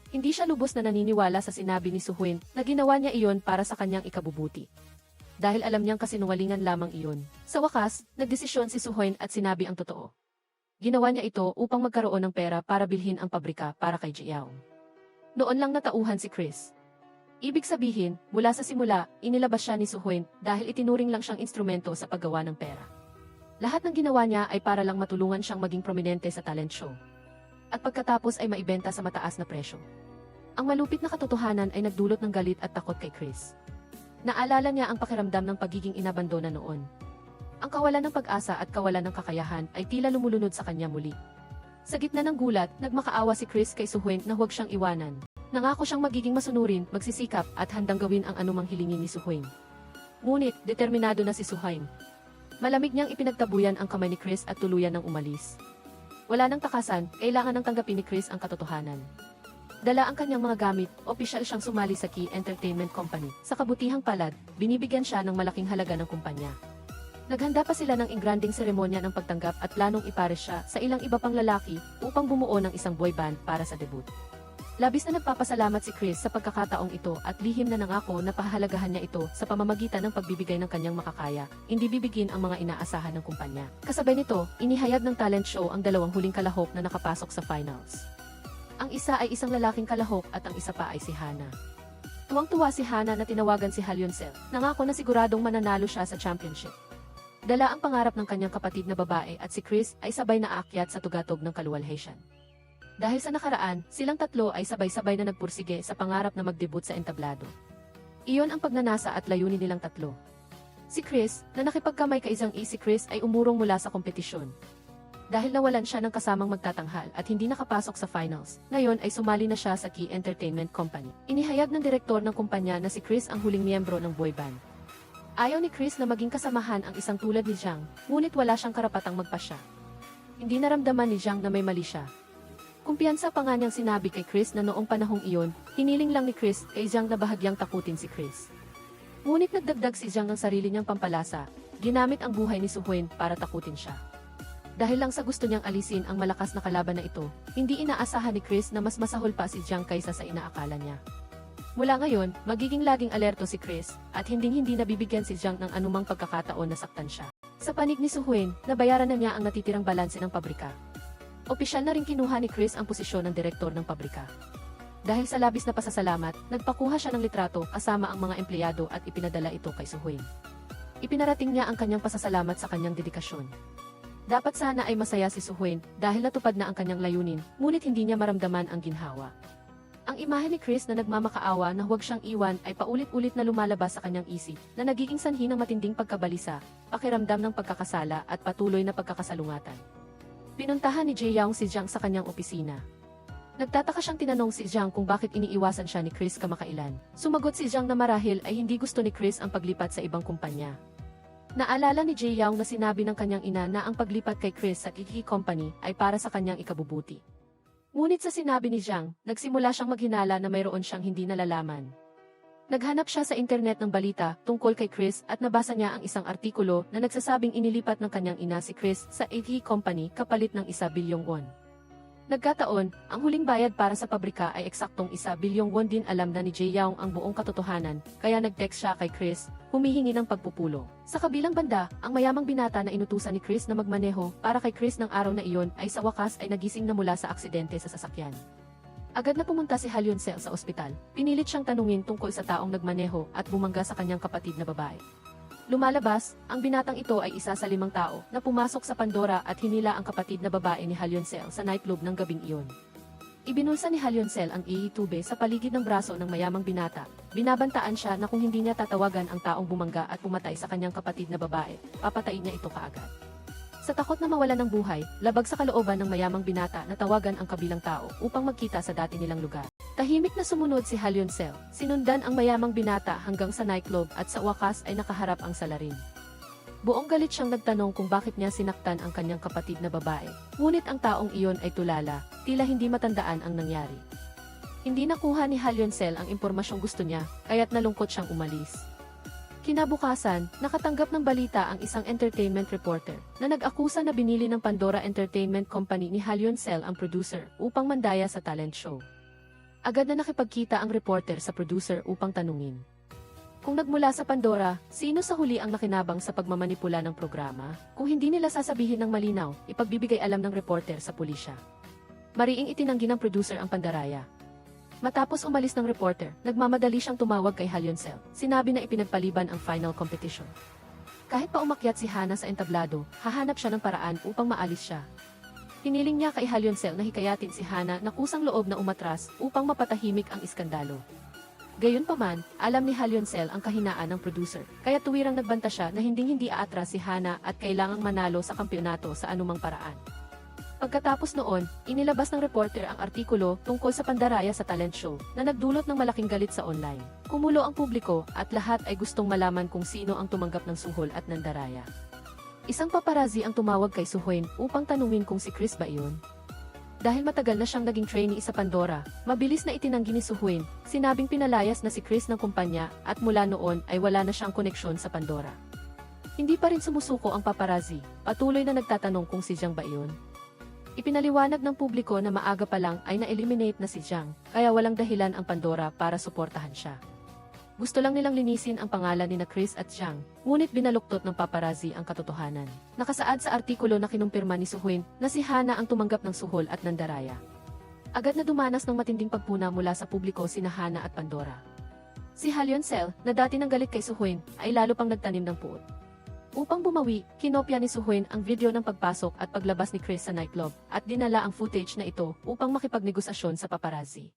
Hindi siya lubos na naniniwala sa sinabi ni Suhwen na ginawa niya iyon para sa kanyang ikabubuti. Dahil alam niyang kasinungalingan lamang iyon. Sa wakas, nagdesisyon si Suhwen at sinabi ang totoo. Ginawa niya ito upang magkaroon ng pera para bilhin ang pabrika para kay Jiao. Noon lang natauhan si Chris. Ibig sabihin, mula sa simula, inilabas siya ni Suhwen dahil itinuring lang siyang instrumento sa paggawa ng pera. Lahat ng ginawa niya ay para lang matulungan siyang maging prominente sa talent show. At pagkatapos ay maibenta sa mataas na presyo. Ang malupit na katotohanan ay nagdulot ng galit at takot kay Chris. Naalala niya ang pakiramdam ng pagiging inabandona noon. Ang kawalan ng pag-asa at kawalan ng kakayahan ay tila lumulunod sa kanya muli. Sa gitna ng gulat, nagmakaawa si Chris kay Suhwen na huwag siyang iwanan. Nangako siyang magiging masunurin, magsisikap at handang gawin ang anumang hilingin ni Suhwen. Ngunit, determinado na si Suhwen. Malamig niyang ipinagtabuyan ang kamay ni Chris at tuluyan ng umalis. Wala nang takasan, kailangan nang tanggapin ni Chris ang katotohanan. Dala ang kanyang mga gamit, opisyal siyang sumali sa Key Entertainment Company. Sa kabutihang palad, binibigyan siya ng malaking halaga ng kumpanya. Naghanda pa sila ng engranding seremonya ng pagtanggap at planong ipares siya sa ilang iba pang lalaki upang bumuo ng isang boy band para sa debut. Labis na nagpapasalamat si Chris sa pagkakataong ito at lihim na nangako na pahahalagahan niya ito sa pamamagitan ng pagbibigay ng kanyang makakaya, hindi bibigin ang mga inaasahan ng kumpanya. Kasabay nito, inihayag ng talent show ang dalawang huling kalahok na nakapasok sa finals. Ang isa ay isang lalaking kalahok at ang isa pa ay si Hana. Tuwang-tuwa si Hana na tinawagan si Halyonsel. Nangako na siguradong mananalo siya sa championship. Dala ang pangarap ng kanyang kapatid na babae at si Chris ay sabay na aakyat sa tugatog ng kaluwalhatian. Dahil sa nakaraan, silang tatlo ay sabay-sabay na nagpursige sa pangarap na magdebut sa entablado. Iyon ang pagnanasa at layunin nilang tatlo. Si Chris, na nakipagkamay kay Zhang Yi, si Chris ay umurong mula sa kompetisyon. Dahil nawalan siya ng kasamang magtatanghal at hindi nakapasok sa finals, ngayon ay sumali na siya sa Key Entertainment Company. Inihayag ng direktor ng kumpanya na si Chris ang huling miyembro ng boy band. Ayaw ni Chris na maging kasamahan ang isang tulad ni Zhang, ngunit wala siyang karapatang magpasya. Hindi naramdaman ni Zhang na may mali siya. Kumpiyansa pa nga niyang sinabi kay Chris na noong panahong iyon, hiniling lang ni Chris kay Zhang na bahagyang takutin si Chris. Ngunit nagdagdag si Zhang ng sarili niyang pampalasa, ginamit ang buhay ni Suhwen para takutin siya. Dahil lang sa gusto niyang alisin ang malakas na kalaban na ito, hindi inaasahan ni Chris na mas masahol pa si Zhang kaysa sa inaakala niya. Mula ngayon, magiging laging alerto si Chris, at hindi nabibigyan si Zhang ng anumang pagkakataon na saktan siya. Sa panig ni Suhwen, nabayaran na niya ang natitirang balanse ng pabrika. Opisyal na rin kinuha ni Chris ang posisyon ng direktor ng pabrika. Dahil sa labis na pasasalamat, nagpakuha siya ng litrato kasama ang mga empleyado at ipinadala ito kay Suhuin. Ipinarating niya ang kanyang pasasalamat sa kanyang dedikasyon. Dapat sana ay masaya si Suhuin dahil natupad na ang kanyang layunin, ngunit hindi niya maramdaman ang ginhawa. Ang imahe ni Chris na nagmamakaawa na huwag siyang iwan ay paulit-ulit na lumalabas sa kanyang isip na nagiging sanhi ng matinding pagkabalisa, pakiramdam ng pagkakasala at patuloy na pagkakasalungatan. Pinuntahan ni Jae-young si Jang sa kanyang opisina. Nagtataka siyang tinanong si Jang kung bakit iniiwasan siya ni Chris kamakailan. Sumagot si Jang na marahil ay hindi gusto ni Chris ang paglipat sa ibang kumpanya. Naalala ni Jae-young na sinabi ng kanyang ina na ang paglipat kay Chris sa Iki Company ay para sa kanyang ikabubuti. Ngunit sa sinabi ni Jang, nagsimula siyang maghinala na mayroon siyang hindi nalalaman. Naghanap siya sa internet ng balita tungkol kay Chris at nabasa niya ang isang artikulo na nagsasabing inilipat ng kanyang ina si Chris sa Iki Company kapalit ng 1 bilyong won. Nagkataon, ang huling bayad para sa pabrika ay eksaktong 1 bilyong won din. Alam na ni Jae-young ang buong katotohanan, kaya nag-text siya kay Chris, humihingi ng pagpupulong. Sa kabilang banda, ang mayamang binata na inutusan ni Chris na magmaneho para kay Chris ng araw na iyon ay sa wakas ay nagising na mula sa aksidente sa sasakyan. Agad na pumunta si Halyon-sel sa ospital. Pinilit siyang tanungin tungkol sa taong nagmaneho at bumangga sa kanyang kapatid na babae. Lumalabas, ang binatang ito ay isa sa 5 tao na pumasok sa Pandora at hinila ang kapatid na babae ni Halyon-sel sa nightclub ng gabing iyon. Ibinulsa ni Halyon-sel ang iitube sa paligid ng braso ng mayamang binata. Binabantaan siya na kung hindi niya tatawagan ang taong bumangga at pumatay sa kanyang kapatid na babae, papatayin niya ito kaagad. Sa takot na mawala ng buhay, labag sa kalooban ng mayamang binata na tawagan ang kabilang tao upang magkita sa dati nilang lugar. Tahimik na sumunod si Halyon-sel, sinundan ang mayamang binata hanggang sa nightclub at sa wakas ay nakaharap ang salarin. Buong galit siyang nagtanong kung bakit niya sinaktan ang kanyang kapatid na babae, ngunit ang taong iyon ay tulala, tila hindi matandaan ang nangyari. Hindi nakuha ni Halyon-sel ang impormasyong gusto niya, kaya't nalungkot siyang umalis. Kinabukasan, nakatanggap ng balita ang isang entertainment reporter na nag-akusa na binili ng Pandora Entertainment Company ni Halyon-sel ang producer upang mandaya sa talent show. Agad na nakipagkita ang reporter sa producer upang tanungin kung nagmula sa Pandora, sino sa huli ang nakinabang sa pagmamanipula ng programa. Kung hindi nila sasabihin ng malinaw, ipagbibigay alam ng reporter sa pulisya. Mariing itinanggi ng producer ang pandaraya. Matapos umalis ng reporter, nagmamadali siyang tumawag kay Halyon-sel. Sinabi na ipinagpaliban ang final competition. Kahit pa umakyat si Hana sa entablado, hahanap siya ng paraan upang maalis siya. Hiniling niya kay Halyon-sel na hikayatin si Hana na kusang loob na umatras upang mapatahimik ang iskandalo. Gayunpaman, alam ni Halyon-sel ang kahinaan ng producer, kaya tuwirang nagbanta siya na hindi aatras si Hana at kailangang manalo sa kampyonato sa anumang paraan. Pagkatapos noon, inilabas ng reporter ang artikulo tungkol sa pandaraya sa talent show na nagdulot ng malaking galit sa online. Kumulo ang publiko at lahat ay gustong malaman kung sino ang tumanggap ng suhol at nandaraya. Isang paparazzi ang tumawag kay Suhuin upang tanungin kung si Chris ba iyon. Dahil matagal na siyang naging trainee sa Pandora, mabilis na itinanggi ni Suhuin, sinabing pinalayas na si Chris ng kumpanya at mula noon ay wala na siyang koneksyon sa Pandora. Hindi pa rin sumusuko ang paparazzi, patuloy na nagtatanong kung si Jang ba iyon. Ipinaliwanag ng publiko na maaga pa lang ay na-eliminate na si Jang, kaya walang dahilan ang Pandora para suportahan siya. Gusto lang nilang linisin ang pangalan ni Chris at Jang, ngunit binaluktot ng paparazzi ang katotohanan. Nakasaad sa artikulo na kinumpirma ni Suhuin na si Hana ang tumanggap ng suhol at nandaraya. Agad na dumanas ng matinding pagpuna mula sa publiko sina Hana at Pandora. Si Halyon-sel, na dati nang galit kay Suhuin, ay lalo pang nagtanim ng puot. Upang bumawi, kinopya ni Suhuin ang video ng pagpasok at paglabas ni Chris sa nightclub at dinala ang footage na ito upang makipagnegosasyon sa paparazzi.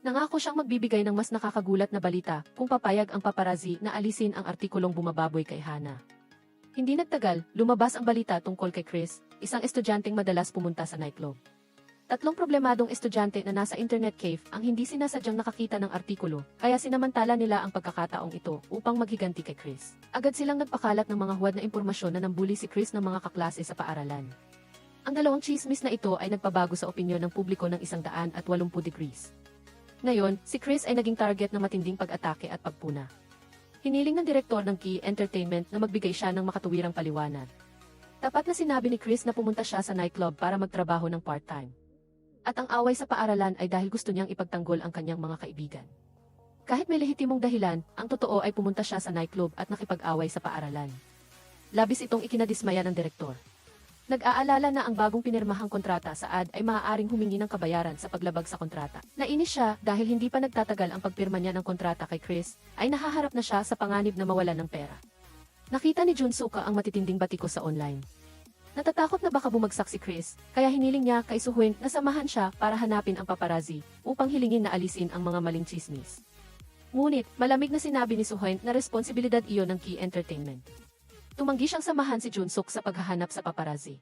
Nangako siyang magbibigay ng mas nakakagulat na balita kung papayag ang paparazzi na alisin ang artikulong bumababoy kay Hana. Hindi nagtagal, lumabas ang balita tungkol kay Chris, isang estudyanteng madalas pumunta sa nightclub. 3 problemadong estudyante na nasa internet cave ang hindi sinasadyang nakakita ng artikulo, kaya sinamantala nila ang pagkakataong ito upang maghiganti kay Chris. Agad silang nagpakalat ng mga huwad na impormasyon na nambuli si Chris ng mga kaklase sa paaralan. Ang dalawang chismis na ito ay nagpabago sa opinyon ng publiko ng 180 degrees. Ngayon, si Chris ay naging target ng matinding pag-atake at pagpuna. Hiniling ng direktor ng Key Entertainment na magbigay siya ng makatuwirang paliwanag. Tapat na sinabi ni Chris na pumunta siya sa nightclub para magtrabaho ng part-time. At ang away sa paaralan ay dahil gusto niyang ipagtanggol ang kanyang mga kaibigan. Kahit may lehitimong dahilan, ang totoo ay pumunta siya sa nightclub at nakipag-away sa paaralan. Labis itong ikinadismaya ng direktor. Nag-aalala na ang bagong pinirmahang kontrata sa ad ay maaaring humingi ng kabayaran sa paglabag sa kontrata. Nainis siya dahil hindi pa nagtatagal ang pagpirma niya ng kontrata kay Chris, ay nahaharap na siya sa panganib na mawalan ng pera. Nakita ni Junsook ang matitinding batiko sa online. Natatakot na baka bumagsak si Chris, kaya hiniling niya kay Soo-Hyun na samahan siya para hanapin ang paparazzi upang hilingin na alisin ang mga maling chismis. Ngunit, malamig na sinabi ni Soo-Hyun na responsibilidad iyon ng Key Entertainment. Tumanggi siyang samahan si Junsook sa paghahanap sa paparazzi.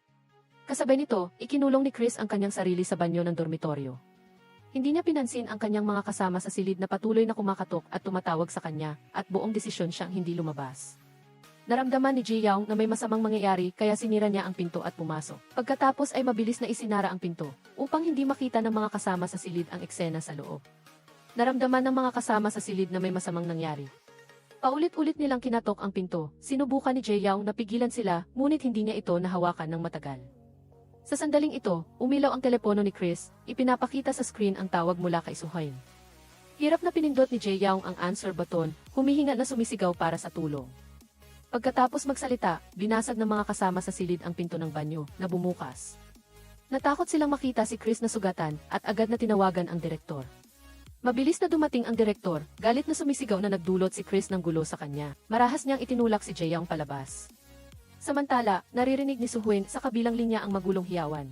Kasabay nito, ikinulong ni Chris ang kanyang sarili sa banyo ng dormitoryo. Hindi niya pinansin ang kanyang mga kasama sa silid na patuloy na kumakatok at tumatawag sa kanya, at buong desisyon siyang hindi lumabas. Naramdaman ni Ji-young na may masamang mangyayari kaya sinira niya ang pinto at pumasok. Pagkatapos ay mabilis na isinara ang pinto, upang hindi makita ng mga kasama sa silid ang eksena sa loob. Naramdaman ng mga kasama sa silid na may masamang nangyari. Paulit-ulit nilang kinatok ang pinto, sinubukan ni Ji-young na pigilan sila, ngunit hindi niya ito nahawakan ng matagal. Sa sandaling ito, umilaw ang telepono ni Chris, ipinapakita sa screen ang tawag mula kay Soo-Hyun. Hirap na pinindot ni Ji-young ang answer button, humihinga na sumisigaw para sa tulong. Pagkatapos magsalita, binasag ng mga kasama sa silid ang pinto ng banyo, na bumukas. Natakot silang makita si Chris na sugatan, at agad na tinawagan ang direktor. Mabilis na dumating ang direktor, galit na sumisigaw na nagdulot si Chris ng gulo sa kanya. Marahas niyang itinulak si Ji-young palabas. Samantala, naririnig ni Soo-Hyun sa kabilang linya ang magulong hiyawan.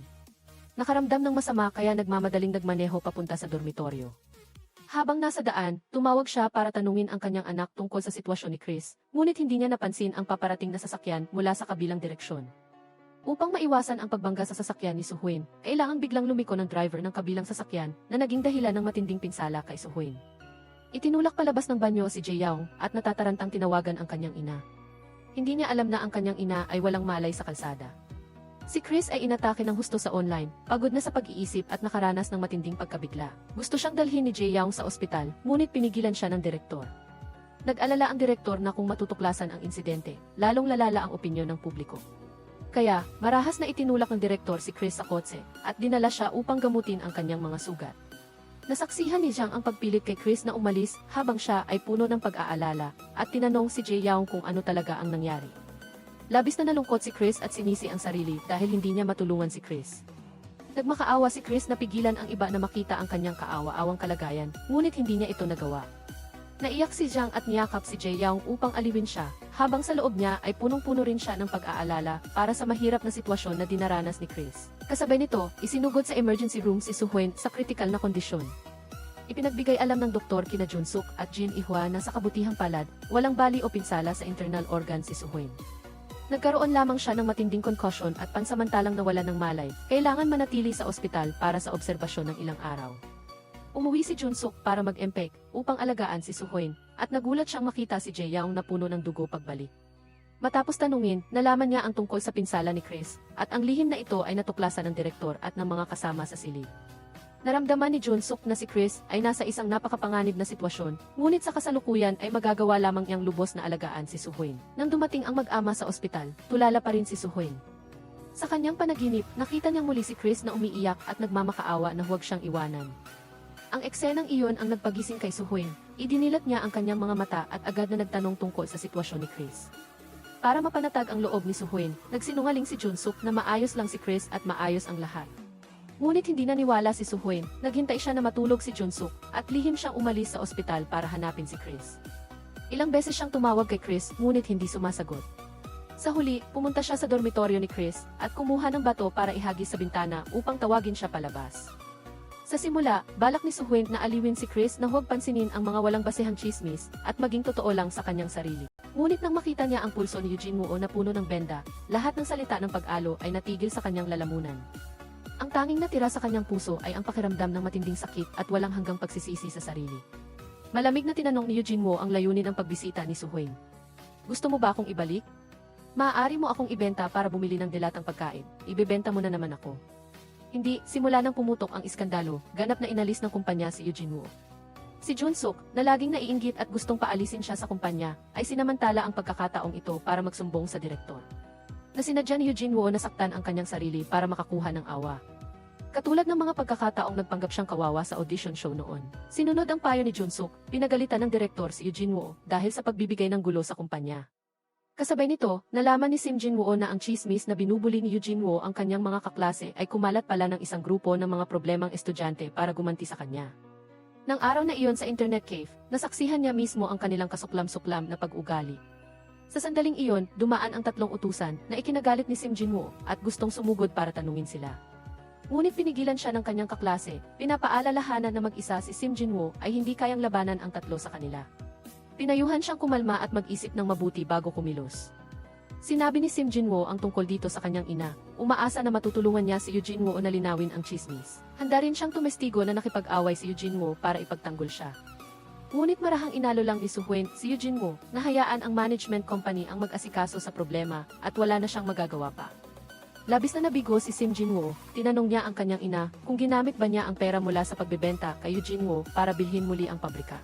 Nakaramdam ng masama kaya nagmamadaling nagmaneho papunta sa dormitoryo. Habang nasa daan, tumawag siya para tanungin ang kanyang anak tungkol sa sitwasyon ni Chris, ngunit hindi niya napansin ang paparating na sasakyan mula sa kabilang direksyon. Upang maiwasan ang pagbangga sa sasakyan ni Soo-Hyun, kailangang biglang lumiko ng driver ng kabilang sasakyan na naging dahilan ng matinding pinsala kay Soo-Hyun. Itinulak palabas ng banyo si Ji-young at natatarantang tinawagan ang kanyang ina. Hindi niya alam na ang kanyang ina ay walang malay sa kalsada. Si Chris ay inatake ng husto sa online, pagod na sa pag-iisip at nakaranas ng matinding pagkabigla. Gusto siyang dalhin ni Ji-young sa ospital, ngunit pinigilan siya ng direktor. Nag-alala ang direktor na kung matutuklasan ang insidente, lalong lalala ang opinyon ng publiko. Kaya, marahas na itinulak ng direktor si Chris sa kotse, at dinala siya upang gamutin ang kanyang mga sugat. Nasaksihan ni Jiang ang pagpilit kay Chris na umalis habang siya ay puno ng pag-aalala, at tinanong si Ji-young kung ano talaga ang nangyari. Labis na nalungkot si Chris at sinisi ang sarili dahil hindi niya matulungan si Chris. Nagmakaawa si Chris na pigilan ang iba na makita ang kanyang kaawa-awang kalagayan, ngunit hindi niya ito nagawa. Naiyak si Jiang at niyakap si Ji-young upang aliwin siya, habang sa loob niya ay punong-puno rin siya ng pag-aalala para sa mahirap na sitwasyon na dinaranas ni Chris. Kasabay nito, isinugod sa emergency room si Soo-Hyun sa kritikal na kondisyon. Ipinagbigay alam ng doktor kina Junsook at Jin Ihwa na sa kabutihang palad, walang bali o pinsala sa internal organ si Soo-Hyun. Nagkaroon lamang siya ng matinding concussion at pansamantalang nawala ng malay, kailangan manatili sa ospital para sa obserbasyon ng ilang araw. Umuwi si Junsook para mag-empek upang alagaan si Soo-Hyun, at nagulat siyang makita si Ji-young na puno ng dugo pagbalik. Matapos tanungin, nalaman niya ang tungkol sa pinsala ni Chris, at ang lihim na ito ay natuklasan ng direktor at ng mga kasama sa silid. Naramdaman ni Junsook na si Chris ay nasa isang napakapanganib na sitwasyon, ngunit sa kasalukuyan ay magagawa lamang niyang lubos na alagaan si Soo-Hyun. Nang dumating ang mag-ama sa ospital, tulala pa rin si Soo-Hyun. Sa kanyang panaginip, nakita niyang muli si Chris na umiiyak at nagmamakaawa na huwag siyang iwanan. Ang eksenang iyon ang nagpagising kay Soo-Hyun, idinilat niya ang kanyang mga mata at agad na nagtanong tungkol sa sitwasyon ni Chris. Para mapanatag ang loob ni Soo-Hyun, nagsinungaling si Junsook na maayos lang si Chris at maayos ang lahat. Ngunit hindi naniwala si Soo-Hyun, naghintay siya na matulog si Junsook at lihim siyang umalis sa ospital para hanapin si Chris. Ilang beses siyang tumawag kay Chris ngunit hindi sumasagot. Sa huli, pumunta siya sa dormitoryo ni Chris at kumuha ng bato para ihagis sa bintana upang tawagin siya palabas. Sa simula, balak ni Soo-Hyun na aliwin si Chris na huwag pansinin ang mga walang basehang chismis at maging totoo lang sa kanyang sarili. Ngunit nang makita niya ang pulso ni Eugene Woo na puno ng benda, lahat ng salita ng pag-alo ay natigil sa kanyang lalamunan. Ang tanging natira sa kanyang puso ay ang pakiramdam ng matinding sakit at walang hanggang pagsisisi sa sarili. Malamig na tinanong ni Eugene Woo ang layunin ng pagbisita ni Soo-Hyun. Gusto mo ba akong ibalik? Maaari mo akong ibenta para bumili ng dilatang pagkain. Ibebenta mo na naman ako. Hindi, simula nang pumutok ang iskandalo, ganap na inalis ng kumpanya si Eugene Woo. Si Junsook, na laging naiinggit at gustong paalisin siya sa kumpanya, ay sinamantala ang pagkakataong ito para magsumbong sa direktor. Na sinadya ni Eugene Woo na saktan ang kanyang sarili para makakuha ng awa. Katulad ng mga pagkakataong nagpanggap siyang kawawa sa audition show noon. Sinunod ang payo ni Junsook, pinagalitan ng direktor si Eugene Woo dahil sa pagbibigay ng gulo sa kumpanya. Kasabay nito, nalaman ni Sim Jinwoo na ang chismis na binubuli ni Eugene Woo ang kanyang mga kaklase ay kumalat pala ng isang grupo ng mga problemang estudyante para gumanti sa kanya. Nang araw na iyon sa internet cave, nasaksihan niya mismo ang kanilang kasuklam-suklam na pag-ugali. Sa sandaling iyon, dumaan ang tatlong utusan na ikinagalit ni Sim Jinwoo at gustong sumugod para tanungin sila. Ngunit pinigilan siya ng kanyang kaklase, pinapaalalahanan na mag-isa si Sim Jinwoo ay hindi kayang labanan ang tatlo sa kanila. Pinayuhan siyang kumalma at mag-isip ng mabuti bago kumilos. Sinabi ni Sim Jinwoo ang tungkol dito sa kanyang ina, umaasa na matutulungan niya si Eugene Woo na linawin ang chismis. Handa rin siyang tumestigo na nakipag-away si Eugene Woo para ipagtanggol siya. Ngunit marahang inalo lang ni Suhuen si Eugene Woo na hayaan ang management company ang mag-asikaso sa problema at wala na siyang magagawa pa. Labis na nabigo si Sim Jinwoo, tinanong niya ang kanyang ina kung ginamit ba niya ang pera mula sa pagbebenta kay Eugene Woo para bilhin muli ang pabrika.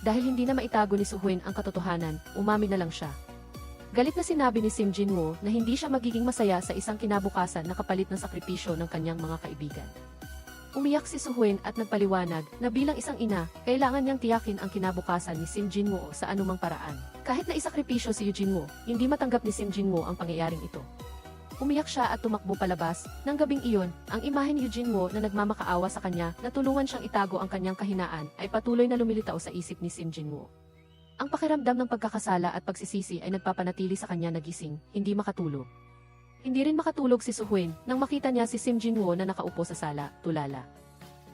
Dahil hindi na maitago ni Suhuen ang katotohanan, umamin na lang siya. Galit na sinabi ni Sim Jinwoo na hindi siya magiging masaya sa isang kinabukasan na kapalit ng sakripisyo ng kanyang mga kaibigan. Umiyak si Suhuen at nagpaliwanag na bilang isang ina, kailangan niyang tiyakin ang kinabukasan ni Sim Jinwoo sa anumang paraan. Kahit na isakripisyo si Eugene Woo, hindi matanggap ni Sim Jinwoo ang pangyayaring ito. Umiyak siya at tumakbo palabas. Nang gabing iyon, ang imahe ni Eugene Woo na nagmamakaawa sa kanya na tulungan siyang itago ang kanyang kahinaan ay patuloy na lumilitaw sa isip ni Sim Jinwoo. Ang pakiramdam ng pagkakasala at pagsisisi ay nagpapanatili sa kanya nagising, hindi makatulog. Hindi rin makatulog si Suhuen nang makita niya si Sim Jinwoo na nakaupo sa sala, tulala.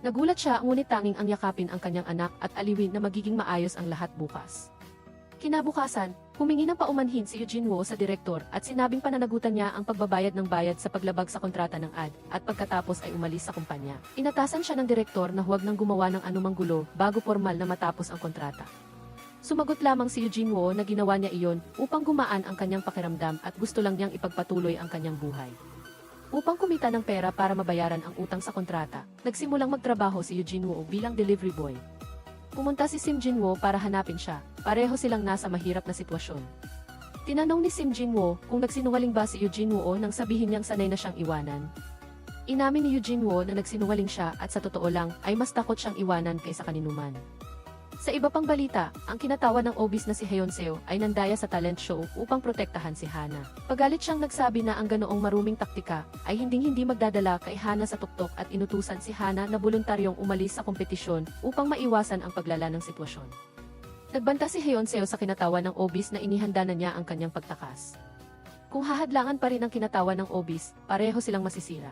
Nagulat siya ngunit tanging ang yakapin ang kanyang anak at aliwin na magiging maayos ang lahat bukas. Kinabukasan, humingi ng paumanhin si Eugene Woo sa direktor at sinabing pananagutan niya ang pagbabayad ng bayad sa paglabag sa kontrata ng ad at pagkatapos ay umalis sa kumpanya. Inatasan siya ng direktor na huwag nang gumawa ng anumang gulo bago formal na matapos ang kontrata. Sumagot lamang si Eugene Woo na ginawa niya iyon upang gumaan ang kanyang pakiramdam at gusto lang niyang ipagpatuloy ang kanyang buhay. Upang kumita ng pera para mabayaran ang utang sa kontrata, nagsimulang magtrabaho si Eugene Woo bilang delivery boy. Pumunta si Sim Jinwoo para hanapin siya, pareho silang nasa mahirap na sitwasyon. Tinanong ni Sim Jinwoo kung nagsinungaling ba si Eugene Woo nang sabihin niyang sanay na siyang iwanan. Inamin ni Eugene Woo na nagsinungaling siya at sa totoo lang ay mas takot siyang iwanan kaysa kaninuman. Sa iba pang balita, ang kinatawan ng obis na si Hyun-seo ay nandaya sa talent show upang protektahan si Hana. Pagalit siyang nagsabi na ang ganoong maruming taktika ay hinding-hindi magdadala kay Hana sa tuktok at inutusan si Hana na voluntaryong umalis sa kompetisyon upang maiwasan ang paglala ng sitwasyon. Nagbanta si Hyun-seo sa kinatawan ng obis na inihanda na niya ang kanyang pagtakas. Kung hahadlangan pa rin ang kinatawan ng obis, pareho silang masisira.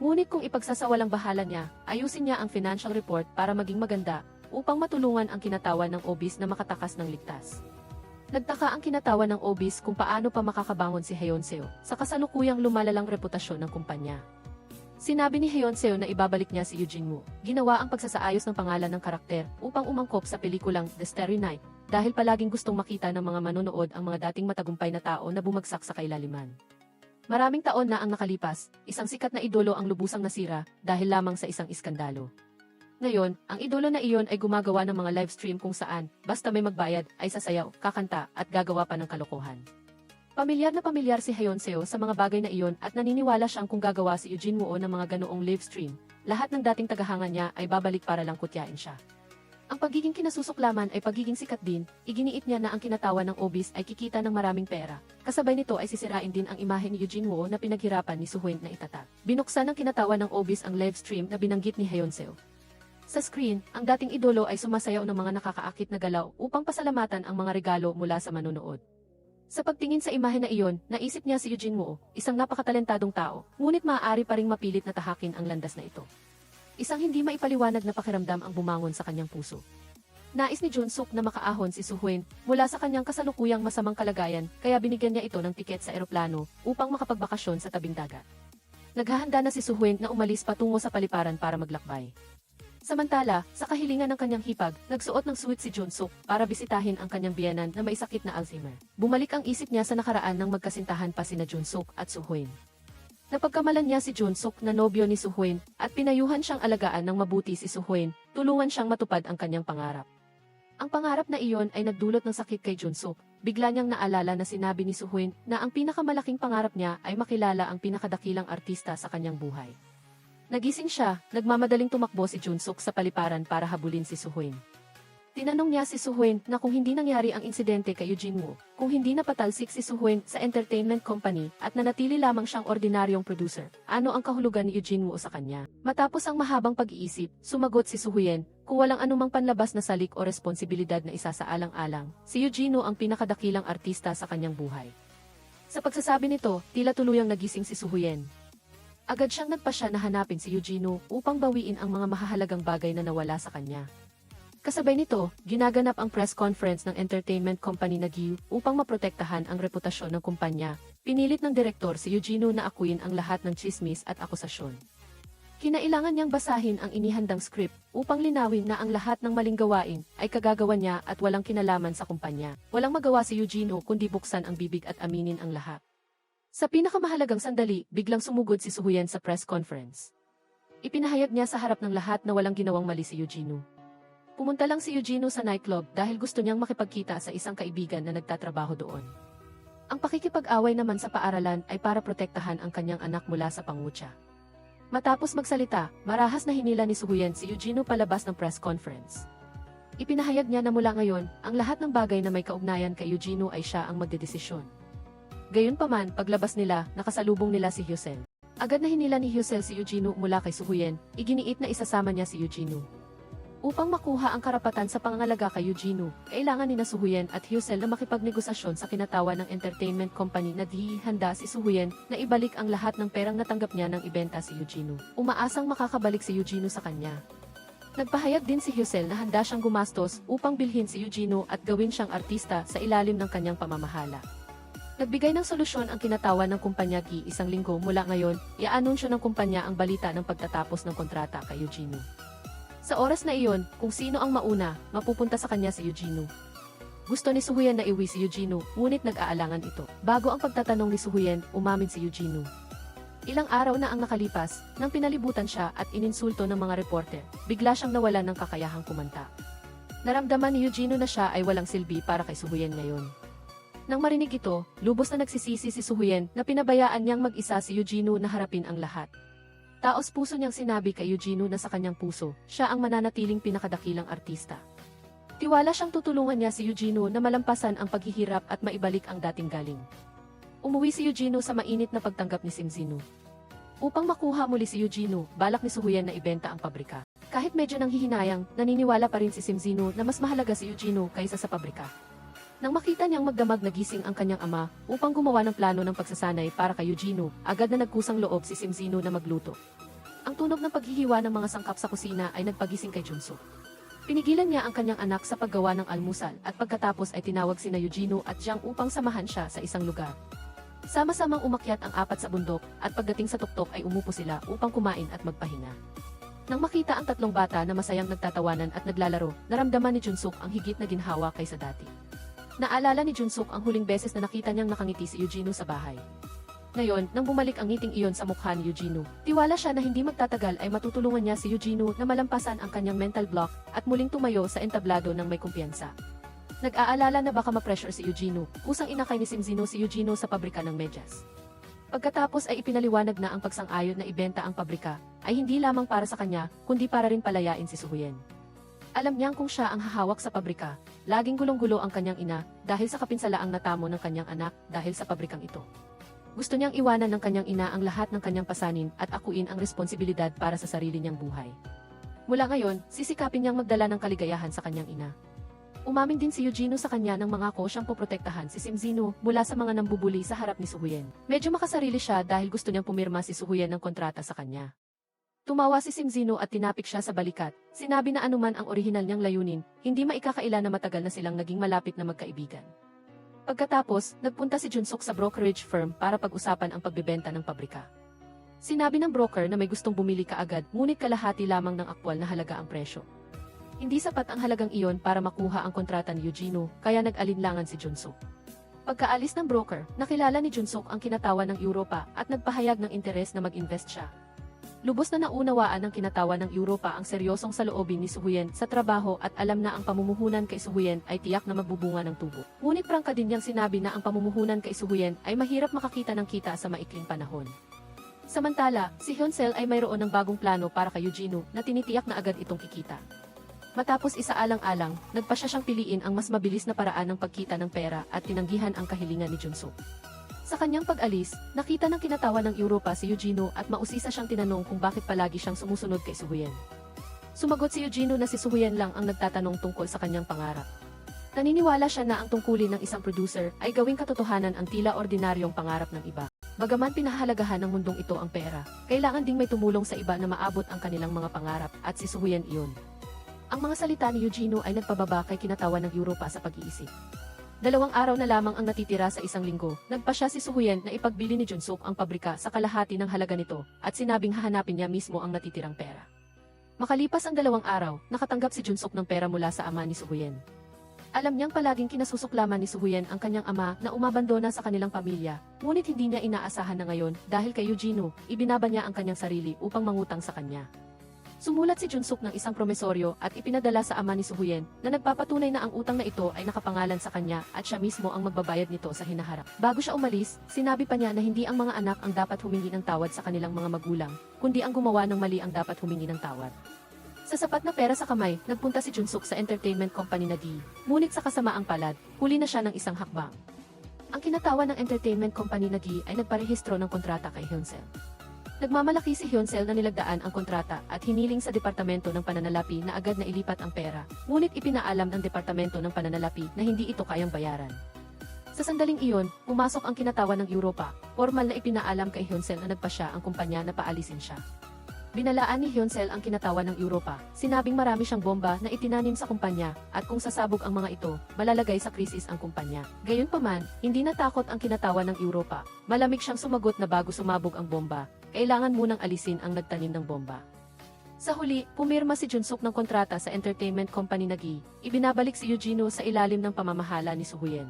Ngunit kung ipagsasawalang bahala niya, ayusin niya ang financial report para maging maganda, upang matulungan ang kinatawan ng obis na makatakas ng ligtas. Nagtaka ang kinatawan ng obis kung paano pa makakabangon si Hyun-seo sa kasalukuyang lumalalang reputasyon ng kumpanya. Sinabi ni Hyun-seo na ibabalik niya si Eugene Woo. Ginawa ang pagsasaayos ng pangalan ng karakter upang umangkop sa pelikulang The Starry Night dahil palaging gustong makita ng mga manonood ang mga dating matagumpay na tao na bumagsak sa kailaliman. Maraming taon na ang nakalipas, isang sikat na idolo ang lubusang nasira dahil lamang sa isang iskandalo. Ngayon, ang idolo na iyon ay gumagawa ng mga live stream kung saan, basta may magbayad, ay sasayaw, kakanta, at gagawa pa ng kalokohan. Pamilyar na pamilyar si Hyun-seo sa mga bagay na iyon at naniniwala siyang kung gagawa si Eugene Woo ng mga ganoong live stream, lahat ng dating tagahanga niya ay babalik para lang kutyain siya. Ang pagiging kinasusuklaman ay pagiging sikat din, iginiit niya na ang kinatawan ng obis ay kikita ng maraming pera. Kasabay nito ay sisirain din ang imahe ni Eugene Woo na pinaghirapan ni Suhuen na itatag. Binuksan ng kinatawan ng obis ang live stream na binanggit ni Hyun-seo. Sa screen, ang dating idolo ay sumasayaw ng mga nakakaakit na galaw upang pasalamatan ang mga regalo mula sa manonood. Sa pagtingin sa imahe na iyon, naisip niya si Eugene Woo, isang napakatalentadong tao, ngunit maaari pa ring mapilit na tahakin ang landas na ito. Isang hindi maipaliwanag na pakiramdam ang bumangon sa kanyang puso. Nais ni Jun-suk na makaahon si Suhuen mula sa kanyang kasalukuyang masamang kalagayan, kaya binigyan niya ito ng tiket sa eroplano upang makapagbakasyon sa tabing dagat. Naghahanda na si Suhuen na umalis patungo sa paliparan para maglakbay. Samantala, sa kahilingan ng kanyang hipag, nagsuot ng suit si Jun-suk para bisitahin ang kanyang biyenan na may sakit na Alzheimer. Bumalik ang isip niya sa nakaraan nang magkasintahan pa sina Jun-suk at Suhuen. Napagkamalan niya si Jun-suk na nobyo ni Suhuen at pinayuhan siyang alagaan ng mabuti si Suhuen, tulungan siyang matupad ang kanyang pangarap. Ang pangarap na iyon ay nagdulot ng sakit kay Jun-suk. Bigla niyang naalala na sinabi ni Suhuen na ang pinakamalaking pangarap niya ay makilala ang pinakadakilang artista sa kanyang buhay. Nagising siya, nagmamadaling tumakbo si Jun-suk sa paliparan para habulin si Suhuen. Tinanong niya si Suhuen na kung hindi nangyari ang insidente kay Eugene Woo, kung hindi napatalsik si Suhuen sa entertainment company at nanatili lamang siyang ordinaryong producer, ano ang kahulugan ni Eugene Woo sa kanya. Matapos ang mahabang pag-iisip, sumagot si Suhuen, kung walang anumang panlabas na salik o responsibilidad na isasaalang-alang, si Eugene Woo ang pinakadakilang artista sa kanyang buhay. Sa pagsasabi nito, tila tuluyang nagising si Suhuen. Agad siyang nagpasya na hanapin si Eugene Woo upang bawiin ang mga mahahalagang bagay na nawala sa kanya. Kasabay nito, ginaganap ang press conference ng entertainment company na GYU upang maprotektahan ang reputasyon ng kumpanya. Pinilit ng direktor si Eugene Woo na akuin ang lahat ng tsismis at akusasyon. Kinailangan niyang basahin ang inihandang script upang linawin na ang lahat ng maling gawain ay kagagawa niya at walang kinalaman sa kumpanya. Walang magawa si Eugene Woo kundi buksan ang bibig at aminin ang lahat. Sa pinakamahalagang sandali, biglang sumugod si Suhuen sa press conference. Ipinahayag niya sa harap ng lahat na walang ginawang mali si Eugene Woo. Pumunta lang si Eugene Woo sa nightclub dahil gusto niyang makipagkita sa isang kaibigan na nagtatrabaho doon. Ang pakikipag-away naman sa paaralan ay para protektahan ang kanyang anak mula sa pangutya. Matapos magsalita, marahas na hinila ni Suhuen si Eugene Woo palabas ng press conference. Ipinahayag niya na mula ngayon, ang lahat ng bagay na may kaugnayan kay Eugene Woo ay siya ang magdedesisyon. Gayunpaman, paglabas nila, nakasalubong nila si Hyosel. Agad na hinila ni Hyosel si Eugene Woo mula kay Suhuen, iginiit na isasama niya si Eugene Woo. Upang makuha ang karapatan sa pangangalaga kay Eugene Woo, kailangan ni Suhuen at Hyosel na makipagnegosasyon sa kinatawa ng entertainment company na di handa si Suhuen na ibalik ang lahat ng perang natanggap niya nang ibenta si Eugene Woo. Umaasang makakabalik si Eugene Woo sa kanya. Nagpahayag din si Hyosel na handa siyang gumastos upang bilhin si Eugene Woo at gawin siyang artista sa ilalim ng kanyang pamamahala. Nagbigay ng solusyon ang kinatawa ng kumpanya GYU isang linggo mula ngayon, i-anunsyo ng kumpanya ang balita ng pagtatapos ng kontrata kay Eugene Woo. Sa oras na iyon, kung sino ang mauna, mapupunta sa kanya si Eugene Woo. Gusto ni Suhuen na iuwi si Eugene Woo, ngunit nag-aalangan ito. Bago ang pagtatanong ni Suhuen, umamin si Eugene Woo. Ilang araw na ang nakalipas, nang pinalibutan siya at ininsulto ng mga reporter, bigla siyang nawalan ng kakayahang kumanta. Naramdaman ni Eugene Woo na siya ay walang silbi para kay Suhuen ngayon. Nang marinig ito, lubos na nagsisisi si Suhuen na pinabayaan niyang mag-isa si Eugene Woo na harapin ang lahat. Taos puso niyang sinabi kay Eugene Woo na sa kanyang puso, siya ang mananatiling pinakadakilang artista. Tiwala siyang tutulungan niya si Eugene Woo na malampasan ang paghihirap at maibalik ang dating galing. Umuwi si Eugene Woo sa mainit na pagtanggap ni Simzino. Upang makuha muli si Eugene Woo, balak ni Suhuen na ibenta ang pabrika. Kahit medyo nanghihinayang, naniniwala pa rin si Simzino na mas mahalaga si Eugene Woo kaysa sa pabrika. Nang makita niyang magdamag nagising ang kanyang ama upang gumawa ng plano ng pagsasanay para kay Eugene Woo, agad na nagkusang loob si Simzino na magluto. Ang tunog ng paghihiwa ng mga sangkap sa kusina ay nagpagising kay Junsook. Pinigilan niya ang kanyang anak sa paggawa ng almusal at pagkatapos ay tinawag sina Eugene Woo at Jiang upang samahan siya sa isang lugar. Sama-samang umakyat ang apat sa bundok at pagdating sa tuktok ay umupo sila upang kumain at magpahinga. Nang makita ang tatlong bata na masayang nagtatawanan at naglalaro, naramdaman ni Junsook ang higit na ginhawa kaysa dati. Naalala ni Junsook ang huling beses na nakita niyang nakangiti si Eugene Woo sa bahay. Ngayon, nang bumalik ang ngiting iyon sa mukha ni Eugene Woo, tiwala siya na hindi magtatagal ay matutulungan niya si Eugene Woo na malampasan ang kanyang mental block at muling tumayo sa entablado ng may kumpiyansa. Nag-aalala na baka ma-pressure si Eugene Woo, kusang inakay ni Simzino si Eugene Woo sa pabrika ng medyas. Pagkatapos ay ipinaliwanag na ang pagsang-ayon na ibenta ang pabrika ay hindi lamang para sa kanya, kundi para rin palayain si Suhuen. Alam niyang kung siya ang hahawak sa pabrika, laging gulong-gulo ang kanyang ina dahil sa kapinsalaang natamo ng kanyang anak dahil sa pabrikang ito. Gusto niyang iwanan ng kanyang ina ang lahat ng kanyang pasanin at akuin ang responsibilidad para sa sarili niyang buhay. Mula ngayon, sisikapin niyang magdala ng kaligayahan sa kanyang ina. Umamin din si Eugene Woo sa kanya nang mangako siyang poprotektahan si Simzino mula sa mga nambubuli sa harap ni Suhuen. Medyo makasarili siya dahil gusto niyang pumirma si Suhuen ng kontrata sa kanya. Tumawa si Simzino at tinapik siya sa balikat. Sinabi na anuman ang orihinal niyang layunin, hindi maikakaila na matagal na silang naging malapit na magkaibigan. Pagkatapos, nagpunta si Junsook sa brokerage firm para pag-usapan ang pagbebenta ng pabrika. Sinabi ng broker na may gustong bumili kaagad, ngunit kalahati lamang ng aktwal na halaga ang presyo. Hindi sapat ang halagang iyon para makuha ang kontrata ni Eugene Woo, kaya nag-alinlangan si Junsook. Pagkaalis ng broker, nakilala ni Junsook ang kinatawa ng Europa at nagpahayag ng interes na mag-invest siya. Lubos na naunawaan ng kinatawa ng Europa ang seryosong saloobin ni Suhuen sa trabaho at alam na ang pamumuhunan kay Suhuen ay tiyak na magbubunga ng tubo. Ngunit prangka din niyang sinabi na ang pamumuhunan kay Suhuen ay mahirap makakita ng kita sa maikling panahon. Samantala, si Hyunsel ay mayroon ng bagong plano para kay Eugene Woo na tinitiyak na agad itong kikita. Matapos isaalang-alang, nagpasya siyang piliin ang mas mabilis na paraan ng pagkita ng pera at tinanggihan ang kahilingan ni Junsuk. Sa kanyang pag-alis, nakita ng kinatawa ng Europa si Eugeno at mausisa siyang tinanong kung bakit palagi siyang sumusunod kay Suhuyen. Sumagot si Eugeno na si Suhuyen lang ang nagtatanong tungkol sa kanyang pangarap. Naniniwala siya na ang tungkulin ng isang producer ay gawing katotohanan ang tila ordinaryong pangarap ng iba. Bagaman pinahahalagahan ng mundong ito ang pera, kailangan ding may tumulong sa iba na maabot ang kanilang mga pangarap at si Suhuyen iyon. Ang mga salita ni Eugeno ay nagpababa kay kinatawa ng Europa sa pag-iisip. 2 araw na lamang ang natitira sa isang linggo, nagpasya si Suhuyen na ipagbili ni Junsuk ang pabrika sa kalahati ng halaga nito at sinabing hahanapin niya mismo ang natitirang pera. Makalipas ang 2 araw, nakatanggap si Junsuk ng pera mula sa ama ni Suhuyen. Alam niyang palaging kinasusuklaman ni Suhuyen ang kanyang ama na umabandona sa kanilang pamilya, ngunit hindi niya inaasahan na ngayon dahil kay Eugeno, ibinaba niya ang kanyang sarili upang mangutang sa kanya. Sumulat si Junsuk ng isang promesoryo at ipinadala sa ama ni Suhuyen na nagpapatunay na ang utang na ito ay nakapangalan sa kanya at siya mismo ang magbabayad nito sa hinaharap. Bago siya umalis, sinabi pa niya na hindi ang mga anak ang dapat humingi ng tawad sa kanilang mga magulang, kundi ang gumawa ng mali ang dapat humingi ng tawad. Sa sapat na pera sa kamay, nagpunta si Junsuk sa entertainment company na G. Ngunit sa kasamaang palad, huli na siya ng isang hakbang. Ang kinatawa ng entertainment company na G ay nagparehistro ng kontrata kay Hyunsel. Nagmamalaki si Hyunsel na nilagdaan ang kontrata at hiniling sa departamento ng pananalapi na agad na ilipat ang pera, ngunit ipinaalam ng departamento ng pananalapi na hindi ito kayang bayaran. Sa sandaling iyon, pumasok ang kinatawa ng Europa, formal na ipinaalam kay Hyunsel na nagpasya ang kumpanya na paalisin siya. Binalaan ni Hyunsel ang kinatawa ng Europa, sinabing marami siyang bomba na itinanim sa kumpanya, at kung sasabog ang mga ito, malalagay sa krisis ang kumpanya. Gayunpaman, hindi natakot ang kinatawa ng Europa. Malamig siyang sumagot na bago sumabog ang bomba, kailangan munang alisin ang nagtanim ng bomba. Sa huli, pumirma si Junsuk ng kontrata sa entertainment company na G. Ibinabalik si Eugeno sa ilalim ng pamamahala ni Suhuyen.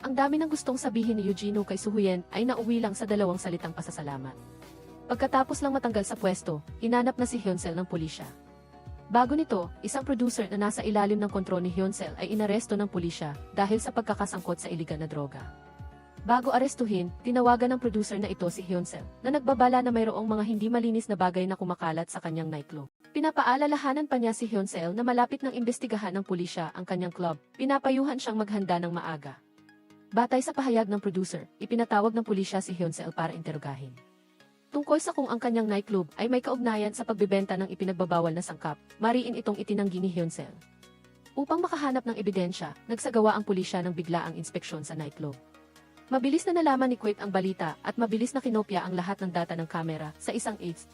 Ang dami ng gustong sabihin ni Eugeno kay Suhuyen ay nauwi lang sa 2 salitang pasasalamat. Pagkatapos lang matanggal sa pwesto, hinanap na si Hyunsel ng pulisya. Bago nito, isang producer na nasa ilalim ng kontrol ni Hyunsel ay inaresto ng pulisya dahil sa pagkakasangkot sa iligal na droga. Bago arestuhin, tinawagan ng producer na ito si Hyunsel na nagbabala na mayroong mga hindi malinis na bagay na kumakalat sa kanyang nightclub. Pinapaalalahanan pa niya si Hyunsel na malapit ng imbestigahan ng pulisya ang kanyang club, pinapayuhan siyang maghanda ng maaga. Batay sa pahayag ng producer, ipinatawag ng pulisya si Hyunsel para interogahin. Tungkol sa kung ang kanyang nightclub ay may kaugnayan sa pagbebenta ng ipinagbabawal na sangkap, mariin itong itinanggi ni Hyunsel. Upang makahanap ng ebidensya, nagsagawa ang pulisya ng biglaang inspeksyon sa nightclub. Mabilis na nalaman ni Quit ang balita at mabilis na kinopya ang lahat ng data ng kamera sa isang aids.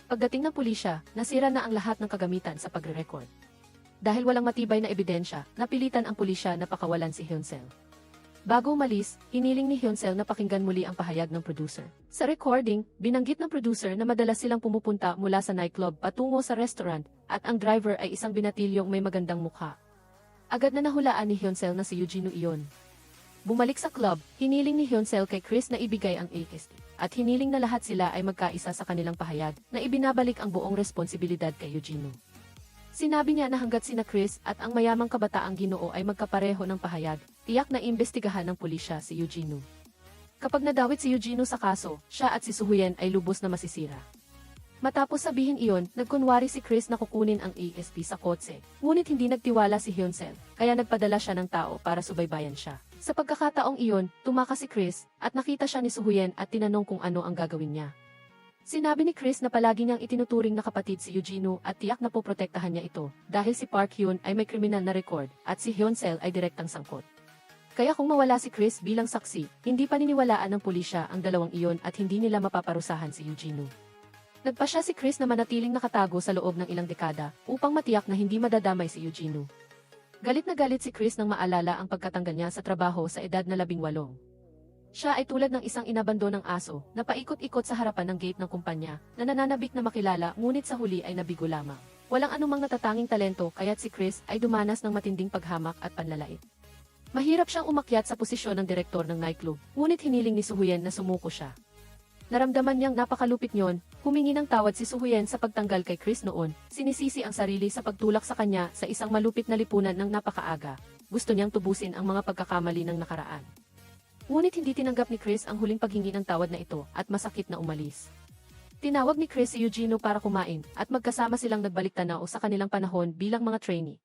Pagdating ng pulisya, nasira na ang lahat ng kagamitan sa pagre-record. Dahil walang matibay na ebidensya, napilitan ang pulisya na pakawalan si Hyunsel. Bago umalis, hiniling ni Hyunsel na pakinggan muli ang pahayag ng producer. Sa recording, binanggit ng producer na madalas silang pumupunta mula sa nightclub patungo sa restaurant at ang driver ay isang binatilyong may magandang mukha. Agad na nahulaan ni Hyunsel na si Eugeno iyon. Bumalik sa club, hiniling ni Hyunsel kay Chris na ibigay ang AST at hiniling na lahat sila ay magkaisa sa kanilang pahayag na ibinabalik ang buong responsibilidad kay Eugeno. Sinabi niya na hanggat sina Chris at ang mayamang kabataang Ginoo ay magkapareho ng pahayag, tiyak na imbestigahan ng pulisya si Eugeno. Kapag nadawit si Eugeno sa kaso, siya at si Suhuyen ay lubos na masisira. Matapos sabihin iyon, nagkunwari si Chris na kukunin ang ASP sa kotse, ngunit hindi nagtiwala si Hyunsel, kaya nagpadala siya ng tao para subaybayan siya. Sa pagkakataong iyon, tumakas si Chris at nakita siya ni Suhuyen at tinanong kung ano ang gagawin niya. Sinabi ni Chris na palagi niyang itinuturing na kapatid si Eugeno at tiyak na poprotektahan niya ito dahil si Park Hyun ay may kriminal na record at si Hyunsel ay direktang sangkot. Kaya kung mawala si Chris bilang saksi, hindi paniniwalaan ng pulisya ang dalawang iyon at hindi nila mapaparusahan si Eugeno. Nagpasya si Chris na manatiling nakatago sa loob ng ilang dekada upang matiyak na hindi madadamay si Eugeno. Galit na galit si Chris nang maalala ang pagkatanggal niya sa trabaho sa edad na 18. Siya ay tulad ng isang inabandonang aso na paikot-ikot sa harapan ng gate ng kumpanya na nananabik na makilala ngunit sa huli ay nabigo lamang. Walang anumang natatanging talento kaya't si Chris ay dumanas ng matinding paghamak at panlalait. Mahirap siyang umakyat sa posisyon ng direktor ng nightclub, ngunit hiniling ni Suhuyen na sumuko siya. Naramdaman niyang napakalupit niyon, humingi ng tawad si Suhuyen sa pagtanggal kay Chris noon, sinisisi ang sarili sa pagtulak sa kanya sa isang malupit na lipunan ng napakaaga. Gusto niyang tubusin ang mga pagkakamali ng nakaraan. Ngunit hindi tinanggap ni Chris ang huling paghingi ng tawad na ito at masakit na umalis. Tinawag ni Chris si Eugenio para kumain at magkasama silang nagbalik-tanaw sa kanilang panahon bilang mga trainee.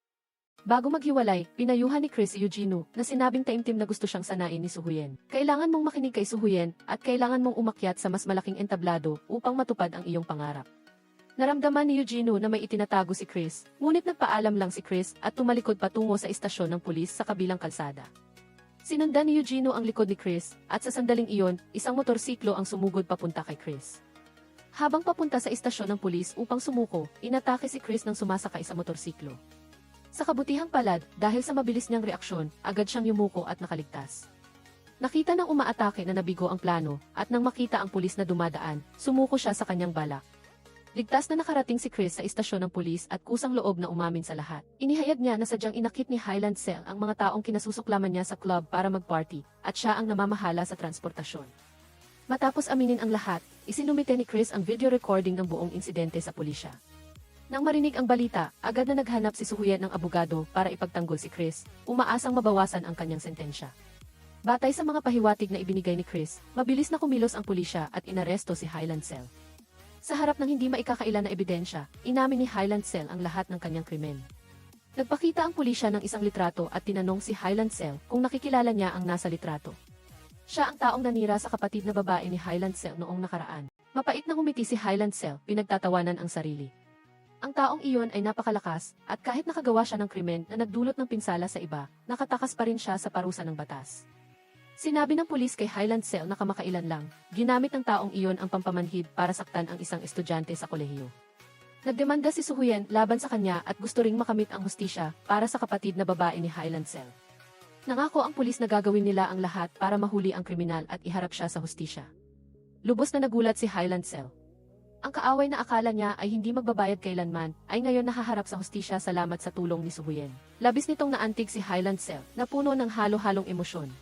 Bago maghiwalay, pinayuhan ni Chris si Eugenio na sinabing taimtim na gusto siyang sanain ni Suhuyen. Kailangan mong makinig kay Suhuyen at kailangan mong umakyat sa mas malaking entablado upang matupad ang iyong pangarap. Naramdaman ni Eugenio na may itinatago si Chris, ngunit nagpaalam lang si Chris at tumalikod patungo sa istasyon ng pulis sa kabilang kalsada. Sinundan ni Eugenio ang likod ni Chris at sa sandaling iyon, isang motorsiklo ang sumugod papunta kay Chris. Habang papunta sa istasyon ng pulis upang sumuko, inatake si Chris nang sumasakay sa motorsiklo. Sa kabutihang palad, dahil sa mabilis niyang reaksyon, agad siyang yumuko at nakaligtas. Nakita ng umaatake na nabigo ang plano, at nang makita ang pulis na dumadaan, sumuko siya sa kanyang balak. Ligtas na nakarating si Chris sa istasyon ng pulis at kusang loob na umamin sa lahat. Inihayag niya na sadyang inakit ni Highland Cell ang mga taong kinasusuklaman niya sa club para mag-party, at siya ang namamahala sa transportasyon. Matapos aminin ang lahat, isinumite ni Chris ang video recording ng buong insidente sa pulisya. Nang marinig ang balita, agad na naghanap si Suhuyen ng abogado para ipagtanggol si Chris, umaasang mabawasan ang kanyang sentensya. Batay sa mga pahiwatig na ibinigay ni Chris, mabilis na kumilos ang pulisya at inaresto si Highland Cell. Sa harap ng hindi maikakailan na ebidensya, inamin ni Highland Cell ang lahat ng kanyang krimen. Nagpakita ang pulisya ng isang litrato at tinanong si Highland Cell kung nakikilala niya ang nasa litrato. Siya ang taong nanira sa kapatid na babae ni Highland Cell noong nakaraan. Mapait na ngumiti si Highland Cell, pinagtatawanan ang sarili. Ang taong iyon ay napakalakas, at kahit nakagawa siya ng krimen na nagdulot ng pinsala sa iba, nakatakas pa rin siya sa parusa ng batas. Sinabi ng pulis kay Highland Cell na kamakailan lang, ginamit ng taong iyon ang pampamanhid para saktan ang isang estudyante sa kolehiyo. Nagdemanda si Suhuyen laban sa kanya at gusto ring makamit ang hustisya para sa kapatid na babae ni Highland Cell. Nangako ang pulis na gagawin nila ang lahat para mahuli ang kriminal at iharap siya sa hustisya. Lubos na nagulat si Highland Cell. Ang kaaway na akala niya ay hindi magbabayad kailanman, ay ngayon nahaharap sa hustisya salamat sa tulong ni Suhuyen. Labis nitong naantig si Highland Cell, na puno ng halo-halong emosyon.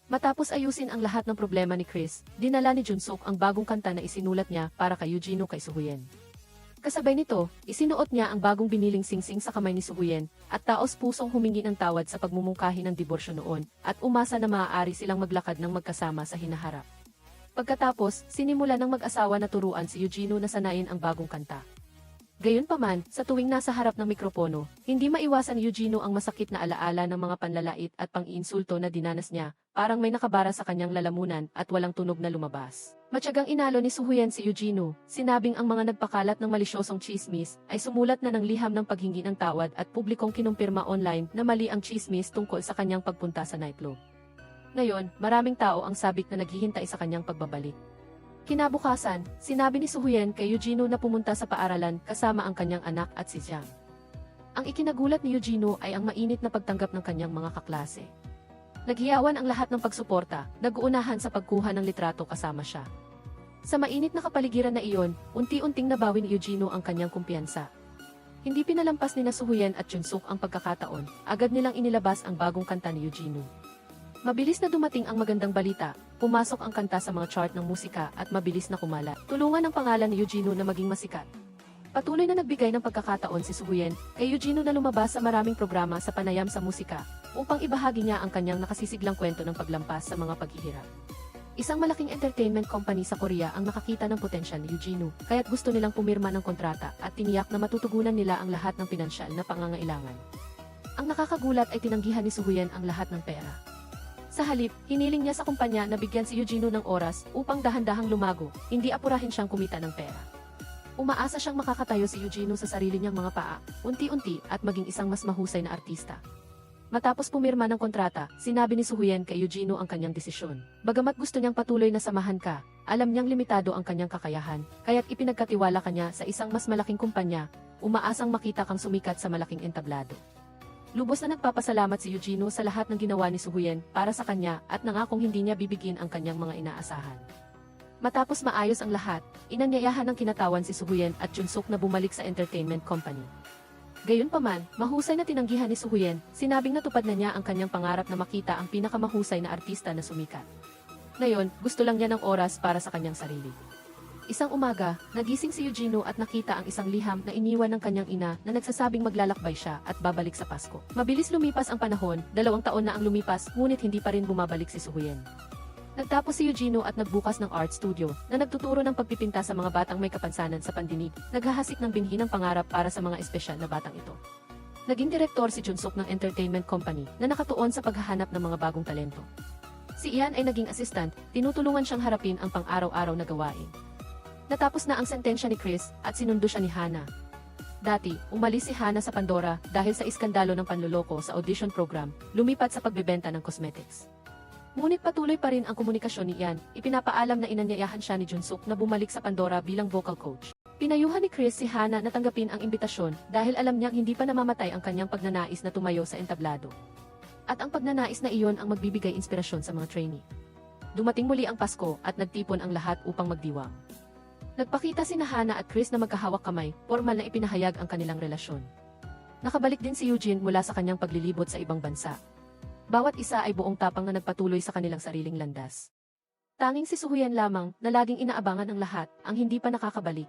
Matapos ayusin ang lahat ng problema ni Chris, dinala ni Junsuk ang bagong kanta na isinulat niya para kay Eugenio kay Suhuyen. Kasabay nito, isinuot niya ang bagong biniling singsing sa kamay ni Suhuyen, at taos-pusong humingi ng tawad sa pagmumungkahi ng diborsyo noon, at umasa na maaari silang maglakad ng magkasama sa hinaharap. Pagkatapos, sinimula ng mag-asawa na turuan si Eugenio na sanayin ang bagong kanta. Gayunpaman, sa tuwing nasa harap ng mikropono, hindi maiwasan ni Eugenio ang masakit na alaala ng mga panlalait at pang-iinsulto na dinanas niya, parang may nakabara sa kanyang lalamunan at walang tunog na lumabas. Matyagang inalo ni Suhuyen si Eugenio, sinabing ang mga nagpakalat ng malisyosong chismis ay sumulat na ng liham ng paghingi ng tawad at publikong kinumpirma online na mali ang chismis tungkol sa kanyang pagpunta sa nightclub. Ngayon, maraming tao ang sabik na naghihintay sa kanyang pagbabalik. Kinabukasan, sinabi ni Suhuyen kay Eugenio na pumunta sa paaralan kasama ang kanyang anak at si Jiang. Ang ikinagulat ni Eugenio ay ang mainit na pagtanggap ng kanyang mga kaklase. Naghiyawan ang lahat ng pagsuporta, nag-uunahan sa pagkuha ng litrato kasama siya. Sa mainit na kapaligiran na iyon, unti-unting nabawi ni Eugenio ang kanyang kumpiyansa. Hindi pinalampas ni Suhuyen at Junsuk ang pagkakataon, agad nilang inilabas ang bagong kanta ni Eugenio. Mabilis na dumating ang magandang balita, pumasok ang kanta sa mga chart ng musika at mabilis na kumalat. Tulungan ang pangalan ni Eugenio na maging masikat. Patuloy na nagbigay ng pagkakataon si Suhuyen kay Eugenio na lumabas sa maraming programa sa panayam sa musika upang ibahagi niya ang kanyang nakasisiglang kwento ng paglampas sa mga paghihirap. Isang malaking entertainment company sa Korea ang nakakita ng potensyal ni Eugenio, kaya't gusto nilang pumirma ng kontrata at tiniyak na matutugunan nila ang lahat ng pinansyal na pangangailangan. Ang nakakagulat ay tinanggihan ni Suhuyen ang lahat ng pera. Sa halip, hiniling niya sa kumpanya na bigyan si Eugenio ng oras upang dahan-dahang lumago, hindi apurahin siyang kumita ng pera. Umaasa siyang makakatayo si Eugenio sa sarili niyang mga paa, unti-unti at maging isang mas mahusay na artista. Matapos pumirma ng kontrata, sinabi ni Suhuyen kay Eugenio ang kanyang desisyon. Bagamat gusto niyang patuloy na samahan ka, alam niyang limitado ang kanyang kakayahan, kaya't ipinagkatiwala kanya sa isang mas malaking kumpanya, umaasang makita kang sumikat sa malaking entablado. Lubos na nagpapasalamat si Eugenio sa lahat ng ginawa ni Suhuyen para sa kanya at nangakong hindi niya bibigin ang kanyang mga inaasahan. Matapos maayos ang lahat, inanyayahan ng kinatawan si Suhuyen at Junsuk na bumalik sa entertainment company. Gayunpaman, mahusay na tinanggihan ni Suhuyen, sinabing natupad na niya ang kanyang pangarap na makita ang pinakamahusay na artista na sumikat. Ngayon, gusto lang niya ng oras para sa kanyang sarili. Isang umaga, nagising si Eugenio at nakita ang isang liham na iniwan ng kanyang ina na nagsasabing maglalakbay siya at babalik sa Pasko. Mabilis lumipas ang panahon, 2 taon na ang lumipas, ngunit hindi pa rin bumabalik si Suhuyen. Nagtapos si Eugenio at nagbukas ng art studio na nagtuturo ng pagpipinta sa mga batang may kapansanan sa pandinig, naghahasik ng binhi ng pangarap para sa mga espesyal na batang ito. Naging direktor si Junsuk ng entertainment company na nakatuon sa paghahanap ng mga bagong talento. Si Ian ay naging assistant, tinutulungan siyang harapin ang pang-araw-araw na gawain. Natapos na ang sentensya ni Chris at sinundo siya ni Hannah. Dati, umalis si Hannah sa Pandora dahil sa iskandalo ng panloloko sa audition program, lumipat sa pagbebenta ng cosmetics. Ngunit patuloy pa rin ang komunikasyon ni Ian, ipinapaalam na inanyayahan siya ni Junsuk na bumalik sa Pandora bilang vocal coach. Pinayuhan ni Chris si Hannah na tanggapin ang imbitasyon dahil alam niyang hindi pa namamatay ang kanyang pagnanais na tumayo sa entablado. At ang pagnanais na iyon ang magbibigay inspirasyon sa mga trainee. Dumating muli ang Pasko at nagtipon ang lahat upang magdiwang. Nagpakita si Hannah at Chris na magkahawak kamay, formal na ipinahayag ang kanilang relasyon. Nakabalik din si Eugene mula sa kanyang paglilibot sa ibang bansa. Bawat isa ay buong tapang na nagpatuloy sa kanilang sariling landas. Tanging si Suhuyen lamang na laging inaabangan ng lahat ang hindi pa nakakabalik.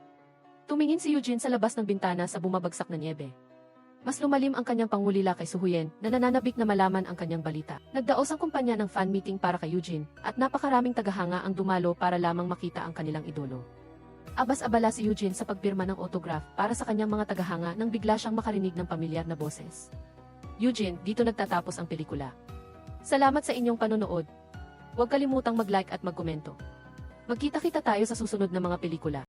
Tumingin si Eugene sa labas ng bintana sa bumabagsak na niebe. Mas lumalim ang kanyang pangulila kay Suhuyen na nananabik na malaman ang kanyang balita. Nagdaos ang kumpanya ng fan meeting para kay Eugene at napakaraming tagahanga ang dumalo para lamang makita ang kanilang idolo. Abas-abala si Eugene sa pagpirma ng autograph para sa kanyang mga tagahanga nang bigla siyang makarinig ng pamilyar na boses. Eugene, dito nagtatapos ang pelikula. Salamat sa inyong panonood. Huwag kalimutang mag-like at mag-komento. Magkita-kita tayo sa susunod na mga pelikula.